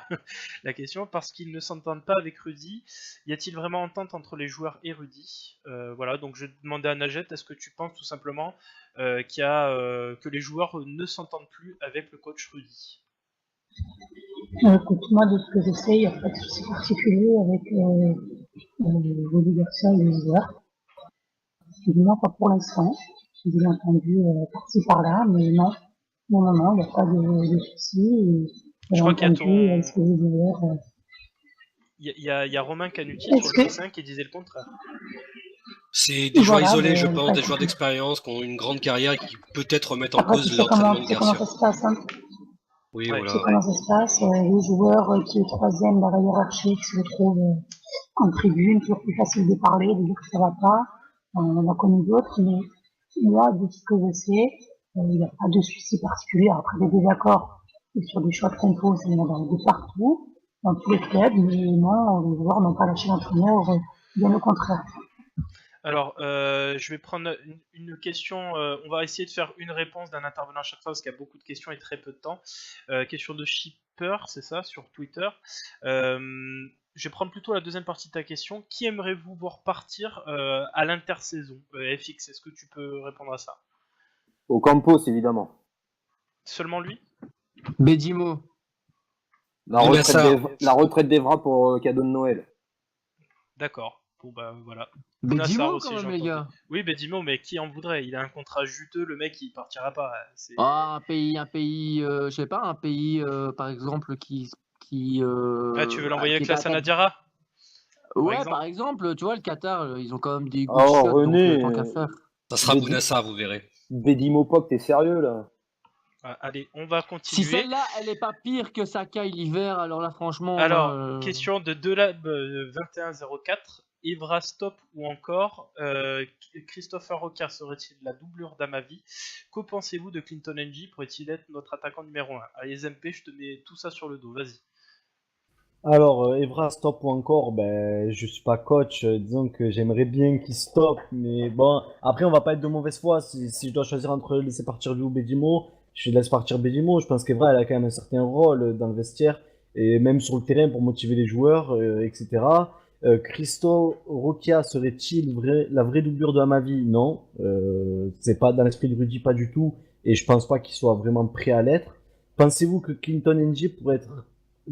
la question. Parce qu'ils ne s'entendent pas avec Rudy. Y a-t-il vraiment entente entre les joueurs et Rudy? Voilà, donc je demandais à Najet, est-ce que tu penses tout simplement que les joueurs ne s'entendent plus avec le coach Rudy? Écoute, moi, de ce que je sais, il n'y a pas de souci particulier avec Rudy Garcia et les joueurs. Du moins, pas pour l'instant. J'ai bien entendu par-ci par-là, mais non. Non, il n'y a pas de souci. Je crois qu'il y a ton. Est-ce que les joueurs. Il y a Romain Canuti Est-ce sur que- le dessin qui disait le contraire. C'est des joueurs Voilà, isolés, mais je pas pense, des de joueurs souci. d'expérience qui ont une grande carrière et qui peut-être remettent en Après, tu cause sais l'entraînement comment, de tu sais comment Garcia. ça se passe, hein. Oui, Ouais. Tu sais voilà. comment ça se passe. Les joueurs qui est troisième dans la hiérarchie, qui se retrouvent en tribune, toujours plus facile de parler, de dire que ça va pas. On en a connu d'autres, mais moi, de ce que je sais, il n'y a pas de souci particulier. Après des désaccords et sur des choix de compos, il y en a de partout, dans tous les clubs, mais non, les joueurs n'ont pas lâché l'entraîneur, bien au contraire. Alors, je vais prendre une question. On va essayer de faire une réponse d'un intervenant à chaque fois parce qu'il y a beaucoup de questions et très peu de temps. Question de Shipper, c'est ça, sur Twitter. Je vais prendre plutôt la deuxième partie de ta question. Qui aimerez-vous voir partir à l'intersaison FX, est-ce que tu peux répondre à ça? Au Campos, évidemment. Seulement lui? Bedimo. La retraite d'Evra pour cadeau de Noël. D'accord. Bon bah voilà. Bedimo Nassar quand aussi, même, j'ai les entendu. gars. Oui, Bedimo, mais qui en voudrait? Il a un contrat juteux, le mec il partira pas. C'est... Ah, un pays, je sais pas, un pays, par exemple, qui Ah, tu veux l'envoyer qui avec est Lassana Diarra? Ouais, exemple par exemple, tu vois, le Qatar, ils ont quand même des good Oh, shots, René, donc tant qu'à faire. Ça sera Bédi- Bounassar, vous verrez. Bedimo Pop, t'es sérieux là? Ah, allez, on va Si continuer. celle-là, elle est pas pire que Sakai l'hiver, alors là, franchement. Alors, moi, question de Delab 2104. Evra stop ou encore Christopher Roca serait-il la doublure d'Amavi? Que pensez-vous de Clinton NG? Pourrait-il être notre attaquant numéro 1? Allez, SMP, je te mets tout ça sur le dos, vas-y. Alors, Evra, stop ou encore, ben, je suis pas coach, disons que j'aimerais bien qu'il stoppe, mais bon, après, on va pas être de mauvaise foi. Si je dois choisir entre laisser partir lui ou Bedimo, je laisse partir Bedimo. Je pense qu'Evra, elle a quand même un certain rôle dans le vestiaire, et même sur le terrain pour motiver les joueurs, etc. Christo Roquia serait-il la vraie doublure de Amavi? Non, c'est pas dans l'esprit de Rudy, pas du tout, et je pense pas qu'il soit vraiment prêt à l'être. Pensez-vous que Clinton NG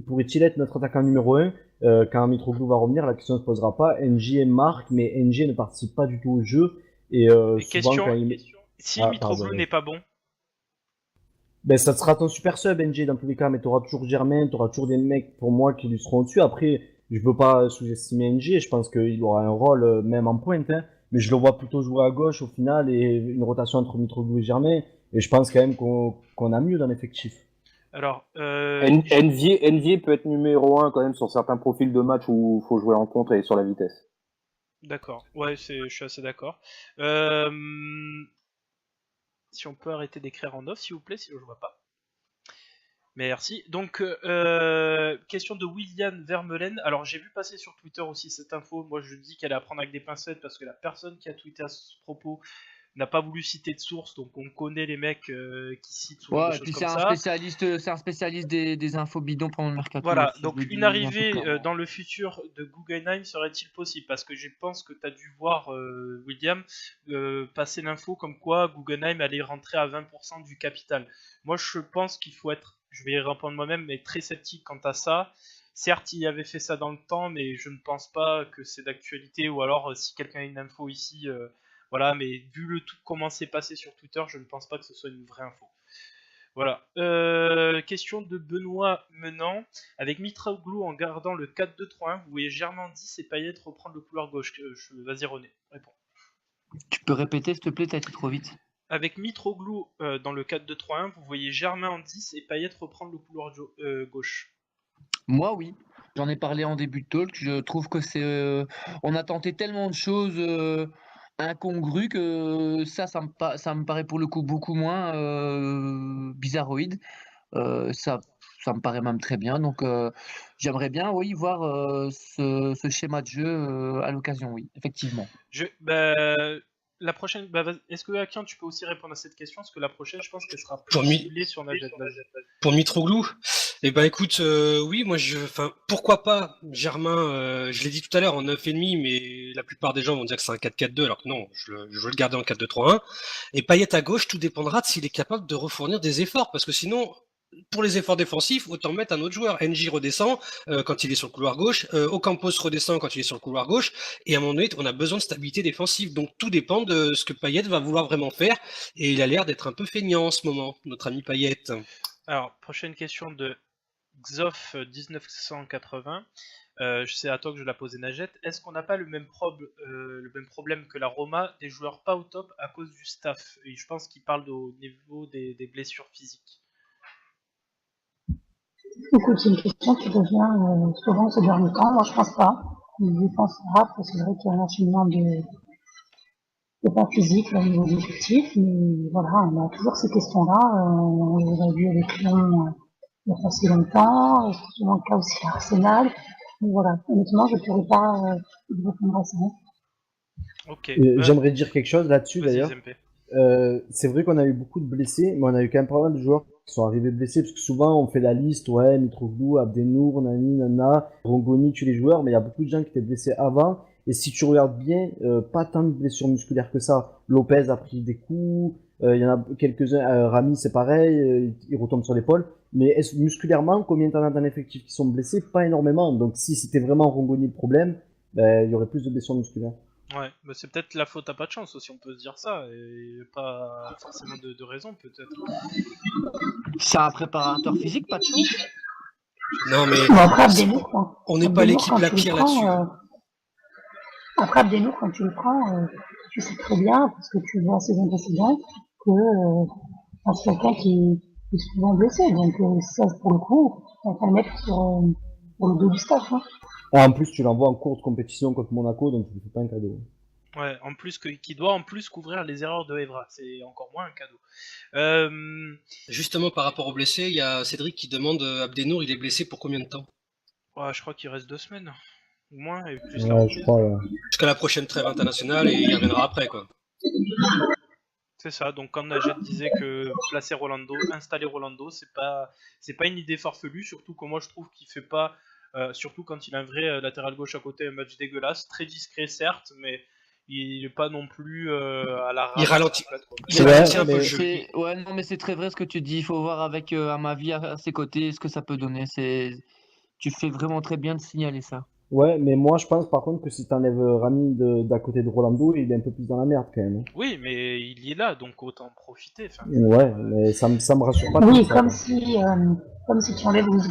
pourrait-il être notre attaquant numéro 1 quand Mitroglou va revenir? La question ne se posera pas. NG marque, mais NG ne participe pas du tout au jeu. Et souvent, Question, quand il... si Ah, Mitroglou pardon. n'est pas bon, Ben, ça sera ton super sub, NG, dans tous les cas, mais tu auras toujours Germain, tu auras toujours des mecs pour moi qui lui seront au-dessus. Après, je veux pas sous-estimer NG, je pense qu'il aura un rôle même en pointe, hein, mais je le vois plutôt jouer à gauche au final et une rotation entre Mitroglou et Germain. Et je pense quand même qu'on a mieux dans l'effectif. alors... Envier peut être numéro 1 quand même sur certains profils de match où il faut jouer en contre et sur la vitesse. D'accord, ouais, je suis assez d'accord. Si on peut arrêter d'écrire en off, s'il vous plaît, sinon je vois pas. Merci. Donc, question de William Vermeulen. Alors, j'ai vu passer sur Twitter aussi cette info. Moi, je dis qu'elle est à prendre avec des pincettes parce que la personne qui a tweeté à ce propos n'a pas voulu citer de source. Donc, on connaît les mecs qui citent souvent Ouais, des et choses puis comme c'est ça. un spécialiste des infos bidons pendant le mercato. Voilà, aussi, donc je le dis une un peu arrivée clairement. dans le futur de Guggenheim serait-il possible? Parce que je pense que tu as dû voir, William, passer l'info comme quoi Guggenheim allait rentrer à 20% du capital. Moi, je pense qu'il faut être, je vais y répondre moi-même, mais très sceptique quant à ça. Certes, il avait fait ça dans le temps, mais je ne pense pas que c'est d'actualité, ou alors si quelqu'un a une info ici, voilà, mais vu le tout comment c'est passé sur Twitter, je ne pense pas que ce soit une vraie info. Voilà. Question de Benoît Menant. Avec Mitroglou en gardant le 4-2-3-1, vous voyez Germain 10 et Payet reprendre le couloir gauche. Vas-y René, réponds. Tu peux répéter, s'il te plaît, t'as été trop vite. Avec Mitroglou dans le 4-2-3-1, vous voyez Germain en 10 et Payet reprendre le couloir gauche. Moi, oui. J'en ai parlé en début de talk. Je trouve que c'est. On a tenté tellement de choses incongrues que ça me paraît pour le coup beaucoup moins bizarroïde. Ça me paraît même très bien. Donc, j'aimerais bien, oui, voir ce schéma de jeu à l'occasion, oui, effectivement. La prochaine, est-ce que Akian, tu peux aussi répondre à cette question? Parce que la prochaine, je pense qu'elle sera plus Pour ciblée sur Najat. Pour Mitroglou, eh ben écoute, oui, moi pourquoi pas Germain, je l'ai dit tout à l'heure en 9,5, mais la plupart des gens vont dire que c'est un 4-4-2, alors que non, je veux le garder en 4-2-3-1. Et Payet à gauche, tout dépendra de s'il est capable de refournir des efforts, parce que sinon, pour les efforts défensifs, autant mettre un autre joueur. NJ redescend quand il est sur le couloir gauche, Ocampos redescend quand il est sur le couloir gauche, et à un moment donné, on a besoin de stabilité défensive. Donc tout dépend de ce que Payet va vouloir vraiment faire, et il a l'air d'être un peu feignant en ce moment, notre ami Payet. Alors, prochaine question de Xof 1980. C'est à toi que je la posais, Najette. Est-ce qu'on n'a pas le même problème que la Roma, des joueurs pas au top à cause du staff? Et je pense qu'il parle au niveau des blessures physiques. Écoute, c'est une question qui revient souvent ces derniers temps. Moi, je pense pas. Je pense pas, parce que c'est vrai qu'il y a un enchaînement de pas physique au niveau des effectifs. Mais voilà, on a toujours ces questions-là. On les a vues avec Lyon il y a pas si longtemps. C'est souvent le cas aussi à Arsenal. Donc voilà, honnêtement, je ne pourrais pas vous répondre à ça. Ok. J'aimerais dire quelque chose là-dessus Vas-y, d'ailleurs. Zempe. C'est vrai qu'on a eu beaucoup de blessés, mais on a eu quand même pas mal de joueurs qui sont arrivés blessés, parce que souvent on fait la liste, ouais, Mitroglou, Abdenour, Nani, Nana, Rongoni, tu les joueurs, mais il y a beaucoup de gens qui étaient blessés avant, et si tu regardes bien, pas tant de blessures musculaires que ça. Lopez a pris des coups, il y en a quelques-uns, Rami c'est pareil, il retombe sur l'épaule, mais musculairement, combien t'en as d'un effectif qui sont blessés? Pas énormément, donc si c'était vraiment Rongoni le problème, il y aurait plus de blessures musculaires. Ouais, bah c'est peut-être la faute à pas de chance aussi, on peut se dire ça, et pas forcément de raison peut-être. C'est un préparateur physique, pas de chance. Non, mais Bon, après, Abdenour, on n'est pas l'équipe la pire là-dessus. Après, Abdenour, quand tu le prends, tu sais très bien, parce que tu vois la saison précédente, que c'est quelqu'un qui est souvent blessé. Donc, ça, pour le coup, on va pas le mettre sur le dos du staff. Hein. Ah, en plus, tu l'envoies en cours de compétition contre Monaco, donc tu ne fais pas un cadeau. Ouais, en plus qui doit en plus couvrir les erreurs de Evra, c'est encore moins un cadeau. Justement, par rapport aux blessés, il y a Cédric qui demande Abdenour, il est blessé pour combien de temps? Ouais, je crois qu'il reste 2 semaines, ou moins, et plus Ouais, je crois. Jusqu'à la prochaine trêve internationale, et il reviendra après, quoi. C'est ça, donc quand Najed disait que placer Rolando, installer Rolando, c'est pas une idée farfelue, surtout que moi je trouve qu'il fait pas, surtout quand il a un vrai latéral gauche à côté, un match dégueulasse, très discret certes, mais il est pas non plus à la rame. Il ralentit. C'est vrai, un peu le mais- jeu. Ouais, non, mais c'est très vrai ce que tu dis. Il faut voir avec Amavi à ses côtés ce que ça peut donner. Tu fais vraiment très bien de signaler ça. Ouais, mais moi je pense par contre que si t'enlèves Rami d'à côté de Rolando, il est un peu plus dans la merde quand même. Oui, mais il y est là, donc autant en profiter. Ouais, mais ça me rassure pas. Oui, trop, ça, comme quoi. si tu enlèves Luis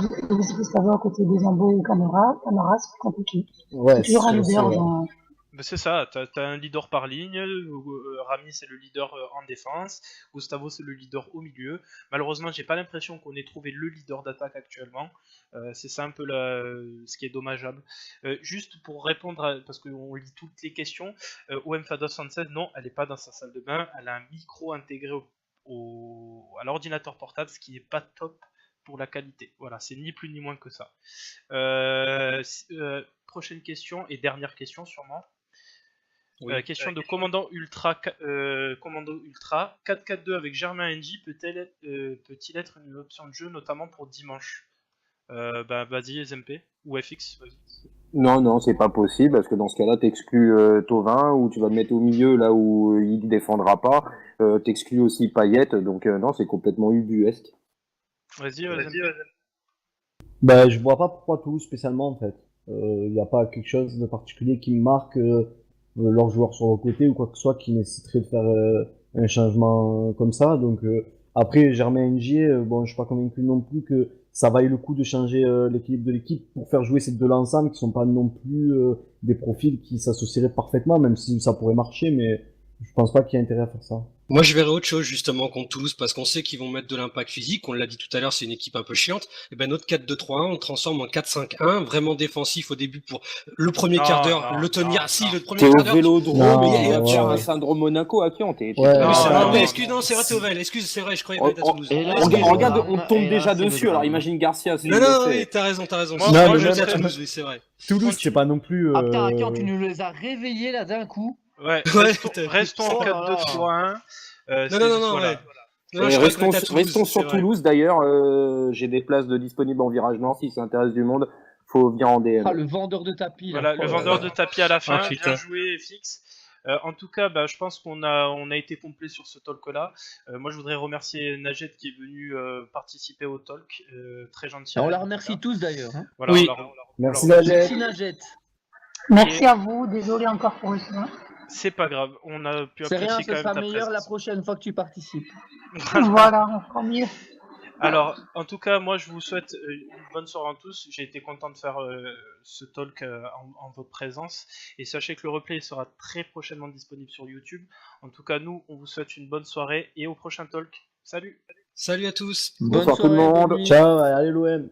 Gustavo à côté des Zambo et Camara, c'est compliqué. Ouais, C'est toujours un c'est leader vrai. dans. Ben c'est ça, t'as un leader par ligne, Rami c'est le leader en défense, Gustavo c'est le leader au milieu. Malheureusement, j'ai pas l'impression qu'on ait trouvé le leader d'attaque actuellement. C'est ça un peu ce qui est dommageable. Juste pour répondre, parce qu'on lit toutes les questions, OM Fada 76, non, elle est pas dans sa salle de bain, elle a un micro intégré à l'ordinateur portable, ce qui n'est pas top pour la qualité. Voilà, c'est ni plus ni moins que ça. Prochaine question et dernière question sûrement. Oui. Question de Commandant Ultra. Commando Ultra. 4-4-2 avec Germain NJ peut-il être une option de jeu, notamment pour dimanche? Vas-y, SMP ou FX, vas-y. Non, c'est pas possible, parce que dans ce cas-là, t'exclus Thauvin, ou tu vas le mettre au milieu, là où il défendra pas. T'exclus aussi Payet, donc non, c'est complètement ubuesque. Vas-y, SMP. Bah, je vois pas pourquoi tout spécialement en fait. Il n'y a pas quelque chose de particulier qui me marque leurs joueurs sur le côté ou quoi que ce soit qui nécessiterait de faire un changement comme ça. Donc après Germain Ngier, bon, je suis pas convaincu non plus que ça vaille le coup de changer l'équilibre de l'équipe pour faire jouer ces deux ensemble qui sont pas non plus des profils qui s'associeraient parfaitement, même si ça pourrait marcher, mais je pense pas qu'il y ait intérêt à faire ça. Moi, je verrais autre chose justement contre Toulouse, parce qu'on sait qu'ils vont mettre de l'impact physique. On l'a dit tout à l'heure, c'est une équipe un peu chiante. Et ben notre 4-2-3-1, on le transforme en 4-5-1, vraiment défensif au début pour le premier quart d'heure, le tenir. Le premier T'es quart au d'heure. Vélodrome Non, et tu vas ouais, faire un ouais. syndrome Monaco à qui on t'es. Ouais, Ah oui, c'est Non, vrai, non, mais non, excuse, non. non, c'est vrai, Théovel, excuse, c'est vrai, je croyais pas être à Toulouse. Et là, Excuse, c'est le Regarde, drame, on tombe et là, déjà c'est le dessus, alors drame. imagine Garcia s'il Non, le non, fait. oui, t'as raison. Moi, Non, moi mais je même serais. Toulouse, oui, c'est vrai. Toulouse, c'est pas non plus. Ah putain, Caen, tu nous les as réveillés là d'un coup. Ouais, Ouais, restons en Oh là là. 4-2-3-1. Non, Voilà. ouais. Non, Et je croyais qu'on était à restons Toulouse, c'est sur vrai. Toulouse d'ailleurs, j'ai des places de disponibles en virage nord, si ça intéresse du monde, faut venir en DM. Ah, le vendeur de tapis là. Voilà, Oh le là vendeur là. de tapis à la fin. Ah, putain. Bien joué, FX. En tout cas, bah, je pense qu'on a été complet sur ce talk-là. Moi, je voudrais remercier Najet qui est venu participer au talk, très gentil. On la remercie tous d'ailleurs. Hein. Voilà, Oui. Merci alors, Najet. Merci Najet. Merci à vous, désolé encore pour le soin. c'est pas grave, on a pu C'est rien, apprécier ce quand même sera ta meilleur la présence. prochaine fois que tu participes. Voilà, on fera mieux. Alors, en tout cas, moi, je vous souhaite une bonne soirée à tous. J'ai été content de faire ce talk en votre présence. Et sachez que le replay sera très prochainement disponible sur YouTube. En tout cas, nous, on vous souhaite une bonne soirée et au prochain talk. Salut! Salut à tous. Bonne Bonsoir tout le soirée, bonne monde. nuit. Ciao, allez l'OM.